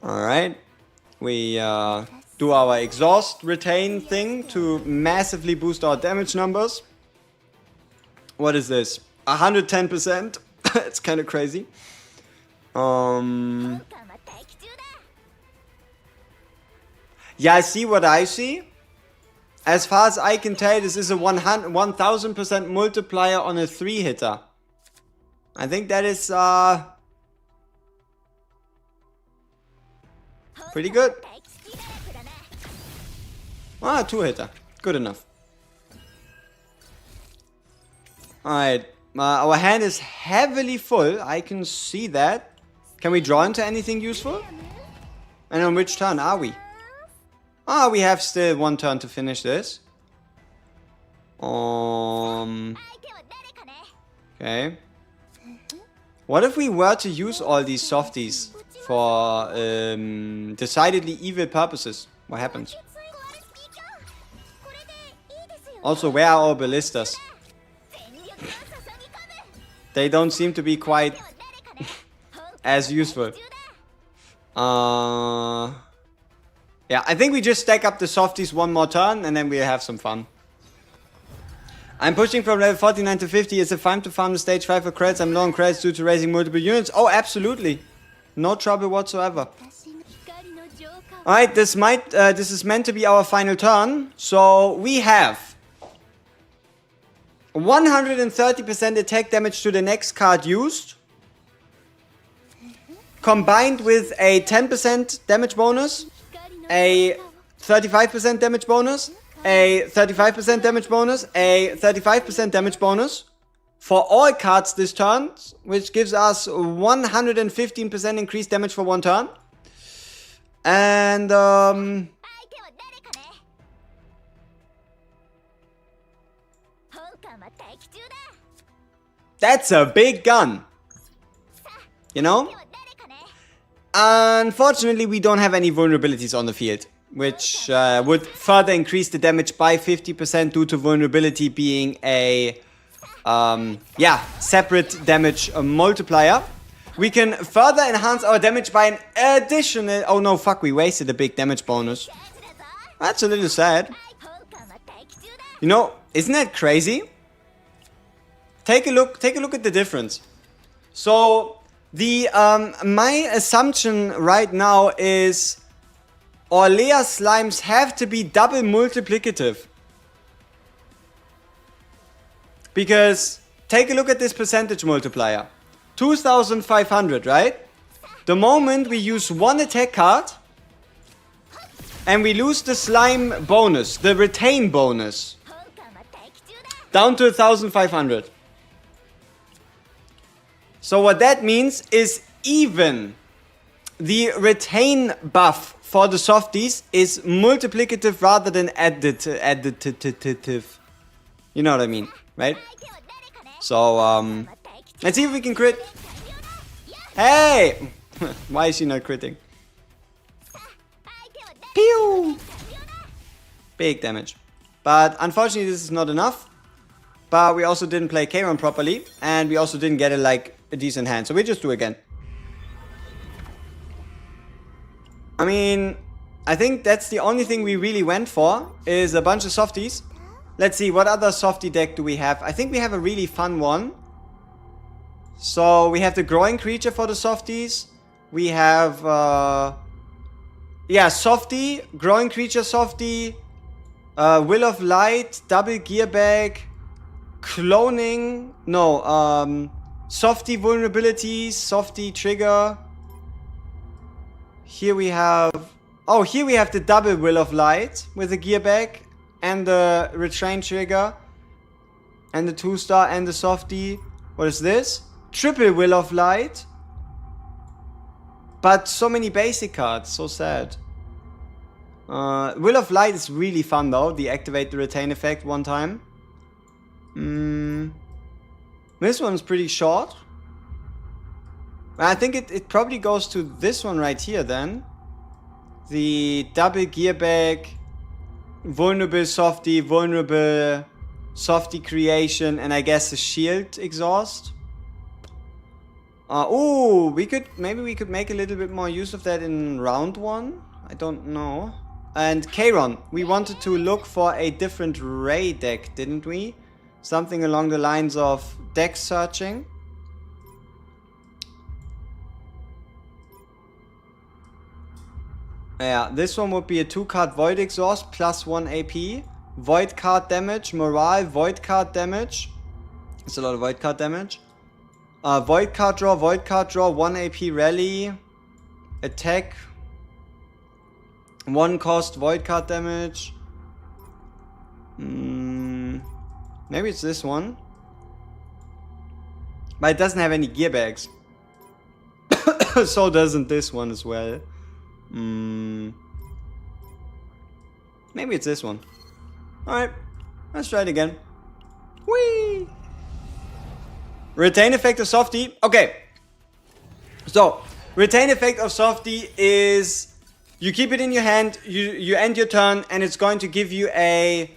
Alright. We do our exhaust retain thing to massively boost our damage numbers. What is this? 110%? It's kind of crazy. Yeah, I see what I see. As far as I can tell, this is a 1000% multiplier on a 3-hitter. I think that is pretty good. Ah, 2-hitter. Good enough. Alright. Our hand is heavily full. I can see that. Can we draw into anything useful? And on which turn are we? Ah, we have still 1 turn to finish this. Okay. What if we were to use all these softies for decidedly evil purposes? What happens? Also, where are our ballistas? They don't seem to be quite as useful. Yeah, I think we just stack up the softies 1 more turn and then we'll have some fun. I'm pushing from level 49 to 50. Is it fun to farm the stage 5 for credits? I'm low on credits due to raising multiple units. Oh, absolutely. No trouble whatsoever. Alright, this is meant to be our final turn. So we have 130% attack damage to the next card used, combined with a 10% damage bonus, a 35% damage bonus, a 35% damage bonus, a 35% damage bonus for all cards this turn, which gives us 115% increased damage for 1 turn. And that's a big gun, you know? Unfortunately, we don't have any vulnerabilities on the field, which would further increase the damage by 50% due to vulnerability being a separate damage multiplier. We can further enhance our damage by an additional... Oh no, fuck, we wasted a big damage bonus. That's a little sad. You know, isn't that crazy? Take a look at the difference. So the my assumption right now is Orlea slimes have to be double multiplicative. Because take a look at this percentage multiplier. 2500, right? The moment we use 1 attack card and we lose the slime bonus, the retain bonus, down to 1500. So what that means is even the retain buff for the softies is multiplicative rather than additive. You know what I mean, right? So, let's see if we can crit. Hey! Why is she not critting? Pew! Big damage. But unfortunately this is not enough. But we also didn't play Kayron properly. And we also didn't get a decent hand. So we just do again. I mean, I think that's the only thing we really went for. Is a bunch of softies. Let's see, what other softie deck do we have? I think we have a really fun one. So we have the growing creature for the softies. We have softie, growing creature softie, will of light, double gear bag, cloning, softie vulnerabilities, softie trigger. Here we have the double will of light with the gear bag and the retrain trigger and the 2-star and the softie. What is this? Triple will of light. But so many basic cards, so sad. Will of light is really fun though. Deactivate the retain effect 1 time. This one's pretty short. I think it probably goes to this one right here then. The double gear bag. vulnerable softy creation, and I guess a shield exhaust. Oh, maybe we could make a little bit more use of that in round 1. I don't know. And Kayron, we wanted to look for a different Ray deck, didn't we? Something along the lines of deck searching. Yeah, this one would be a 2-card Void Exhaust plus 1 AP. Void card damage, morale, void card damage. It's a lot of void card damage. Void card draw, 1 AP rally. Attack. 1 cost, void card damage. Maybe it's this one. But it doesn't have any gear bags. So doesn't this one as well. Maybe it's this one. Alright, let's try it again. Whee! Retain effect of Softy. Okay. So, retain effect of Softy is you keep it in your hand, you end your turn, and it's going to give you a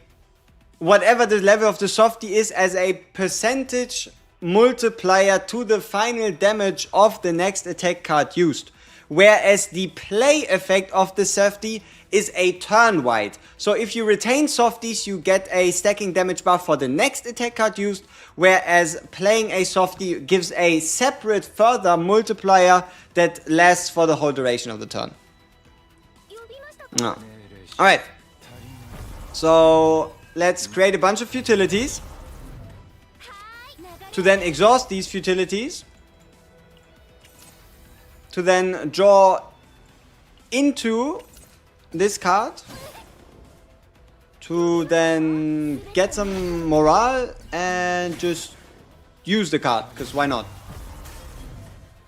whatever the level of the Softy is as a percentage multiplier to the final damage of the next attack card used. Whereas the play effect of the Softy is a turn-wide. So if you retain Softies, you get a stacking damage buff for the next attack card used, whereas playing a Softy gives a separate further multiplier that lasts for the whole duration of the turn. No. Alright. So let's create a bunch of futilities to then exhaust these futilities, to then draw into this card, to then get some morale and just use the card, because why not?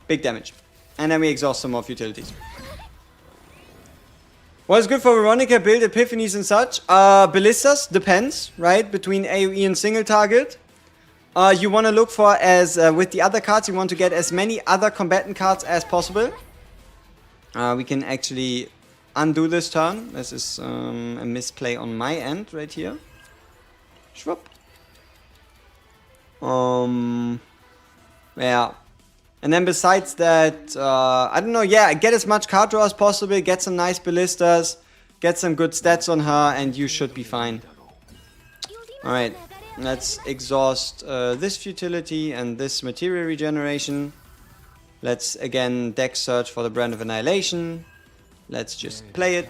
Big damage. And then we exhaust some more futilities. What's good for Veronica? Build epiphanies and such. Ballistas, depends, right? Between AoE and single target. You want to look for, as with the other cards, you want to get as many other combatant cards as possible. We can actually undo this turn. This is a misplay on my end right here. Schwupp. Yeah. And then besides that, I don't know, yeah, get as much card draw as possible, get some nice ballistas, get some good stats on her, and you should be fine. Alright. Let's exhaust this futility and this material regeneration. Let's again deck search for the Brand of Annihilation. Let's just play it.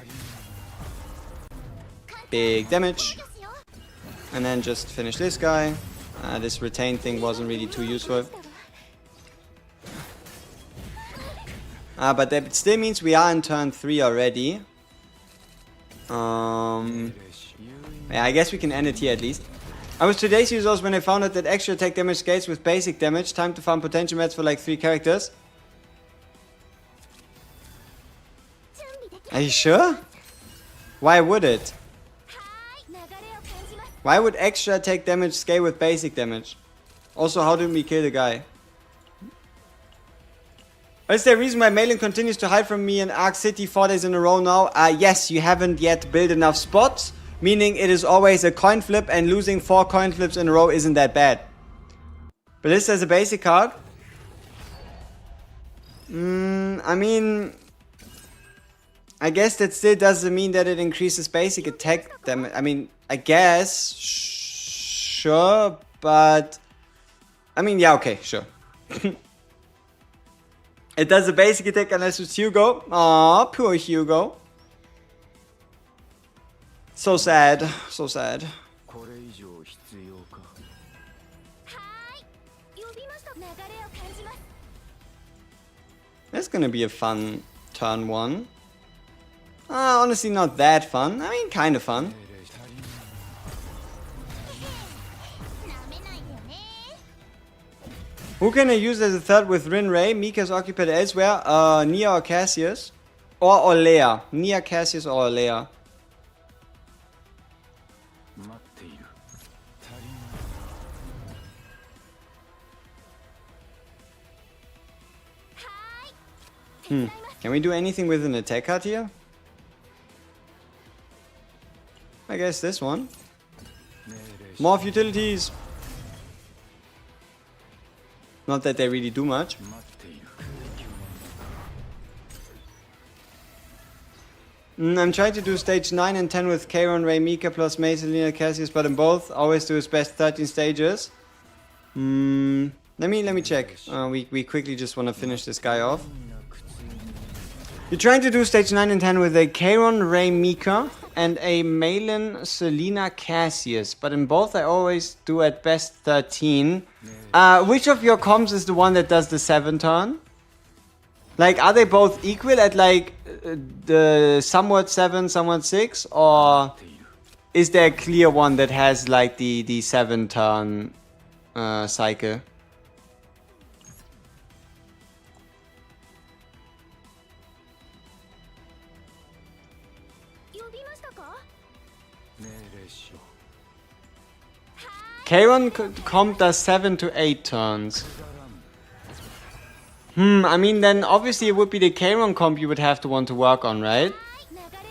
Big damage. And then just finish this guy. This retain thing wasn't really too useful. But that still means we are in turn 3 already. Yeah, I guess we can end it here at least. I was today's users when I found out that extra attack damage scales with basic damage. Time to farm potential mats for like 3 characters. Are you sure? Why would it? Why would extra attack damage scale with basic damage? Also, how did we kill the guy? Is there a reason why Malin continues to hide from me in Ark City 4 days in a row now? Yes, you haven't yet built enough spots. Meaning it is always a coin flip, and losing 4 coin flips in a row isn't that bad. Ballista is a basic card. I mean, I guess that still doesn't mean that it increases basic attack damage. I mean, I guess, sure, but I mean, yeah, okay, sure. It does a basic attack unless it's Hugo. Aw, poor Hugo. So sad, so sad. That's gonna be a fun turn 1. Honestly, not that fun. I mean, kind of fun. Who can I use as a third with Rin Ray? Mika's occupied elsewhere. Nia or Cassius? Or Olea. Nia, Cassius, or Olea. Can we do anything with an attack card here? I guess this one. More futilities. Not that they really do much. I'm trying to do stage 9 and 10 with Kayron, Ray, Mika plus Mei, Selena, Cassius, but in both always do his best 13 stages. Let me check. We quickly just want to finish this guy off. You're trying to do stage 9 and 10 with a Kayron, Ray, Mika and a Malin, Selena, Cassius, but in both I always do at best 13. Which of your comps is the one that does the 7 turn? Like, are they both equal at like the somewhat 7, somewhat 6, or is there a clear one that has like the 7 turn cycle? Kayron comp does 7 to 8 turns. I mean, then obviously it would be the Kayron comp you would have to want to work on, right?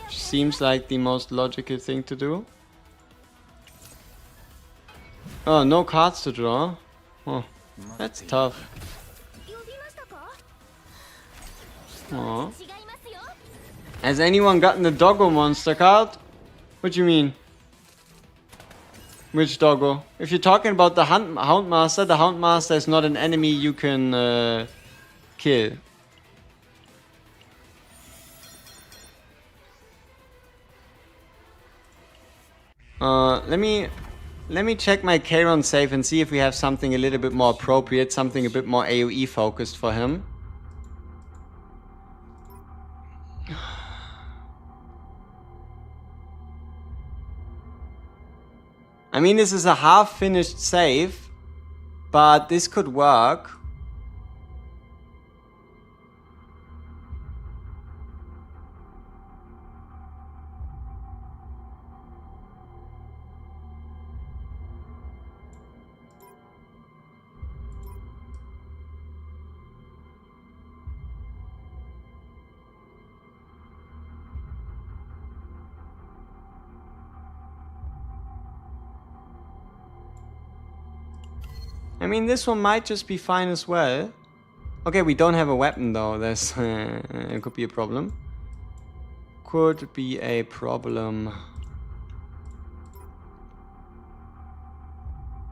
Seems like the most logical thing to do. Oh, no cards to draw. Oh, that's tough. Oh. Has anyone gotten the Doggo monster card? What do you mean? Which Doggo? If you're talking about the Houndmaster, the Houndmaster is not an enemy you can kill. Let me check my Kayron save and see if we have something a little bit more appropriate, something a bit more AoE focused for him. I mean, this is a half-finished save, but this could work. I mean, this one might just be fine as well. Okay, we don't have a weapon though. That's it could be a problem. Could be a problem.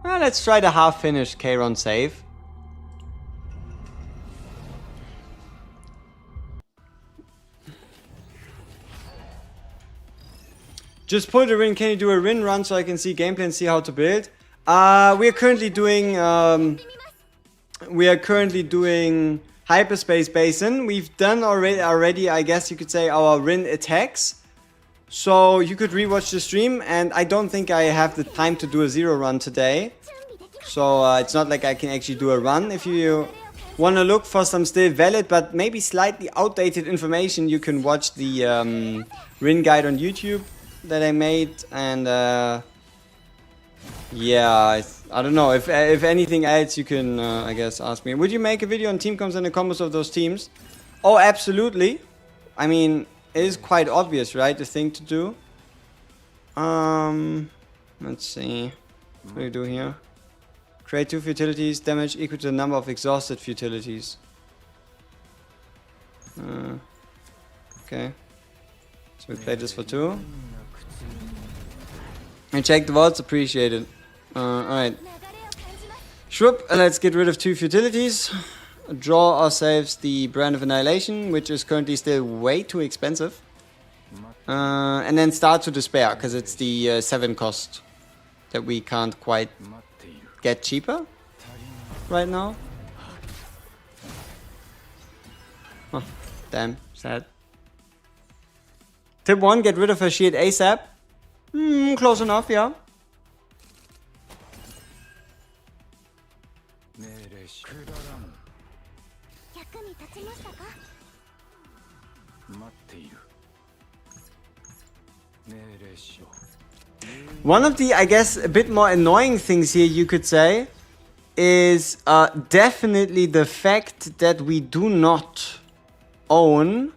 Well, let's try the half-finished Kayron save. Just pull the Rin. Can you do a Rin run so I can see gameplay and see how to build? We are currently doing Hyperspace Basin. We've done already, I guess you could say, our Rin attacks. So you could rewatch the stream, and I don't think I have the time to do a 0 run today. So it's not like I can actually do a run. If you want to look for some still valid but maybe slightly outdated information, you can watch the Rin guide on YouTube that I made, and yeah, I don't know. If anything else, you can, I guess, ask me. Would you make a video on team comps and the combos of those teams? Oh, absolutely. I mean, it is quite obvious, right? The thing to do. Let's see. What do you do here? Create 2 futilities, damage equal to the number of exhausted futilities. Okay. So we play this for 2. And check the vaults, appreciated. Alright. Shroop, let's get rid of 2 futilities. Draw ourselves the Brand of Annihilation, which is currently still way too expensive. And then start to despair, because it's the 7 cost that we can't quite get cheaper right now. Oh, damn, sad. Tip 1, get rid of her shield ASAP. Close enough, yeah. One of the, I guess, a bit more annoying things here, you could say, is definitely the fact that we do not own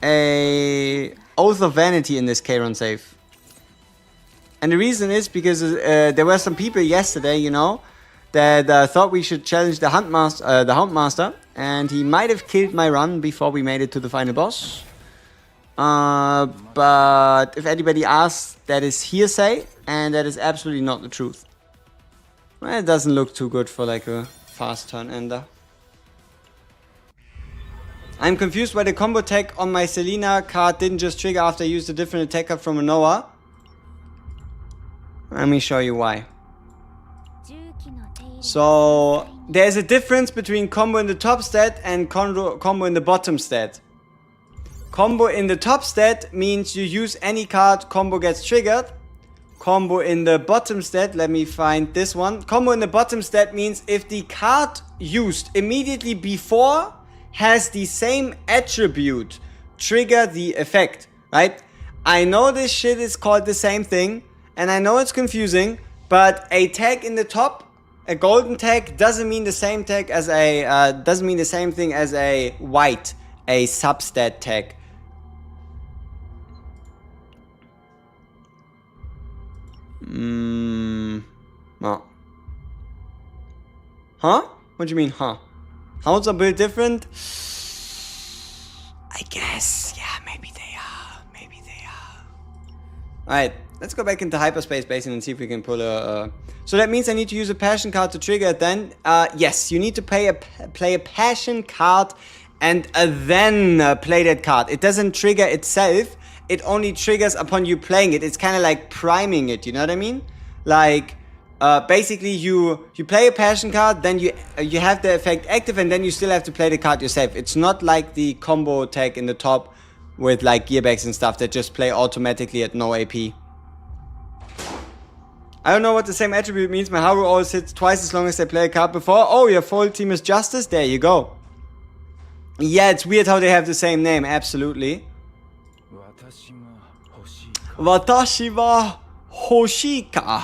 a Oath of Vanity in this Kayron save. And the reason is because there were some people yesterday, you know, that thought we should challenge the Houndmaster, and he might have killed my run before we made it to the final boss. But if anybody asks, that is hearsay, and that is absolutely not the truth. Well, it doesn't look too good for like a fast turn ender. I'm confused why the combo tech on my Selena card didn't just trigger after I used a different attack card from Renoa. Let me show you why. So, there's a difference between combo in the top stat and combo in the bottom stat. Combo in the top stat means you use any card, combo gets triggered. Combo in the bottom stat, let me find this one. Combo in the bottom stat means if the card used immediately before has the same attribute, trigger the effect, right? I know this shit is called the same thing, and I know it's confusing, but a tag in the top, a golden tag, doesn't mean the same tag as a doesn't mean the same thing as a white, a substat tag. Well. Huh? What do you mean, huh? Hounds are built different? I guess. Yeah, maybe they are. Maybe they are. Alright, let's go back into Hyperspace Basin and see if we can pull a... So that means I need to use a passion card to trigger it then? Yes, you need to play a passion card and then play that card. It doesn't trigger itself. It only triggers upon you playing it. It's kind of like priming it, you know what I mean? Like... basically, you play a passion card, then you have the effect active, and then you still have to play the card yourself. It's not like the combo tag in the top with like gearbags and stuff that just play automatically at no AP. I don't know what the same attribute means. My Haru always hits twice as long as they play a card before. Oh, your full team is Justice? There you go. Yeah, it's weird how they have the same name, absolutely. Watashi wa Hoshika.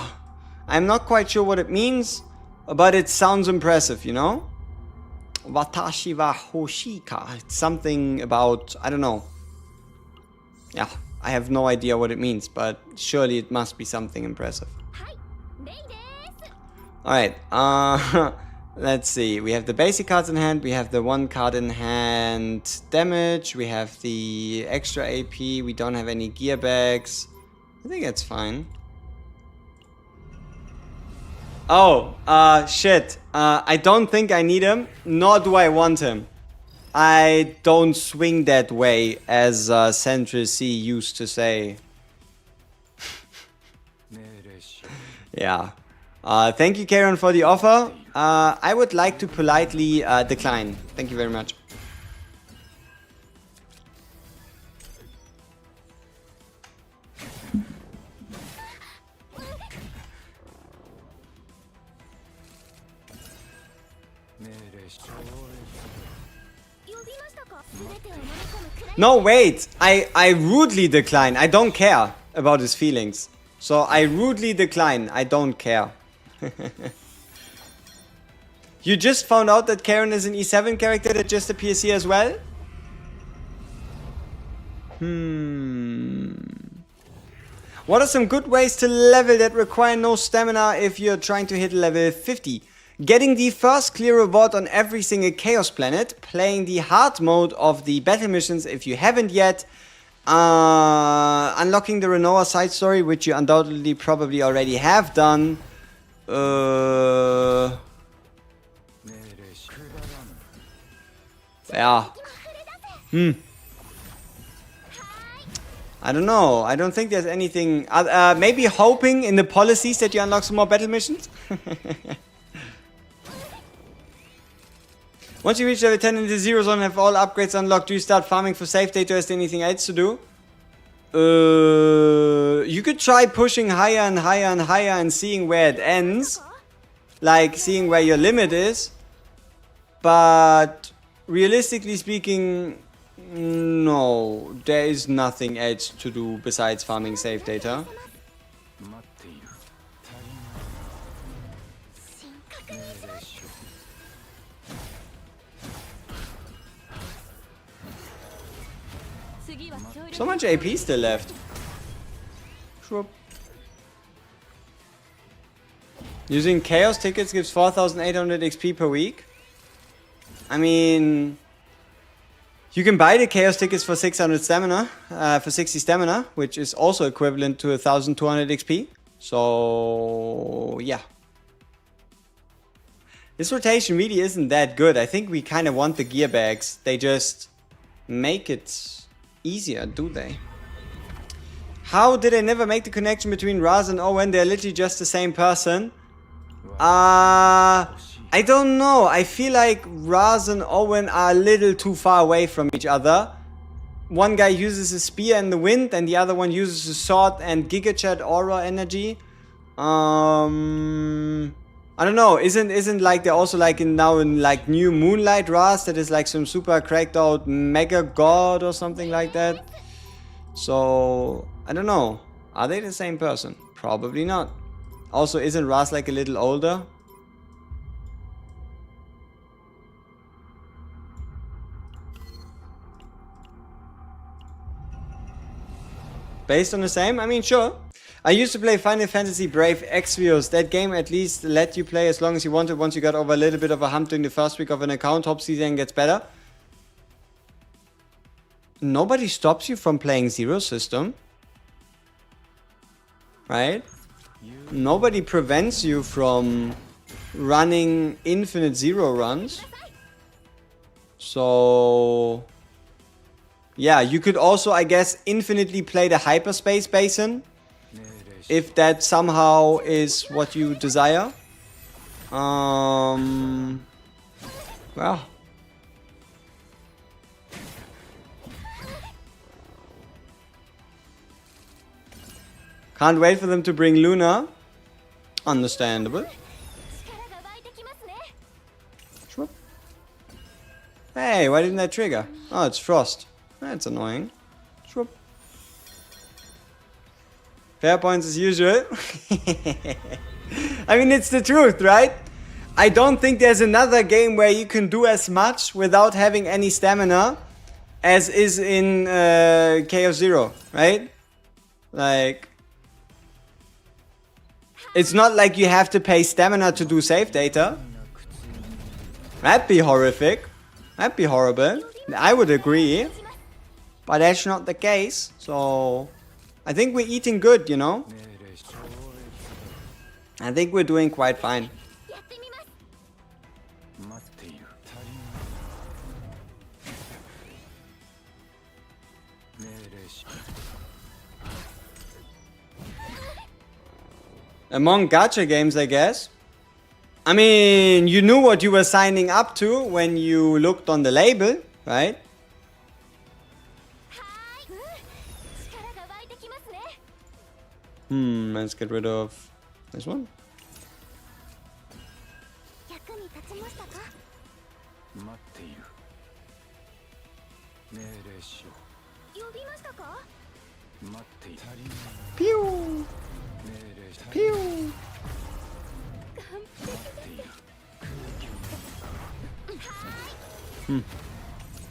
I'm not quite sure what it means, but it sounds impressive, you know? Watashi wa Hoshika. It's something about, I don't know. Yeah, I have no idea what it means, but surely it must be something impressive. Alright, let's see. We have the basic cards in hand, we have the one card in hand damage, we have the extra AP, we don't have any gear bags. I think that's fine. Oh, shit. I don't think I need him, nor do I want him. I don't swing that way, as Central C used to say. Yeah. Thank you, Karen, for the offer. I would like to politely decline. Thank you very much. No, wait. I rudely decline. I don't care about his feelings. So I rudely decline. I don't care. You just found out that Karen is an E7 character that just appears here as well? What are some good ways to level that require no stamina if you're trying to hit level 50? Getting the first clear reward on every single Chaos Planet, playing the hard mode of the battle missions if you haven't yet, unlocking the Renoa side story, which you undoubtedly probably already have done. Yeah. I don't know. I don't think there's anything... maybe hoping in the policies that you unlock some more battle missions? Once you reach level 10 in the Zero Zone and have all upgrades unlocked, do you start farming for safe data or is there anything else to do? You could try pushing higher and higher and higher and seeing where it ends. Like, seeing where your limit is. But, realistically speaking, no. There is nothing else to do besides farming safe data. So much AP still left. Sure. Using Chaos tickets gives 4,800 XP per week. I mean, you can buy the Chaos tickets for 600 stamina, for 60 stamina, which is also equivalent to 1,200 XP. So, yeah. This rotation really isn't that good. I think we kind of want the gear bags. They just make it easier, do they? How did I never make the connection between Raz and Owen? They're literally just the same person. I don't know. I feel like Raz and Owen are a little too far away from each other. One guy uses a spear in the wind and the other one uses a sword and Gigachat aura energy. I don't know. Isn't like they're also like now in like new Moonlight Raz that is like some super cracked out mega god or something like that. So I don't know. Are they the same person? Probably not. Also, isn't Raz like a little older? Based on the same? I mean, sure. I used to play Final Fantasy Brave Exvius. That game at least let you play as long as you wanted once you got over a little bit of a hump during the first week of an account. Hope season gets better. Nobody stops you from playing Zero System. Right? Nobody prevents you from running infinite Zero runs. So yeah, you could also, I guess, infinitely play the Hyperspace Basin. If that somehow is what you desire. Well. Can't wait for them to bring Luna. Understandable. Hey, why didn't that trigger? Oh, it's Frost. That's annoying. Fair points as usual. I mean, it's the truth, right? I don't think there's another game where you can do as much without having any stamina as is in Chaos Zero, right? Like, it's not like you have to pay stamina to do save data. That'd be horrific. That'd be horrible. I would agree. But that's not the case, so I think we're eating good, you know? I think we're doing quite fine. Among gacha games, I guess. I mean, you knew what you were signing up to when you looked on the label, right? Let's get rid of this one. Pew! Pew!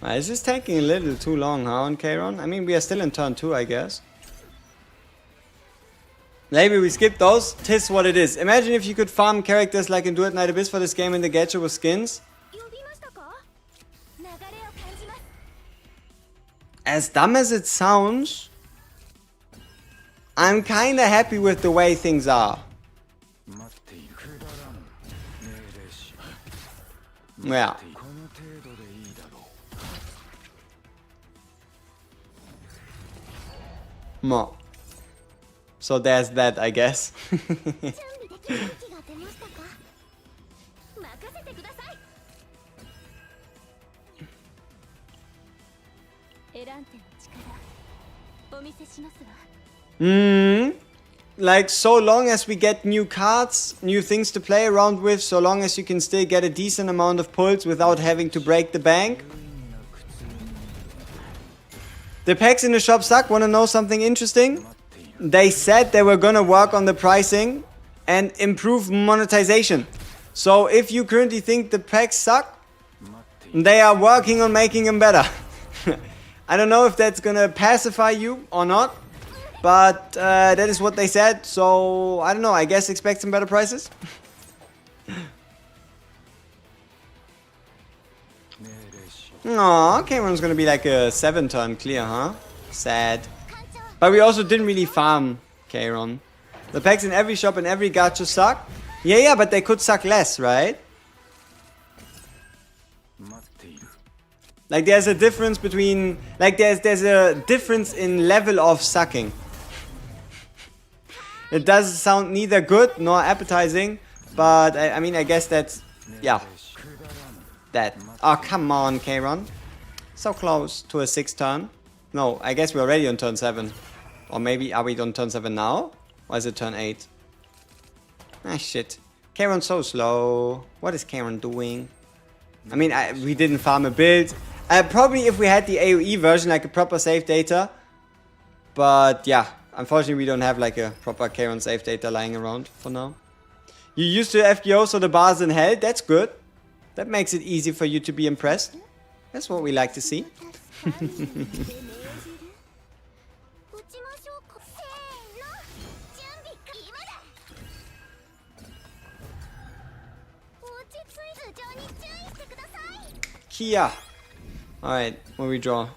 This is taking a little too long, huh, on Kairon? I mean, we are still in turn 2, I guess. Maybe we skip those. Tis what it is. Imagine if you could farm characters like in Do It Night Abyss for this game in the gacha with skins. As dumb as it sounds, I'm kinda happy with the way things are. Yeah. Mo. So there's that, I guess. Like, so long as we get new cards, new things to play around with, so long as you can still get a decent amount of pulls without having to break the bank. The packs in the shop suck. Wanna know something interesting? They said they were gonna work on the pricing and improve monetization. So if you currently think the packs suck, they are working on making them better. I don't know if that's gonna pacify you or not, but that is what they said. So I don't know, I guess expect some better prices. Aw, Kairon's gonna be like a 7-turn clear, huh? Sad. But we also didn't really farm Kairon. The packs in every shop and every gacha suck. Yeah, but they could suck less, right? Like there's a difference between, like there's a difference in level of sucking. It does sound neither good nor appetizing, but I mean I guess that's, yeah. That. Oh come on, Kairon. So close to a 6-turn. No, I guess we're already on turn 7. Or maybe are we on turn 7 now? Or is it turn 8? Ah shit. Kairon's so slow. What is Kairon doing? I mean, we didn't farm a build. Probably if we had the AoE version, like a proper save data. But yeah, unfortunately we don't have like a proper Kairon save data lying around for now. You used to FGO so the BASIN held. That's good. That makes it easy for you to be impressed. That's what we like to see. Kia. Alright, what do we draw?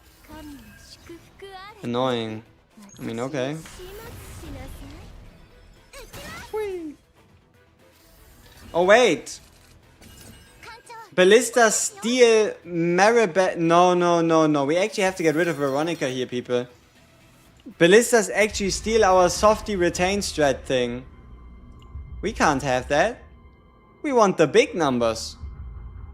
Annoying. I mean, okay. Whee. Oh, wait. Ballista steal Maribel. No. We actually have to get rid of Veronica here, people. Ballistas actually steal our softy retain strat thing. We can't have that. We want the big numbers.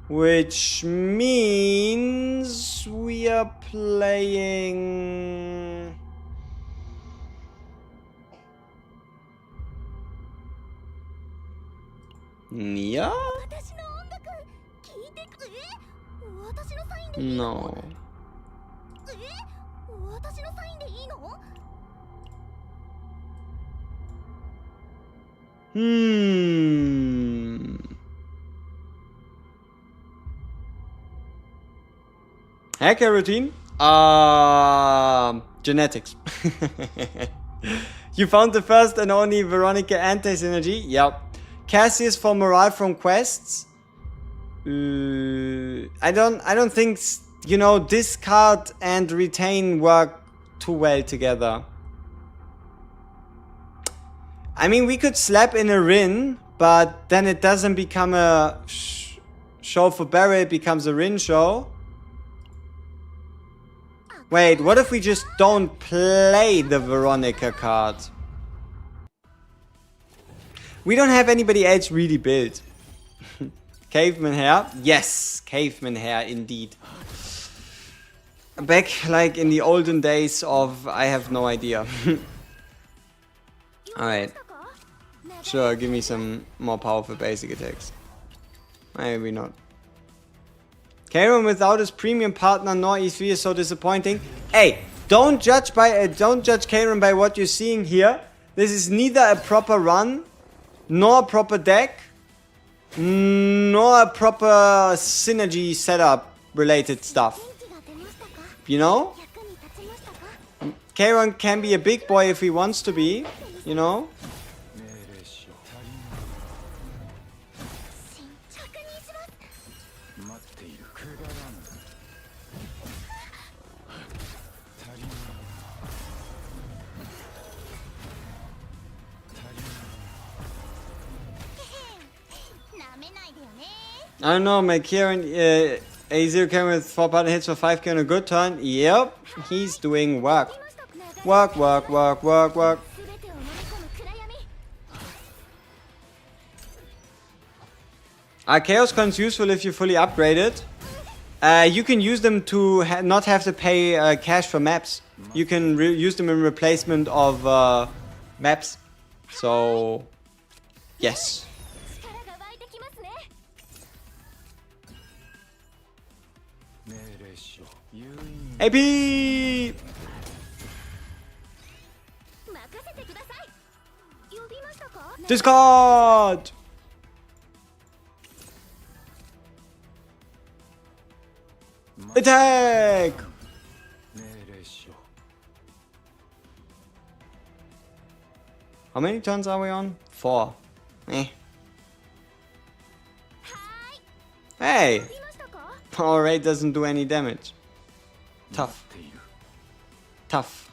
Which means we are playing... Nia? No. Hacker routine? Genetics. You found the first and only Veronica anti-synergy? Yep. Cassius for morale from quests? I don't think, you know, discard and retain work too well together. I mean, we could slap in a Rin, but then it doesn't become a show for Barry, it becomes a Rin show. Wait, what if we just don't play the Veronica card? We don't have anybody else really built. Caveman hair? Yes, caveman hair indeed. Back like in the olden days of I have no idea. Alright. Sure, give me some more powerful basic attacks. Maybe not. Kairon without his premium partner nor E3 is so disappointing. Hey, don't judge Kairon by what you're seeing here. This is neither a proper run, nor a proper deck, nor a proper synergy setup related stuff. You know? Kairon can be a big boy if he wants to be, you know? I don't know, my Kieran, A0 Kieran with 4 partner hits for 5k on a good turn. Yep, he's doing work. Work. Are Chaos Coins useful if you fully upgrade it? You can use them to not have to pay cash for maps. You can use them in replacement of maps. So, yes. AP! Discard! Attack! How many turns are we on? 4. Eh. Hey! Power rate doesn't do any damage. Tough. Tough.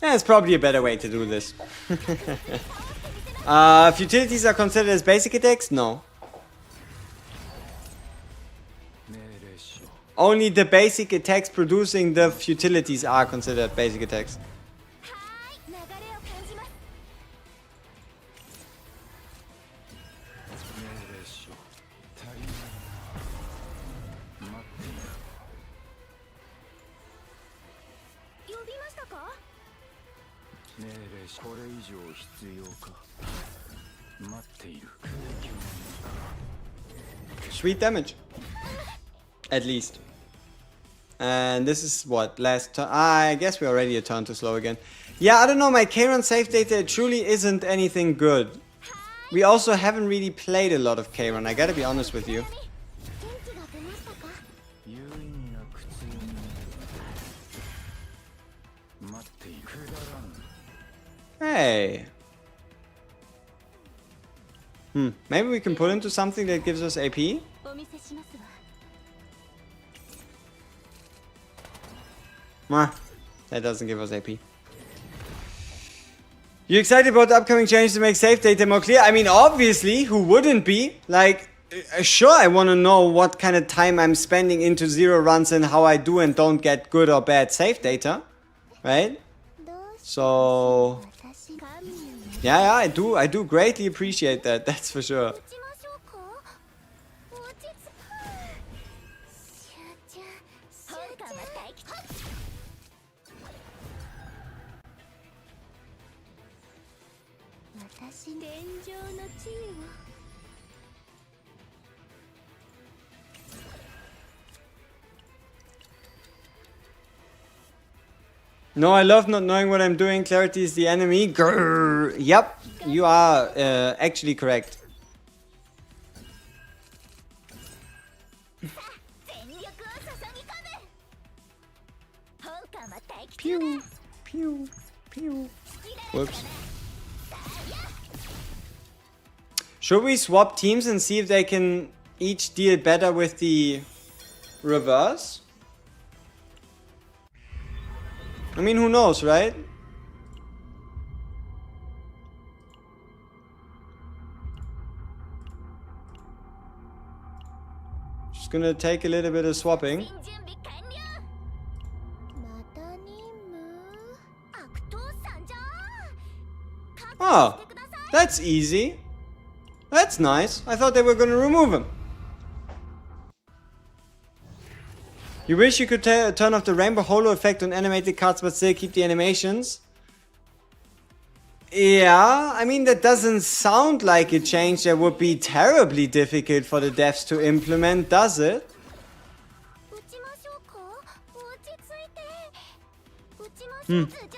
That's probably a better way to do this. Futilities are considered as basic attacks? No. Only the basic attacks producing the futilities are considered basic attacks. Sweet damage. At least. And this is what? Last turn? I guess we're already a turn too slow again. Yeah, I don't know, my Kayron save data truly isn't anything good. We also haven't really played a lot of Kayron, I gotta be honest with you. Hey. Maybe we can put into something that gives us AP? That doesn't give us AP. You excited about the upcoming change to make save data more clear? I mean, obviously, who wouldn't be? Like, sure, I want to know what kind of time I'm spending into zero runs and how I do and don't get good or bad save data. Right? So... Yeah, I do greatly appreciate that, that's for sure. No, I love not knowing what I'm doing. Clarity is the enemy. Grrr. Yep, you are actually correct. Pew, pew, pew. Whoops. Should we swap teams and see if they can each deal better with the reverse? I mean, who knows, right? Just gonna take a little bit of swapping. Oh, that's easy. That's nice. I thought they were gonna remove him. You wish you could turn off the rainbow holo effect on animated cards but still keep the animations? Yeah, I mean that doesn't sound like a change that would be terribly difficult for the devs to implement, does it?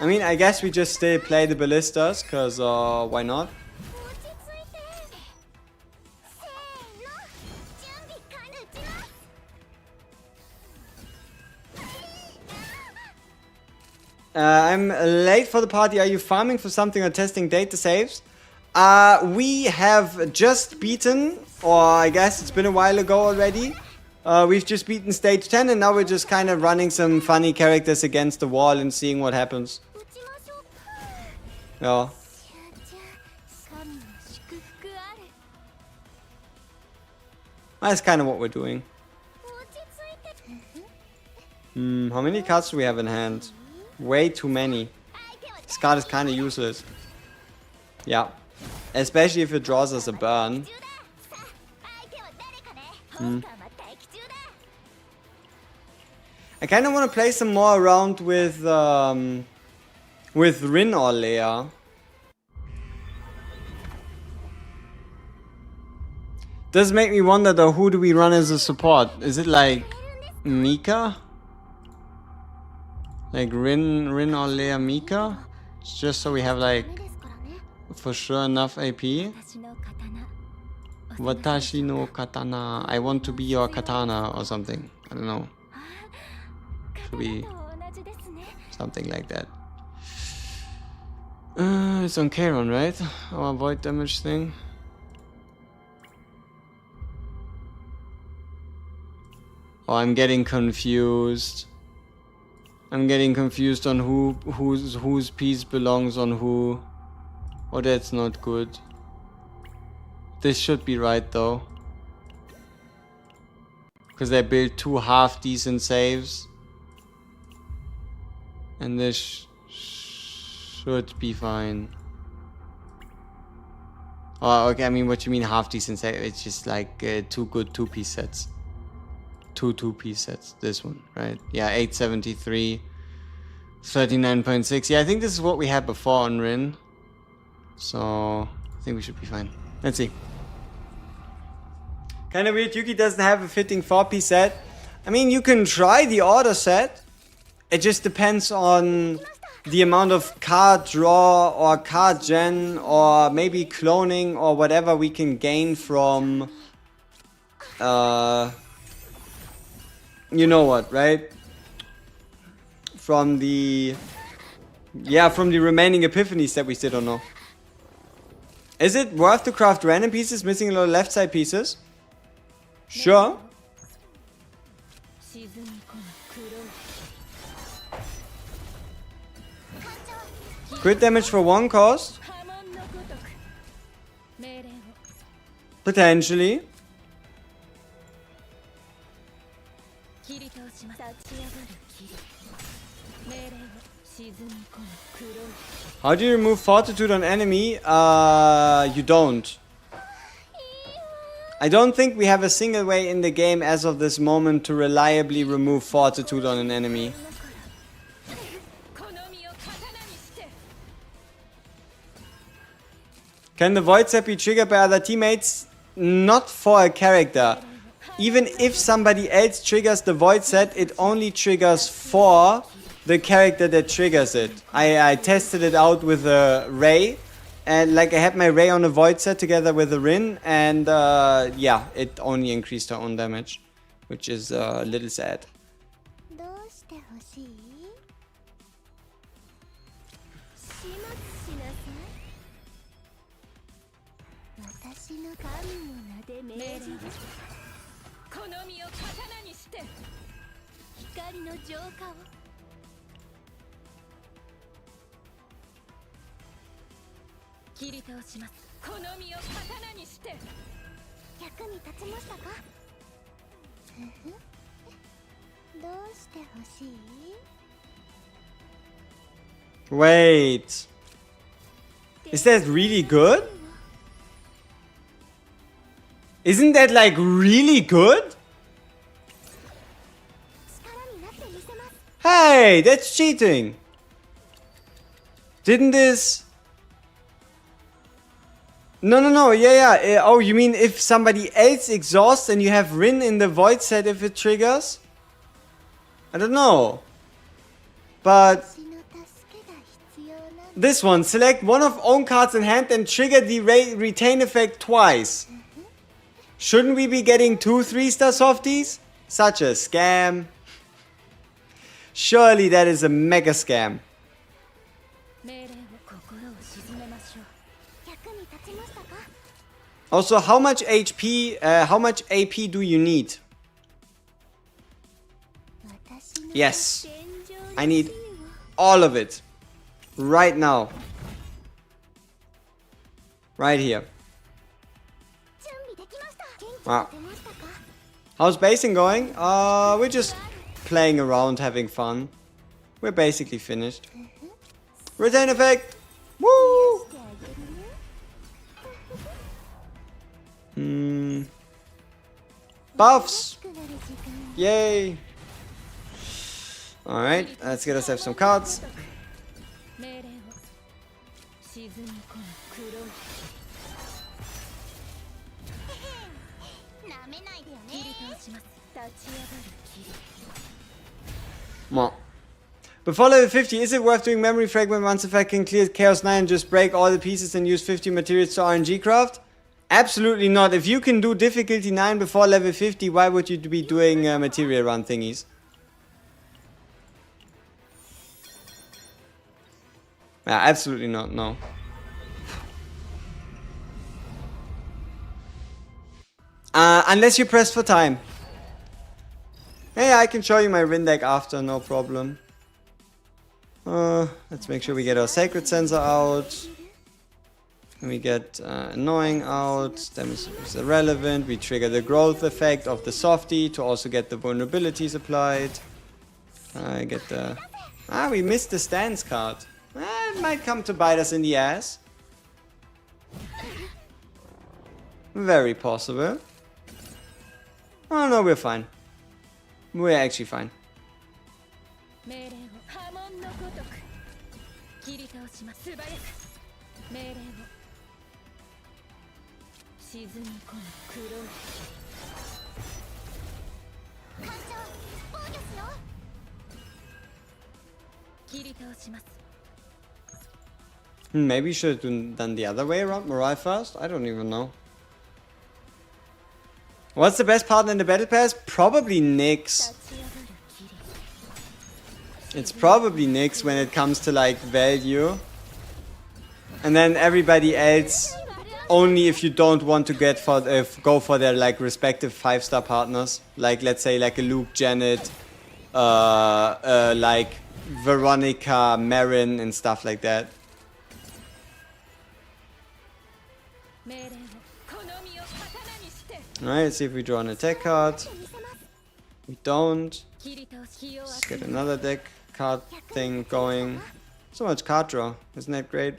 I mean, I guess we just still play the ballistas, cause why not? I'm late for the party. Are you farming for something or testing data saves? We have just beaten, or I guess it's been a while ago already. We've just beaten stage 10 and now we're just kind of running some funny characters against the wall and seeing what happens. Yeah. That's kind of what we're doing. How many cards do we have in hand? Way too many. This card is kind of useless. Yeah. Especially if it draws us a burn. I kind of want to play some more around with Rin or Leia. Does make me wonder though, who do we run as a support? Is it like Mika? Like Rin or Leia Mika? Just so we have like for sure enough AP. Watashi no katana. I want to be your katana or something. I don't know. Should be something like that. It's on Charon, right? Our void damage thing. Oh, I'm getting confused. I'm getting confused on whose piece belongs on who. Oh, that's not good. This should be right though. Because they built 2 half decent saves. And this should be fine. Oh, okay, I mean, what you mean half decent save? It's just like 2 good 2-piece sets. 2 2-piece sets. This one, right? Yeah, 873. 39.6. Yeah, I think this is what we had before on Rin. So, I think we should be fine. Let's see. Kinda weird, Yuki doesn't have a fitting 4-piece set. I mean, you can try the order set. It just depends on the amount of card draw or card gen or maybe cloning or whatever we can gain from you know what, right? From the remaining epiphanies that we still don't know. Is it worth to craft random pieces missing a lot of left side pieces? Sure. Crit damage for 1 cost? Potentially. How do you remove fortitude on enemy? You don't. I don't think we have a single way in the game as of this moment to reliably remove fortitude on an enemy. Can the void set be triggered by other teammates? Not for a character. Even if somebody else triggers the void set, it only triggers for the character that triggers it. I tested it out with a Ray. And like I had my Ray on a void set together with a Rin. And yeah, it only increased her own damage. Which is a little sad. Wait. Is that really good? Isn't that like really good? Hey, that's cheating. Didn't this... No, yeah. Oh, you mean if somebody else exhausts and you have Rin in the void set if it triggers? I don't know. But... this one, select one of own cards in hand and trigger the retain effect twice. Shouldn't we be getting 2 3-star softies? Such a scam. Surely that is a mega scam. Also, how much HP, how much AP do you need? Yes. I need all of it. Right now. Right here. Wow. How's basing going? We're just playing around, having fun. We're basically finished. Retain effect! Woo! Buffs! Yay! Alright, let's get ourselves some cards. Well, before level 50, is it worth doing memory fragment once if I can clear Chaos 9 and just break all the pieces and use 50 materials to RNG craft? Absolutely not. If you can do difficulty 9 before level 50, why would you be doing material run thingies? Yeah, absolutely not, no. Unless you press for time. Hey, I can show you my Rin deck after, no problem. Let's make sure we get our Sacred Sensor out. And we get Annoying out. Damage is irrelevant. We trigger the growth effect of the softie to also get the vulnerabilities applied. I get the... we missed the stance card. It might come to bite us in the ass. Very possible. Oh no, we're fine. We're actually fine. Maybe we should have done the other way around. Morale first? I don't even know. What's the best partner in the Battle Pass? Probably Nyx. It's probably Nyx when it comes to like value. And then everybody else only if you don't want to get for go for their like respective 5-star partners. Like let's say like a Luke, Janet, like Veronica, Marin and stuff like that. Alright, let's see if we draw an attack card. We don't. Let's get another deck card thing going. So much card draw, isn't that great?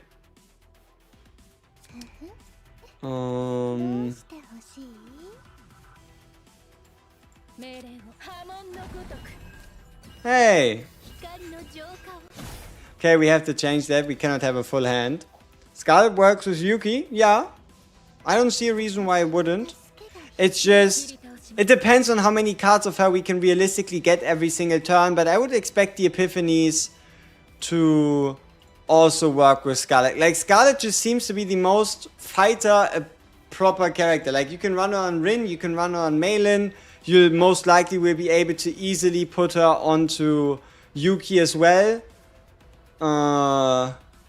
Hey! Okay, we have to change that. We cannot have a full hand. Scarlet works with Yuki, yeah. I don't see a reason why it wouldn't. It's just... it depends on how many cards of her we can realistically get every single turn, but I would expect the Epiphanies to also work with Scarlet. Like, Scarlet just seems to be the most fighter proper character. Like, you can run her on Rin, you can run her on Malin, you most likely will be able to easily put her onto Yuki as well.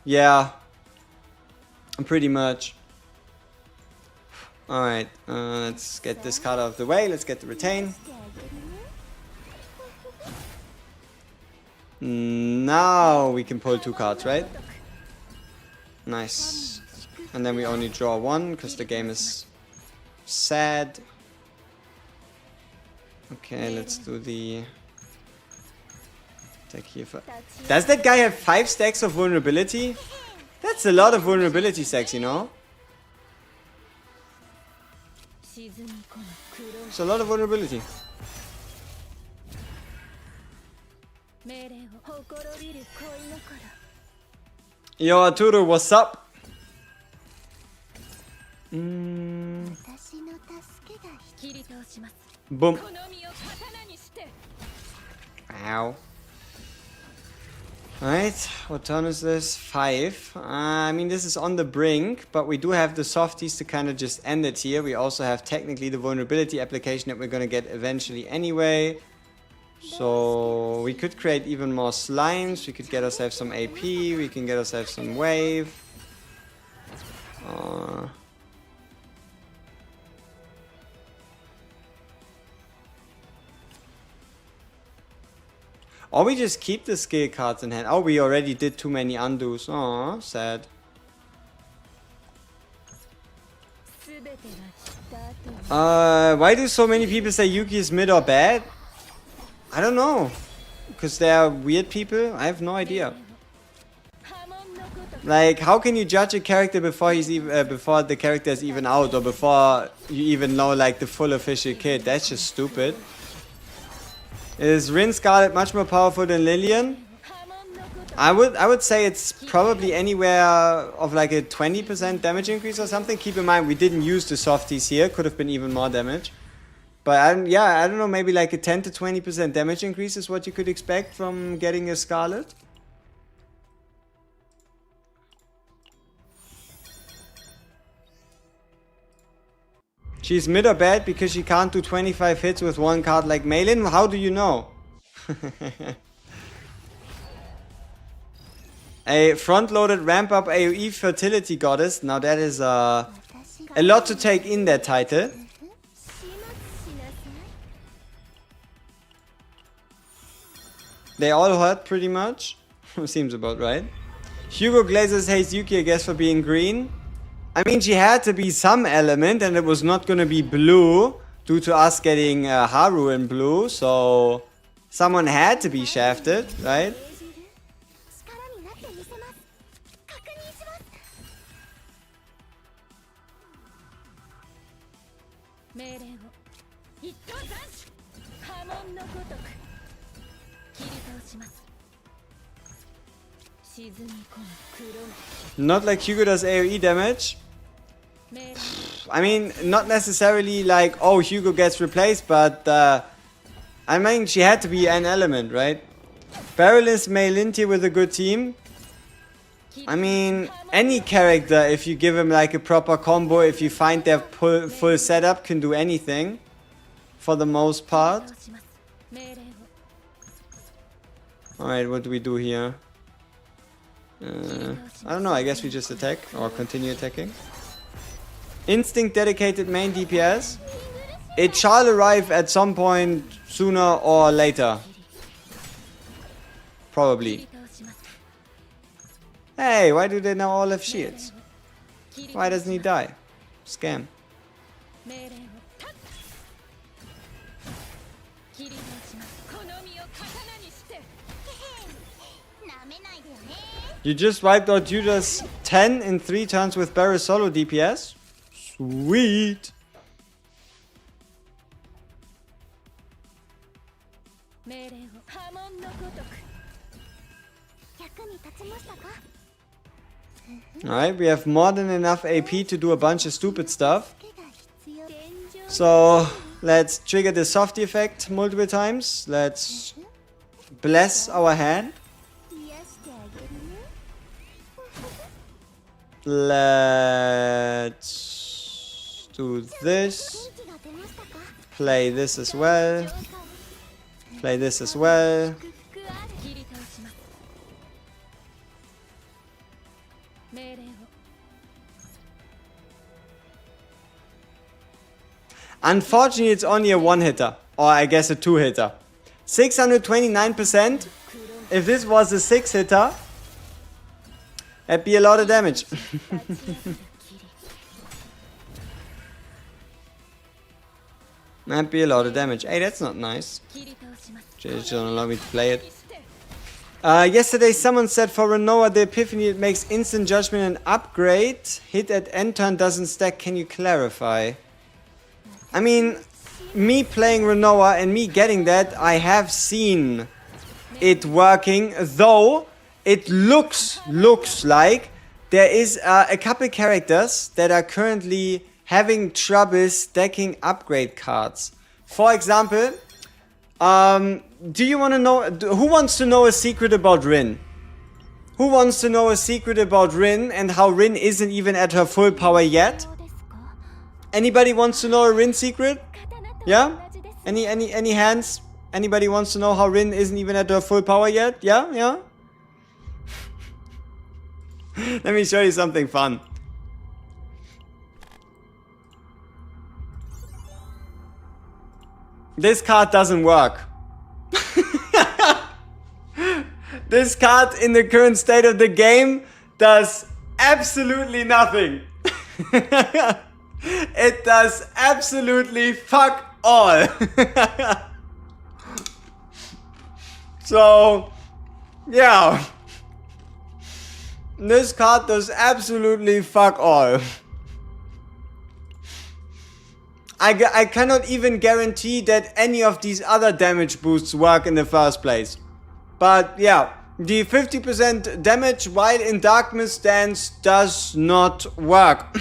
Yeah. Pretty much. Alright, let's get this card out of the way. Let's get the retain. Now we can pull 2 cards, right? Nice. And then we only draw 1 because the game is sad. Okay, let's do the attack here. Does that guy have 5 stacks of vulnerability? That's a lot of vulnerability stacks, you know? It's a lot of vulnerability. Yo, Arturo, what's up? Boom. Ow. Alright, what turn is this? 5. I mean, this is on the brink, but we do have the softies to kind of just end it here. We also have technically the vulnerability application that we're going to get eventually anyway. So we could create even more slimes. We could get ourselves some AP. We can get ourselves some wave. Or we just keep the skill cards in hand. Oh, we already did too many undos. Aw, sad. Why do so many people say Yuki is mid or bad? I don't know. Because they are weird people? I have no idea. Like, how can you judge a character before he's even before the character is even out, or before you even know like the full official kit? That's just stupid. Is Rin Scarlet much more powerful than Lillian? I would say it's probably anywhere of like a 20% damage increase or something. Keep in mind we didn't use the softies here. Could have been even more damage. But yeah, I don't know, maybe like a 10 to 20% damage increase is what you could expect from getting a Scarlet. She's mid or bad because she can't do 25 hits with one card like Malin? How do you know? A front-loaded ramp-up AoE fertility goddess. Now that is a lot to take in, that title. They all hurt pretty much. Seems about right. Hugo Glazers hates Yuki, I guess, for being green. I mean, she had to be some element, and it was not gonna be blue due to us getting Haru in blue, so someone had to be shafted, right? Not like Hugo does AoE damage. I mean, not necessarily like, oh, Hugo gets replaced, but I mean, she had to be an element, right? Barrelist Melinti with a good team. I mean, any character, if you give him like a proper combo, if you find their full setup, can do anything. For the most part. Alright, what do we do here? I don't know, I guess we just attack or continue attacking. Instinct dedicated main DPS. It shall arrive at some point sooner or later. Probably. Hey, why do they now all have shields? Why doesn't he die? Scam. You just wiped out Judas 10 in 3 turns with Barris solo DPS? Sweet! Alright, we have more than enough AP to do a bunch of stupid stuff. So, let's trigger the softy effect multiple times. Let's bless our hand. Let's do this. Play this as well. Play this as well. Unfortunately, it's only a one-hitter. Or I guess a two-hitter. 629%. If this was a 6-hitter, that'd be a lot of damage. That'd be a lot of damage. Hey, that's not nice. Just don't allow me to play it. Yesterday someone said for Renoa the Epiphany it makes instant judgment an upgrade. Hit at end turn doesn't stack. Can you clarify? I mean, me playing Renoa and me getting that, I have seen it working, though it looks like there is a couple characters that are currently having trouble stacking upgrade cards. For example, do you want to know, who wants to know a secret about Rin? Who wants to know a secret about Rin and how Rin isn't even at her full power yet? Anybody wants to know a Rin secret? Yeah? Any hands? Anybody wants to know how Rin isn't even at her full power yet? Yeah? Yeah? Let me show you something fun. This card doesn't work. This card in the current state of the game does absolutely nothing. It does absolutely fuck all. So, yeah. This card does absolutely fuck all. I cannot even guarantee that any of these other damage boosts work in the first place. But yeah, the 50% damage while in Darkness stance does not work.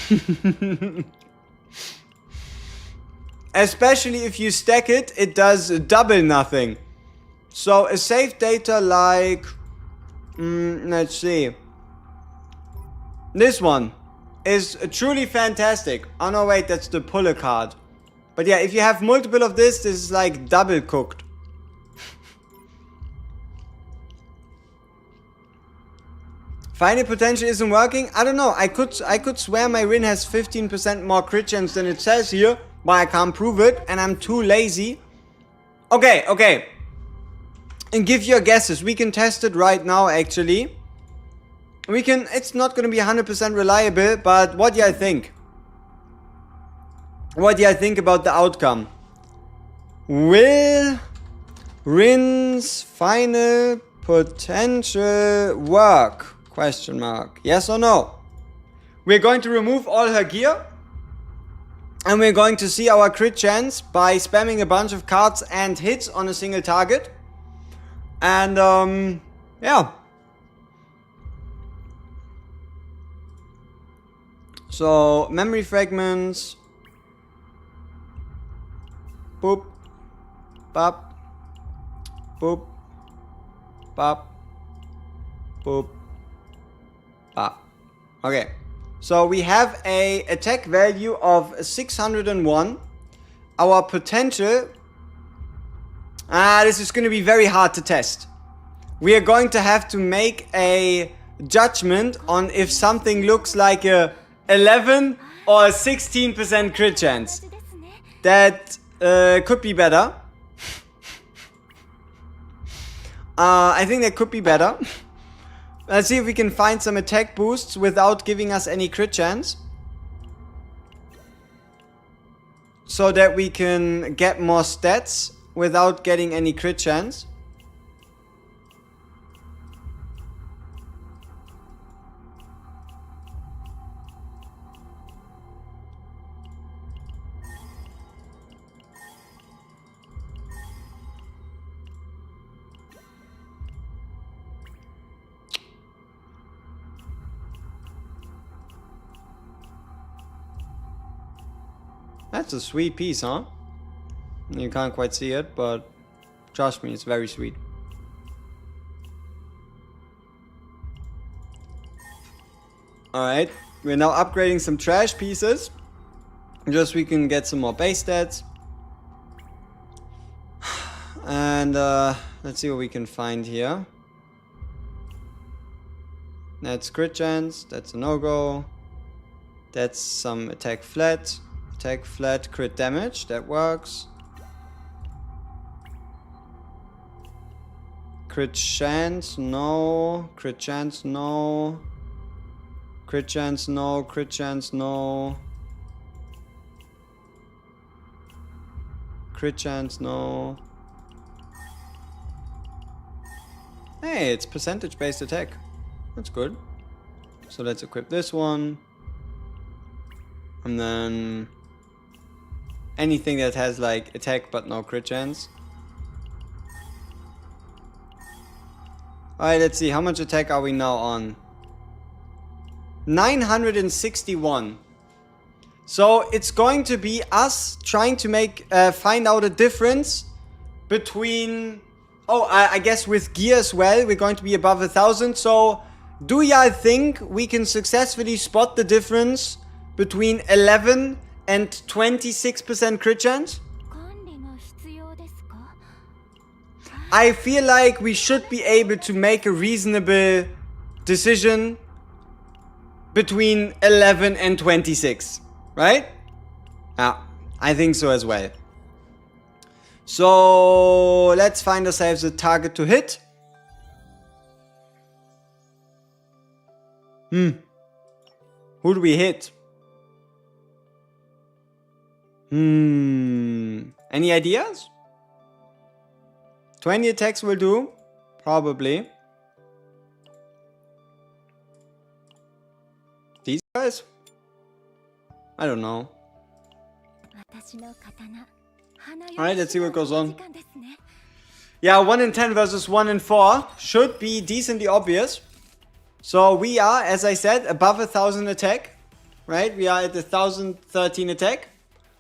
Especially if you stack it, it does double nothing. So a safe data like, let's see. This one. is truly fantastic. Oh no, wait, that's the puller card. But yeah, if you have multiple of this is like double cooked. Final potential isn't working? I don't know. I could swear my Rin has 15% more crit chance than it says here, but I can't prove it, and I'm too lazy. Okay. And give your guesses. We can test it right now, actually. It's not gonna be 100% reliable, but what do I think? What do I think about the outcome? Will Rin's final potential work? Question mark. Yes or no? We're going to remove all her gear. And we're going to see our crit chance by spamming a bunch of cards and hits on a single target. And yeah. So memory fragments. Boop. Bop. Boop. Bop. Boop. Bop. Okay. So we have a attack value of 601. Our potential. This is going to be very hard to test. We are going to have to make a judgment on if something looks like a 11 or a 16% crit chance. That could be better. I think that could be better. Let's see if we can find some attack boosts without giving us any crit chance. So that we can get more stats without getting any crit chance. That's a sweet piece, huh? You can't quite see it, but trust me, it's very sweet. Alright, we're now upgrading some trash pieces. Just so we can get some more base stats. And let's see what we can find here. That's crit chance, that's a no-go. That's some attack flat. Attack flat, crit damage, that works. Crit chance, no. Crit chance, no. Crit chance, no. Crit chance, no. Crit chance, no. Hey, it's percentage based attack. That's good. So let's equip this one. And then anything that has like attack but no crit chance. Alright, let's see. How much attack are we now on? 961. So it's going to be us trying to make find out a difference between... Oh, I guess with gear as well, we're going to be above 1,000. So do y'all think we can successfully spot the difference between 11 and 26% crit chance? I feel like we should be able to make a reasonable decision between 11 and 26, right? Yeah, I think so as well. So let's find ourselves a target to hit. Who do we hit? Any ideas? 20 attacks will do. Probably. These guys? I don't know. Alright, let's see what goes on. Yeah, 1 in 10 versus 1 in 4 should be decently obvious. So we are, as I said, above 1,000 attack. Right? We are at 1,013 attack.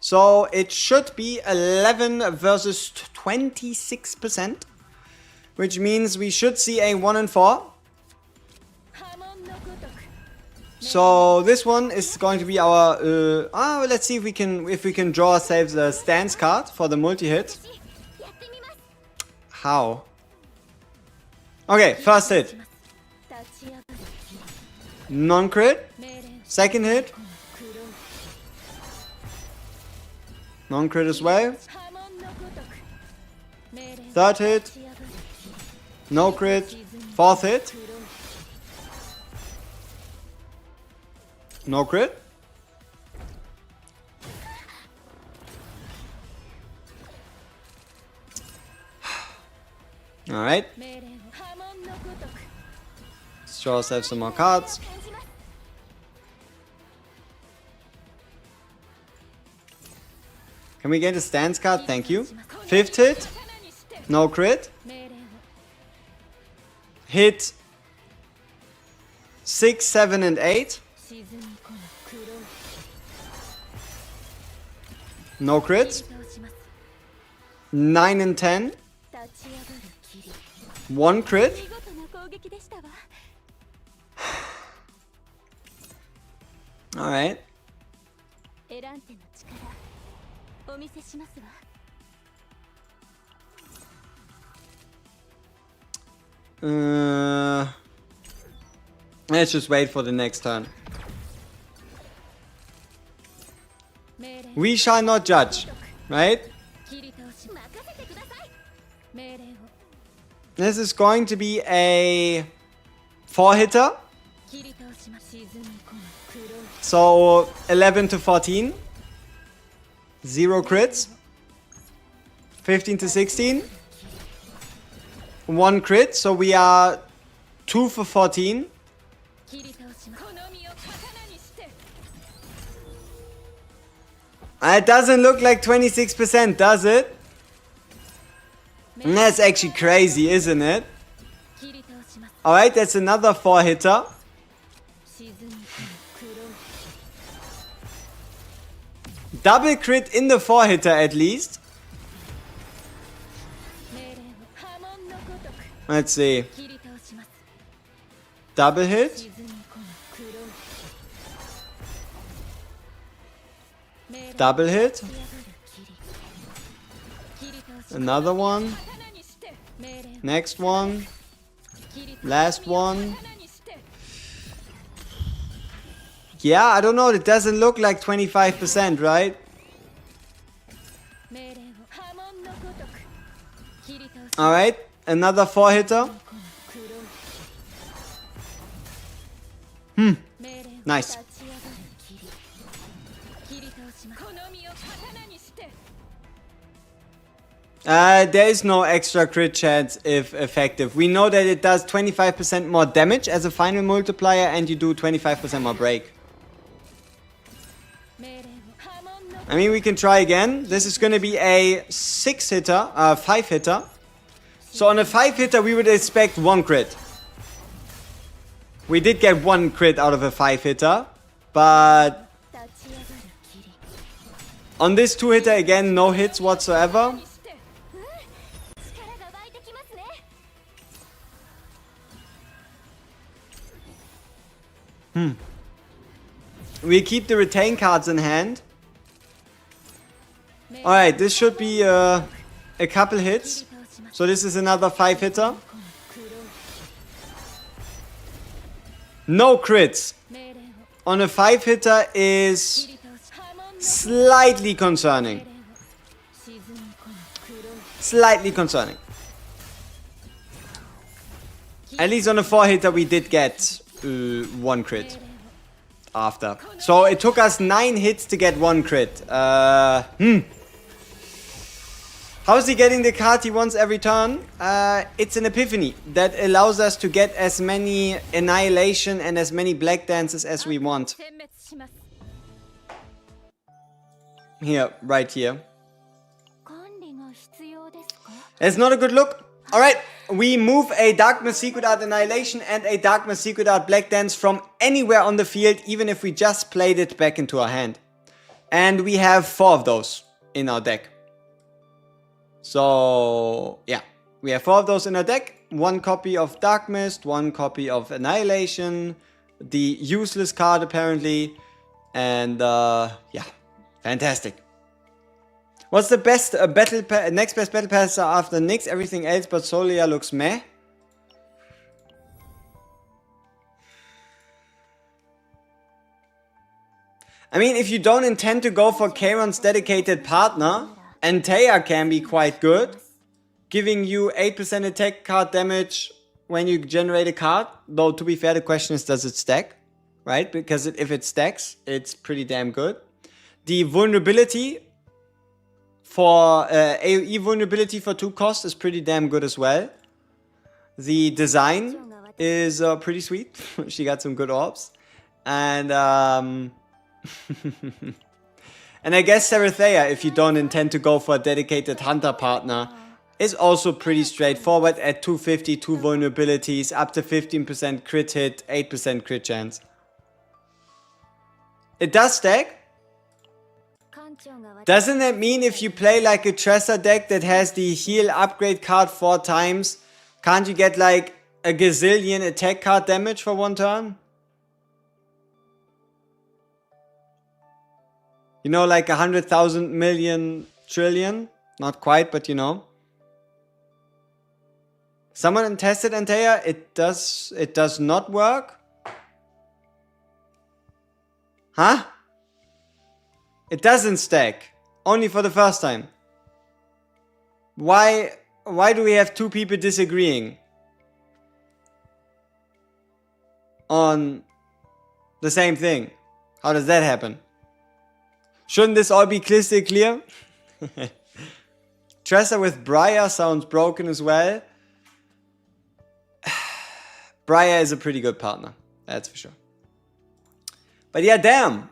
So it should be 11 versus 26%. Which means we should see a 1 in 4. So this one is going to be our. Let's see if we can draw ourselves a stance card for the multi-hit. How? Okay, first hit. Non-crit. Second hit. Non-crit as well. Third hit. No crit. Fourth hit. No crit. Alright. Let's draw ourselves some more cards. Can we get a stance card? Thank you. Fifth hit. No crit. Hit 6, 7, and 8. No crits. 9 and 10. 1 crit. Alright. Let's just wait for the next turn. We shall not judge, right? This is going to be a 4-hitter. So 11 to 14. 0 crits. 15 to 16. 1 crit, so we are 2 for 14. It doesn't look like 26%, does it? And that's actually crazy, isn't it? Alright, that's another 4-hitter. Double crit in the 4-hitter at least. Let's see. Double hit. Double hit. Another one. Next one. Last one. Yeah, I don't know. It doesn't look like 25%, right? Alright. Another 4-hitter. Nice. There is no extra crit chance if effective. We know that it does 25% more damage as a final multiplier and you do 25% more break. I mean, we can try again. This is going to be a 6-hitter, 5-hitter. So on a 5-hitter, we would expect 1 crit. We did get 1 crit out of a 5-hitter, but on this 2-hitter again, no hits whatsoever. We keep the retain cards in hand. Alright, this should be a couple hits. So this is another 5-hitter. No crits on a 5-hitter is slightly concerning. Slightly concerning. At least on a 4-hitter we did get 1 crit after. So it took us 9 hits to get 1 crit. How is he getting the card he wants every turn? It's an epiphany that allows us to get as many annihilation and as many black dances as we want. Here, right here. That's not a good look. Alright, we move a Darkness Secret Art Annihilation and a Darkness Secret Art Black Dance from anywhere on the field, even if we just played it back into our hand. And we have 4 of those in our deck. So, yeah, we have 4 of those in our deck. 1 copy of Dark Mist, 1 copy of Annihilation, the useless card apparently. And yeah, fantastic. What's the best next best battle pass after Nyx? Everything else but Solia looks meh. I mean, if you don't intend to go for Charon's dedicated partner, Antea can be quite good, giving you 8% attack card damage when you generate a card. Though, to be fair, the question is, does it stack? Right? Because if it stacks, it's pretty damn good. The vulnerability for AoE vulnerability for 2 cost is pretty damn good as well. The design is pretty sweet. She got some good orbs. And and I guess Serathea, if you don't intend to go for a dedicated hunter partner, is also pretty straightforward at 250, 2 vulnerabilities, up to 15% crit hit, 8% crit chance. It does stack. Doesn't that mean if you play like a Tressa deck that has the heal upgrade card 4 times, can't you get like a gazillion attack card damage for 1 turn? You know, like 100,000 million trillion? Not quite, but you know. Someone tested Antea. It does not work. Huh? It doesn't stack. Only for the first time. Why do we have 2 people disagreeing on the same thing? How does that happen? Shouldn't this all be crystal clear? Tressa with Briar sounds broken as well. Briar is a pretty good partner. That's for sure. But yeah, damn.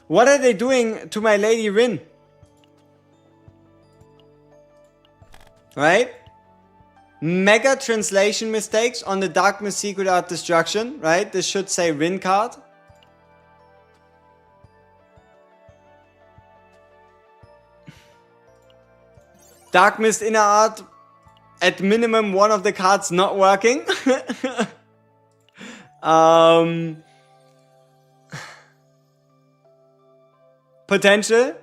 What are they doing to my Lady Rin? Right? Mega translation mistakes on the Darkness Secret Art Destruction, right? This should say Rin card. Dark Mist Inner Art, at minimum one of the cards not working. Potential.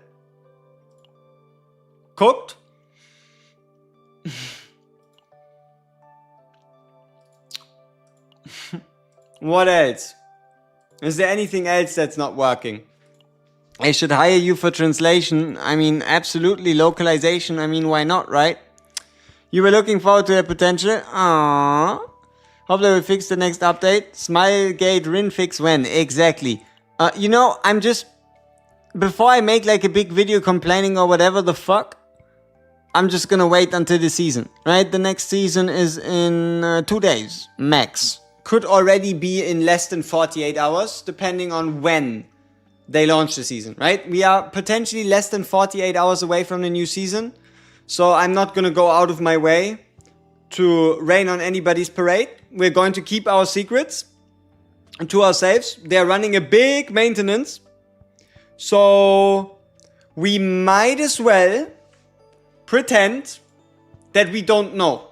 Cooked. What else? Is there anything else that's not working? I should hire you for translation. I mean, absolutely. Localization. I mean, why not, right? You were looking forward to that potential? Aww. Hope they will fix the next update. Smilegate Rin fix when? Exactly. You know, I'm just... Before I make like a big video complaining or whatever the fuck, I'm just gonna wait until the season, right? The next season is in 2 days, max. Could already be in less than 48 hours, depending on when they launch the season, right? We are potentially less than 48 hours away from the new season. So I'm not gonna go out of my way to rain on anybody's parade. We're going to keep our secrets to ourselves. They're running a big maintenance. So we might as well pretend that we don't know,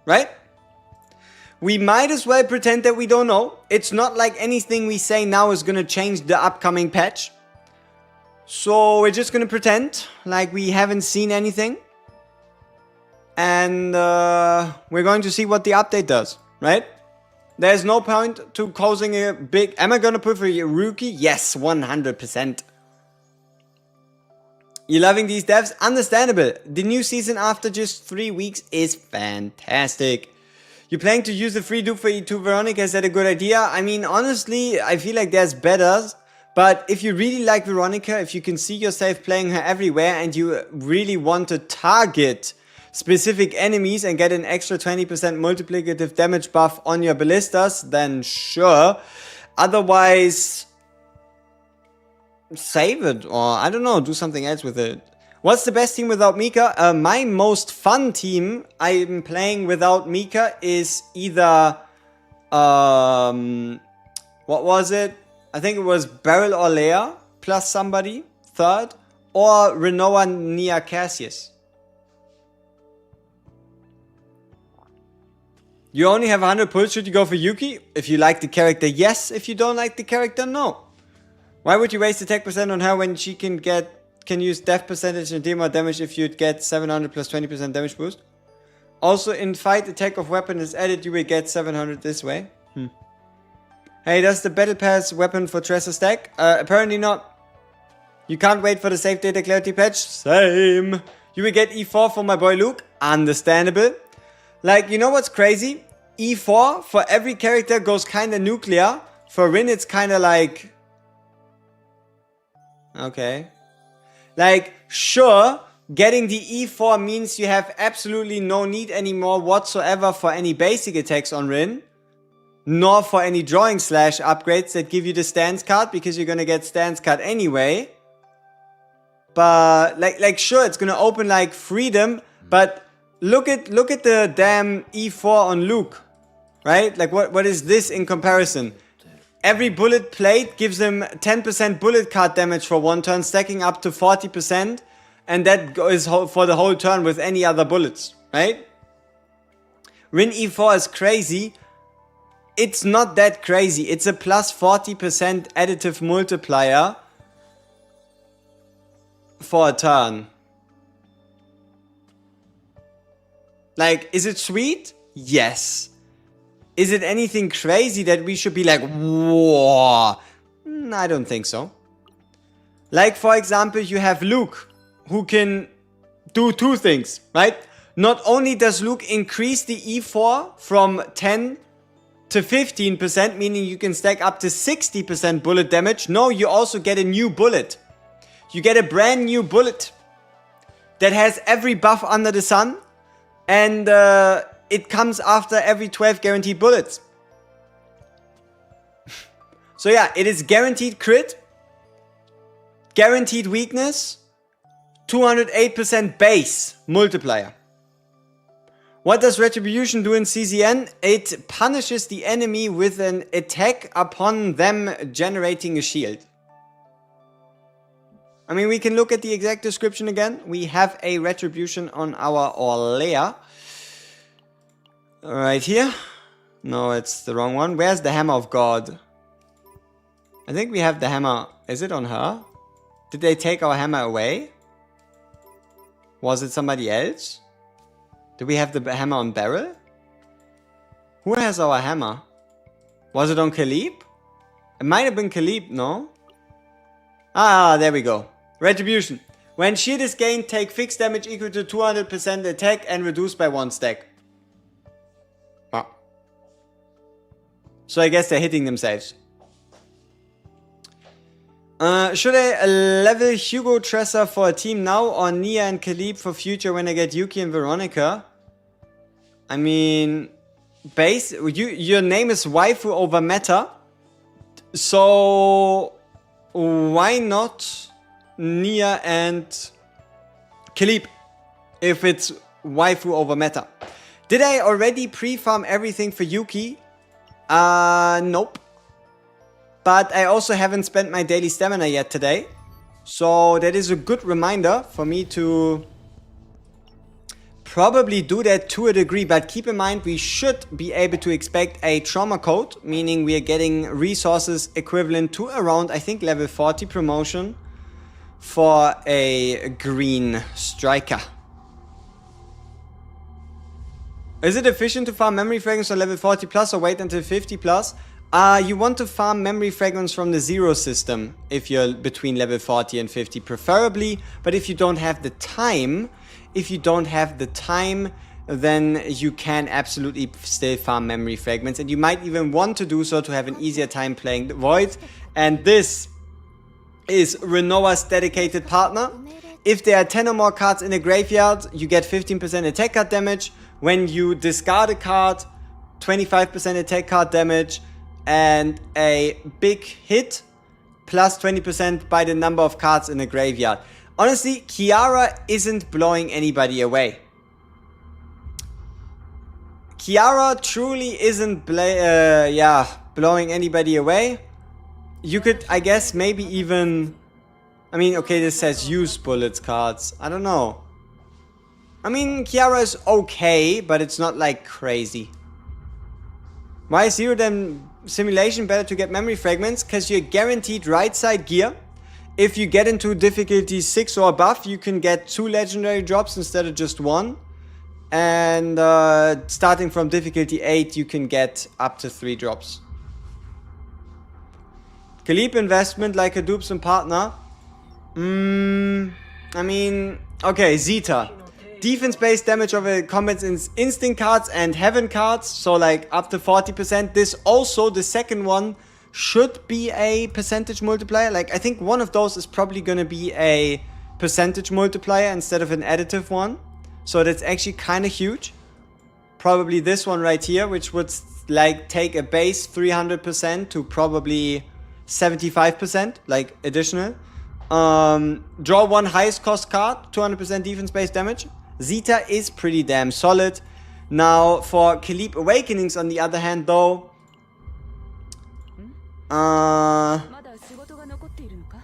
right? We might as well pretend that we don't know. It's not like anything we say now is gonna change the upcoming patch. So we're just gonna pretend like we haven't seen anything. And we're going to see what the update does, right? There's no point to causing a big... Am I gonna put for a rookie? Yes, 100%. You loving these devs? Understandable. The new season after just 3 weeks is fantastic. You planning to use the free dupe for E2 Veronica? Is that a good idea? I mean, honestly, I feel like there's betters. But if you really like Veronica, if you can see yourself playing her everywhere and you really want to target specific enemies and get an extra 20% multiplicative damage buff on your ballistas, then sure. Otherwise, save it, or I don't know, do something else with it. What's the best team without Mika? My most fun team I'm playing without Mika is either what was it? I think it was Beryl or Leia plus somebody, third, or Renoa Nia Cassius. You only have 100 pulls, should you go for Yuki? If you like the character, yes. If you don't like the character, no. Why would you waste attack percent on her when she can use death percentage and deal more damage if you'd get 700 plus 20% damage boost? Also, in fight, attack of weapon is added, you will get 700 this way. Hey, does the battle pass weapon for Tressa stack? Apparently not. You can't wait for the save data clarity patch? Same. You will get E4 for my boy Luke? Understandable. Like, you know what's crazy? E4 for every character goes kinda nuclear. For Rin, it's kinda like... Okay. Like, sure, getting the E4 means you have absolutely no need anymore whatsoever for any basic attacks on Rin. Nor for any drawing slash upgrades that give you the stance card, because you're gonna get stance card anyway. But, like sure, it's gonna open, like, freedom, but... Look at the damn E4 on Luke, right? Like what is this in comparison? Every bullet plate gives him 10% bullet card damage for one turn, stacking up to 40%, and that is for the whole turn with any other bullets, right? Rin E4 is crazy. It's not that crazy. It's a plus 40% additive multiplier for a turn. Like, is it sweet? Yes. Is it anything crazy that we should be like, whoa? I don't think so. Like, for example, you have Luke, who can do two things, right? Not only does Luke increase the E4 from 10 to 15%, meaning you can stack up to 60% bullet damage. No, you also get a new bullet. You get a brand new bullet that has every buff under the sun. And it comes after every 12 guaranteed bullets. So yeah, it is guaranteed crit, guaranteed weakness, 208% base multiplier. What does Retribution do in CZN? It punishes the enemy with an attack upon them generating a shield. I mean, we can look at the exact description again. We have a Retribution on our Orlea. Right here. No, it's the wrong one. Where's the Hammer of God? I think we have the hammer. Is it on her? Did they take our hammer away? Was it somebody else? Do we have the hammer on Beryl? Who has our hammer? Was it on Khalib? It might have been Khalib, no? Ah, there we go. Retribution. When shield is gained, take fixed damage equal to 200% attack and reduced by 1 stack. Ah. So I guess they're hitting themselves. Should I level Hugo Tressa for a team now or Nia and Khalib for future when I get Yuki and Veronica? I mean, your name is waifu over meta. So why not Nia and Khalib if it's waifu over meta? Did I already pre-farm everything for Yuki? Nope. But I also haven't spent my daily stamina yet today. So that is a good reminder for me to probably do that to a degree. But keep in mind, we should be able to expect a trauma code, meaning we are getting resources equivalent to around, I think, level 40 promotion for a green striker. Is it efficient to farm memory fragments on level 40 plus or wait until 50 plus? You want to farm memory fragments from the zero system if you're between level 40 and 50 preferably, but if you don't have the time, then you can absolutely still farm memory fragments, and you might even want to do so to have an easier time playing the Void. And this is Renoa's dedicated partner. If there are 10 or more cards in a graveyard, you get 15% attack card damage. When you discard a card, 25% attack card damage, and a big hit, plus 20% by the number of cards in the graveyard. Honestly, Kiara isn't blowing anybody away. Kiara truly isn't blowing anybody away. You could, I guess, maybe even I mean, okay, this says use bullets cards. I don't know. I mean, Kiara is okay, but it's not like crazy. Why is Zero Dem Simulation better to get memory fragments? Because you're guaranteed right side gear. If you get into difficulty 6 or above, you can get 2 legendary drops instead of just 1. And starting from difficulty 8, you can get up to 3 drops. Khalib investment like a dupes and partner. I mean, okay, Zeta. Defense-based damage over combats instinct cards and heaven cards, so like up to 40%. This also, the second one, should be a percentage multiplier. Like, I think one of those is probably gonna be a percentage multiplier instead of an additive one. So that's actually kind of huge. Probably this one right here, which would like take a base 300% to probably 75%, like additional. Draw one highest cost card, 200% defense based damage. Zeta is pretty damn solid. Now for Khalib Awakenings on the other hand though,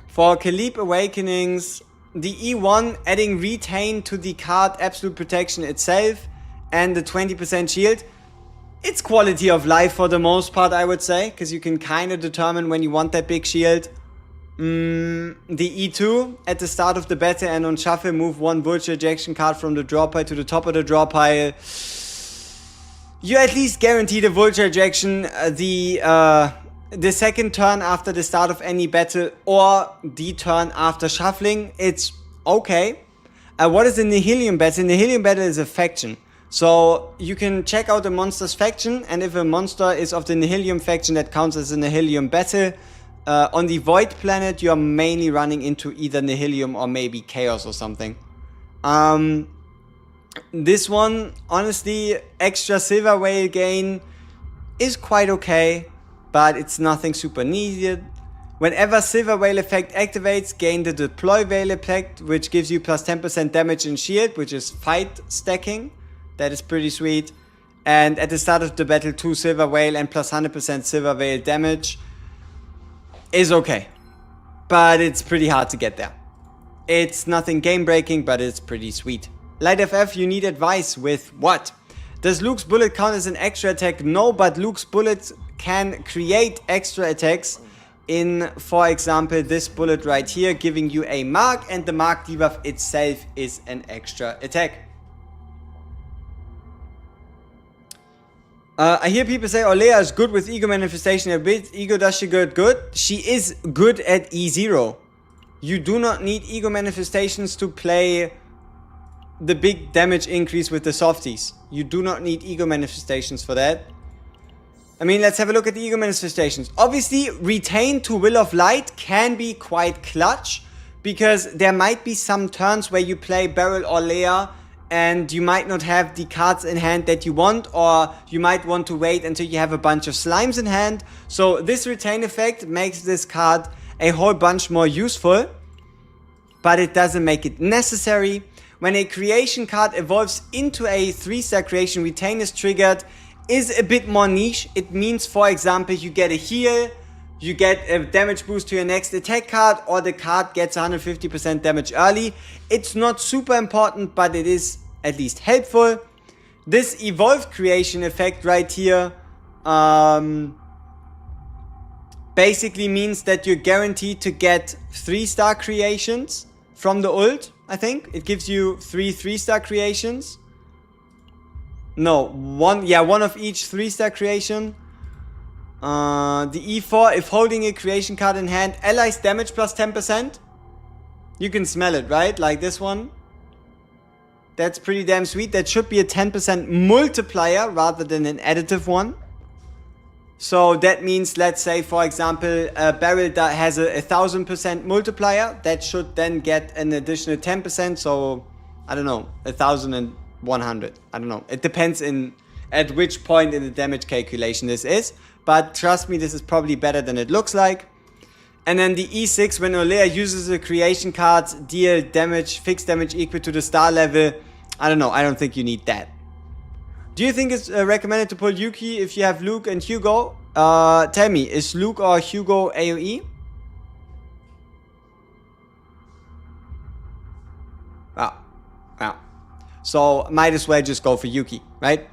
for Khalib Awakenings, the E1 adding retain to the card absolute protection itself and the 20% shield, it's quality of life for the most part, I would say, because you can kind of determine when you want that big shield. The E2 at the start of the battle and on shuffle move one vulture ejection card from the draw pile to the top of the draw pile. You at least guarantee the vulture ejection the second turn after the start of any battle or the turn after shuffling. It's okay. What is the Nihilium battle? Nihilium battle is a faction. So you can check out a monster's faction, and if a monster is of the Nihilium faction, that counts as a Nihilium battle. On the Void planet, you are mainly running into either Nihilium or maybe Chaos or something. This one, honestly, extra Silver Whale gain is quite okay, but it's nothing super needed. Whenever Silver Whale effect activates, gain the Deploy Whale effect, which gives you plus 10% damage and shield, which is fight stacking. That is pretty sweet. And at the start of the battle, 2 Silver Whale and plus 100% Silver Whale damage is okay, but it's pretty hard to get there. It's nothing game breaking, but it's pretty sweet. Light FF, you need advice with what? Does Luke's bullet count as an extra attack? No, but Luke's bullets can create extra attacks in, for example, this bullet right here, giving you a mark, and the mark debuff itself is an extra attack. I hear people say Olea is good with ego manifestation a bit. Ego, does she good? She is good at E0. You do not need ego manifestations to play the big damage increase with the softies. You do not need ego manifestations for that. I mean, let's have a look at the ego manifestations. Obviously, retain to Will of Light can be quite clutch, because there might be some turns where you play Beryl or Leia and you might not have the cards in hand that you want, or you might want to wait until you have a bunch of slimes in hand. So this retain effect makes this card a whole bunch more useful, but it doesn't make it necessary. When a creation card evolves into a 3-star creation, retain is triggered is a bit more niche. It means, for example, you get a heal, you get a damage boost to your next attack card, or the card gets 150% damage early. It's not super important, but it is at least helpful. This evolved creation effect right here basically means that you're guaranteed to get 3-star creations from the ult, I think. It gives you 3 3-star creations. No, one of each 3-star creation. The E4, if holding a creation card in hand, allies damage plus 10%. You can smell it, right? Like this one. That's pretty damn sweet. That should be a 10% multiplier rather than an additive one. So that means, let's say, for example, a barrel that has a 1000% multiplier. That should then get an additional 10%. So, I don't know, 1100. I don't know. It depends at which point in the damage calculation this is. But trust me, this is probably better than it looks like. And then the E6, when Olea uses a creation card, deal damage, fixed damage equal to the star level. I don't know, I don't think you need that. Do you think it's recommended to pull Yuki if you have Luke and Hugo? Tell me, is Luke or Hugo AoE? Yeah. So might as well just go for Yuki, right?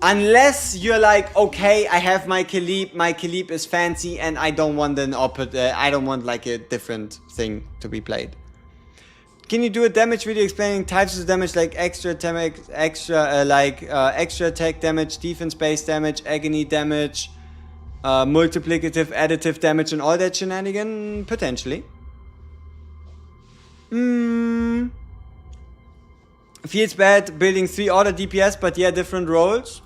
Unless you're like, okay, I have my Khalib is fancy, and I don't want I don't want like a different thing to be played. Can you do a damage video explaining types of damage like extra attack damage, defense-based damage, agony damage, multiplicative, additive damage, and all that shenanigan? Potentially. Feels bad building 3 order DPS, but yeah, different roles.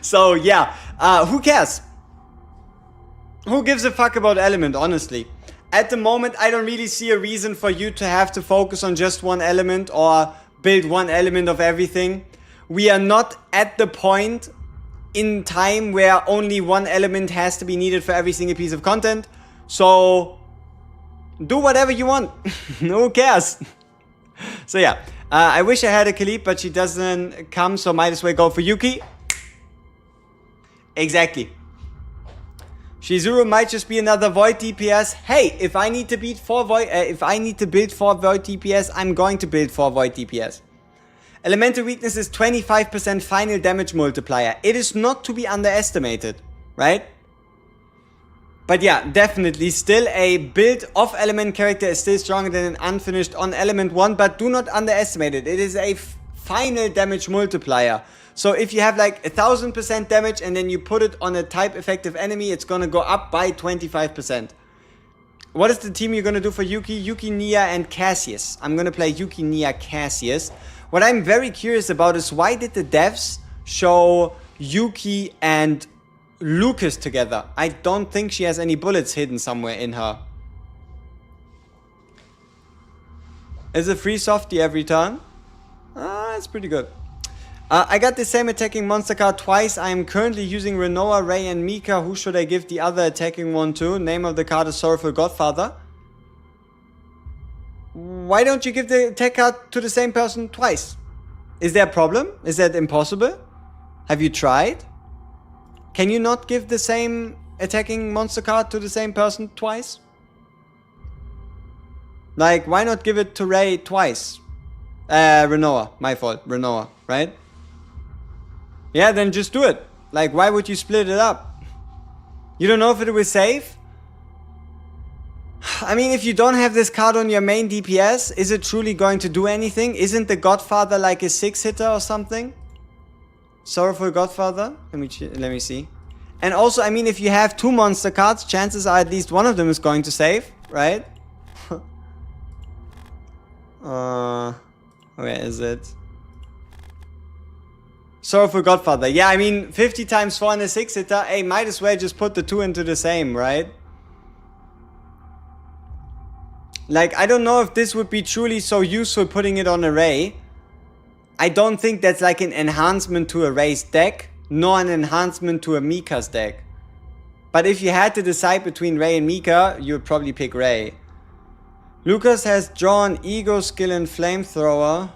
So yeah, who cares? Who gives a fuck about element, honestly? At the moment, I don't really see a reason for you to have to focus on just one element or build one element of everything. We are not at the point in time where only one element has to be needed for every single piece of content. So do whatever you want. Who cares? So yeah, I wish I had a Khalib, but she doesn't come, so might as well go for Yuki. Exactly. Shizuru might just be another Void DPS. Hey, if I need to build 4 Void DPS, I'm going to build 4 Void DPS. Elemental weakness is 25% final damage multiplier. It is not to be underestimated, right? But yeah, definitely still a build of element character is still stronger than an unfinished on element 1, but do not underestimate it. It is a final damage multiplier. So if you have like 1000% damage and then you put it on a type effective enemy, it's gonna go up by 25%. What is the team you're gonna do for Yuki? Yuki, Nia, and Cassius. I'm gonna play Yuki, Nia, Cassius. What I'm very curious about is why did the devs show Yuki and Lucas together? I don't think she has any bullets hidden somewhere in her. Is it free softy every turn? It's pretty good. I got the same attacking monster card twice. I am currently using Renoa, Ray, and Mika. Who should I give the other attacking one to? Name of the card is Sorrowful Godfather. Why don't you give the attack card to the same person twice? Is there a problem? Is that impossible? Have you tried? Can you not give the same attacking monster card to the same person twice? Like, why not give it to Ray twice? Renoa. My fault. Renoa, right? Yeah, then just do it. Like, why would you split it up? You don't know if it will save? I mean, if you don't have this card on your main DPS, is it truly going to do anything? Isn't the Godfather like a 6-hitter or something? Sorrowful Godfather? Let me see. And also, I mean, if you have 2 monster cards, chances are at least one of them is going to save, right? Where is it? Sorrowful Godfather. Yeah, I mean, 50 times 4 and a 6-hitter. Hey, might as well just put the 2 into the same, right? Like, I don't know if this would be truly so useful putting it on a Ray. I don't think that's like an enhancement to a Ray's deck, nor an enhancement to a Mika's deck. But if you had to decide between Ray and Mika, you would probably pick Ray. Lucas has drawn Ego, Skill, and Flamethrower.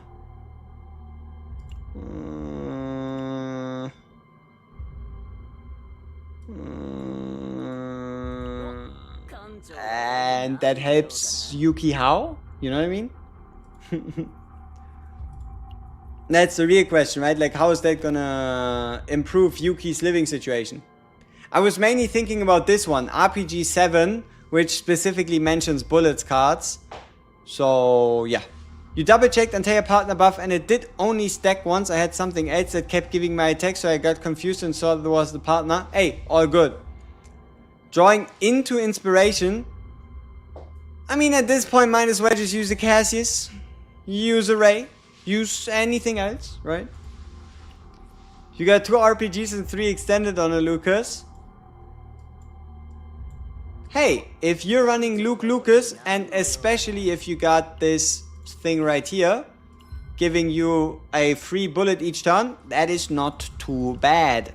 And that helps Yuki how? You know what I mean? That's the real question, right? Like, how is that gonna improve Yuki's living situation? I was mainly thinking about this one, RPG 7, which specifically mentions bullets cards. So, yeah. You double checked entire partner buff and it did only stack once. I had something else that kept giving my attack, so I got confused and saw that was the partner. Hey, all good. Drawing into inspiration. I mean, at this point, might as well just use a Cassius. Use a Ray. Use anything else, right? You got 2 RPGs and 3 extended on a Lucas. Hey, if you're running Lucas, and especially if you got this thing right here, giving you a free bullet each turn, that is not too bad.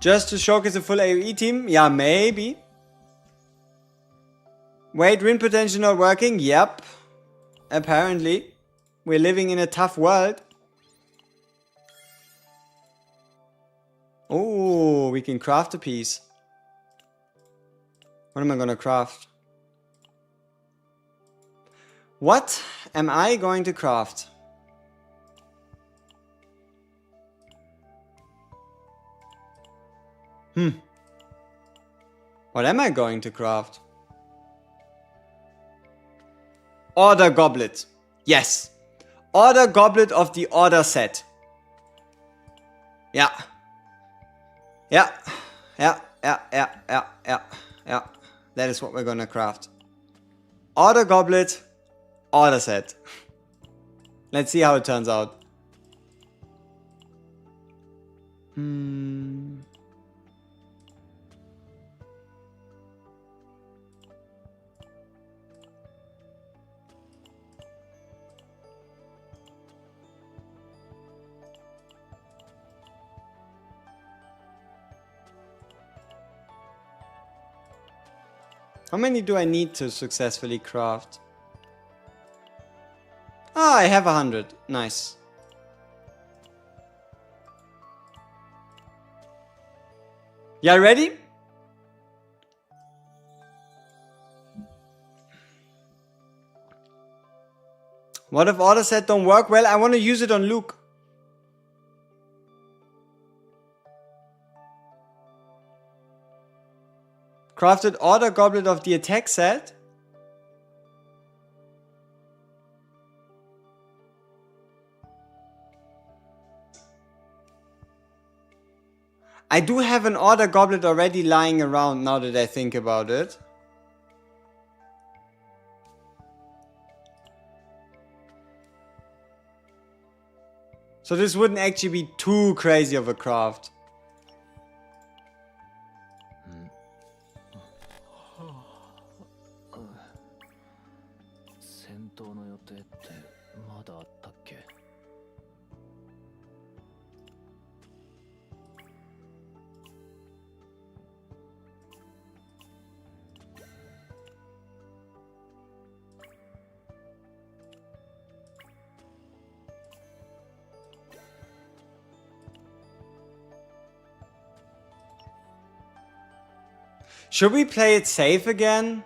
Just to showcase a full AoE team? Yeah, maybe. Wait, wind potential not working? Yep. Apparently. We're living in a tough world. Oh, we can craft a piece. What am I gonna craft? What am I going to craft? What am I going to craft? Order goblet. Yes. Order goblet of the order set. Yeah. Yeah. Yeah. Yeah. Yeah. Yeah. Yeah. Yeah. That is what we're gonna craft. Order goblet. Order set. Let's see how it turns out. How many do I need to successfully craft? Ah, I have 100. Nice. Y'all ready? What if order set don't work? Well, I want to use it on Luke. Crafted order goblet of the attack set. I do have an order goblet already lying around now that I think about it. So this wouldn't actually be too crazy of a craft. Should we play it safe again?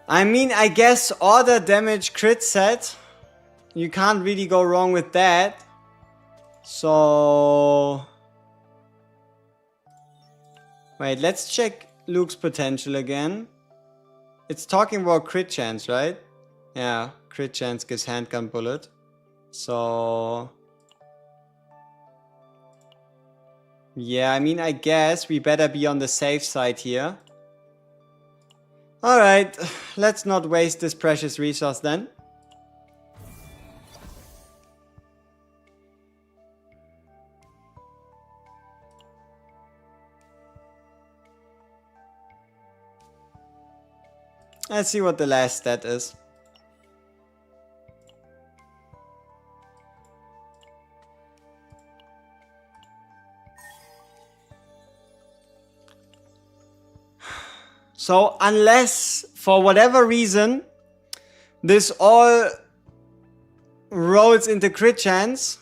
I mean, I guess order damage crit set. You can't really go wrong with that. So... Wait, let's check Luke's potential again. It's talking about crit chance, right? Yeah, crit chance gives handgun bullet. So... Yeah, I mean, I guess we better be on the safe side here. Alright, let's not waste this precious resource then. Let's see what the last stat is. So unless, for whatever reason, this all rolls into crit chance,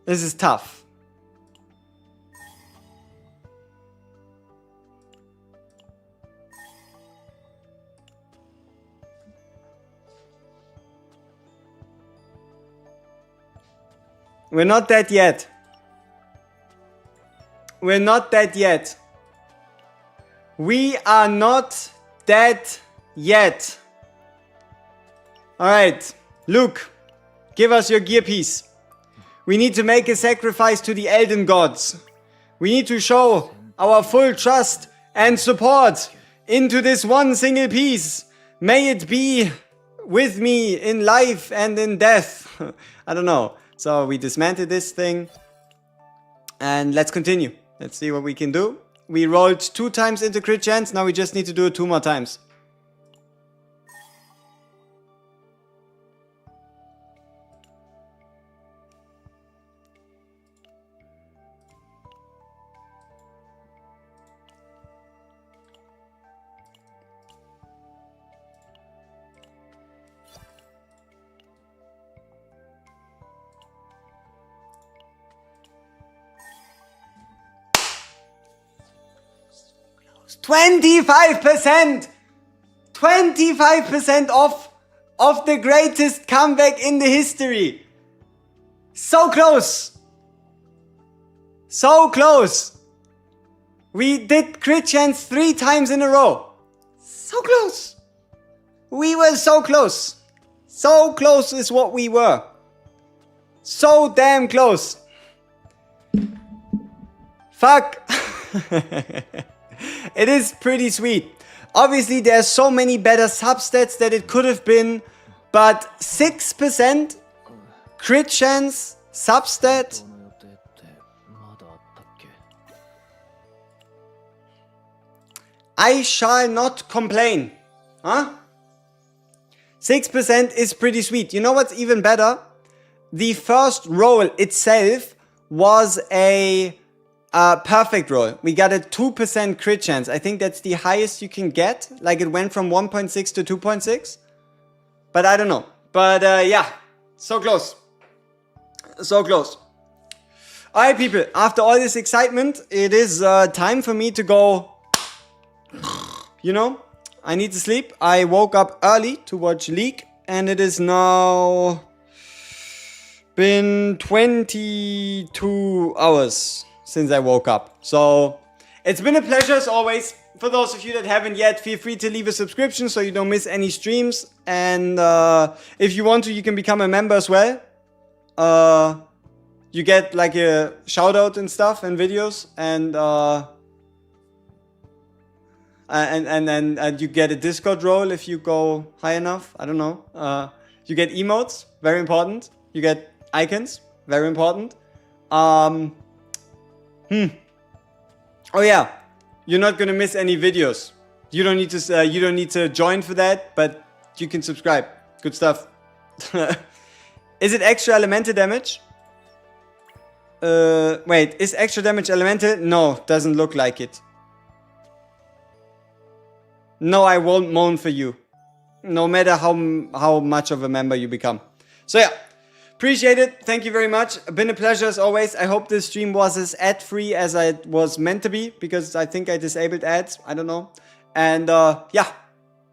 this is tough. We're not dead yet. We're not dead yet. We are not dead yet. Alright, Luke, give us your gear piece. We need to make a sacrifice to the Elden Gods. We need to show our full trust and support into this one single piece. May it be with me in life and in death. I don't know. So we dismantled this thing. And let's continue. Let's see what we can do. We rolled 2 times into crit chance. Now we just need to do it 2 more times. 25%! 25% off of the greatest comeback in the history. So close. So close. We did crit chance 3 times in a row. So close. We were so close. So close is what we were. So damn close. Fuck. It is pretty sweet. Obviously, there's so many better substats that it could have been, but 6% crit chance substat. I shall not complain. Huh? 6% is pretty sweet. You know what's even better? The first roll itself was a perfect roll. We got a 2% crit chance. I think that's the highest you can get. Like it went from 1.6 to 2.6. But I don't know. But yeah, so close. So close. Alright people, after all this excitement, it is time for me to go. You know, I need to sleep. I woke up early to watch League. And it is now been 22 hours since I woke up. So it's been a pleasure as always. For those of you that haven't yet, feel free to leave a subscription so you don't miss any streams. And if you want to, you can become a member as well. You get like a shout out and stuff and videos, and you get a Discord role if you go high enough. I don't know. You get emotes, very important. You get icons, very important. Oh yeah, you're not gonna miss any videos. You don't need to join for that, but you can subscribe. Good stuff. Is it extra elemental damage? Wait, is extra damage elemental? No, doesn't look like it. No, I won't moan for you. No matter how much of a member you become. So yeah, appreciate it. Thank you very much. Been a pleasure as always. I hope this stream was as ad-free as it was meant to be, because I think I disabled ads. I don't know. And yeah.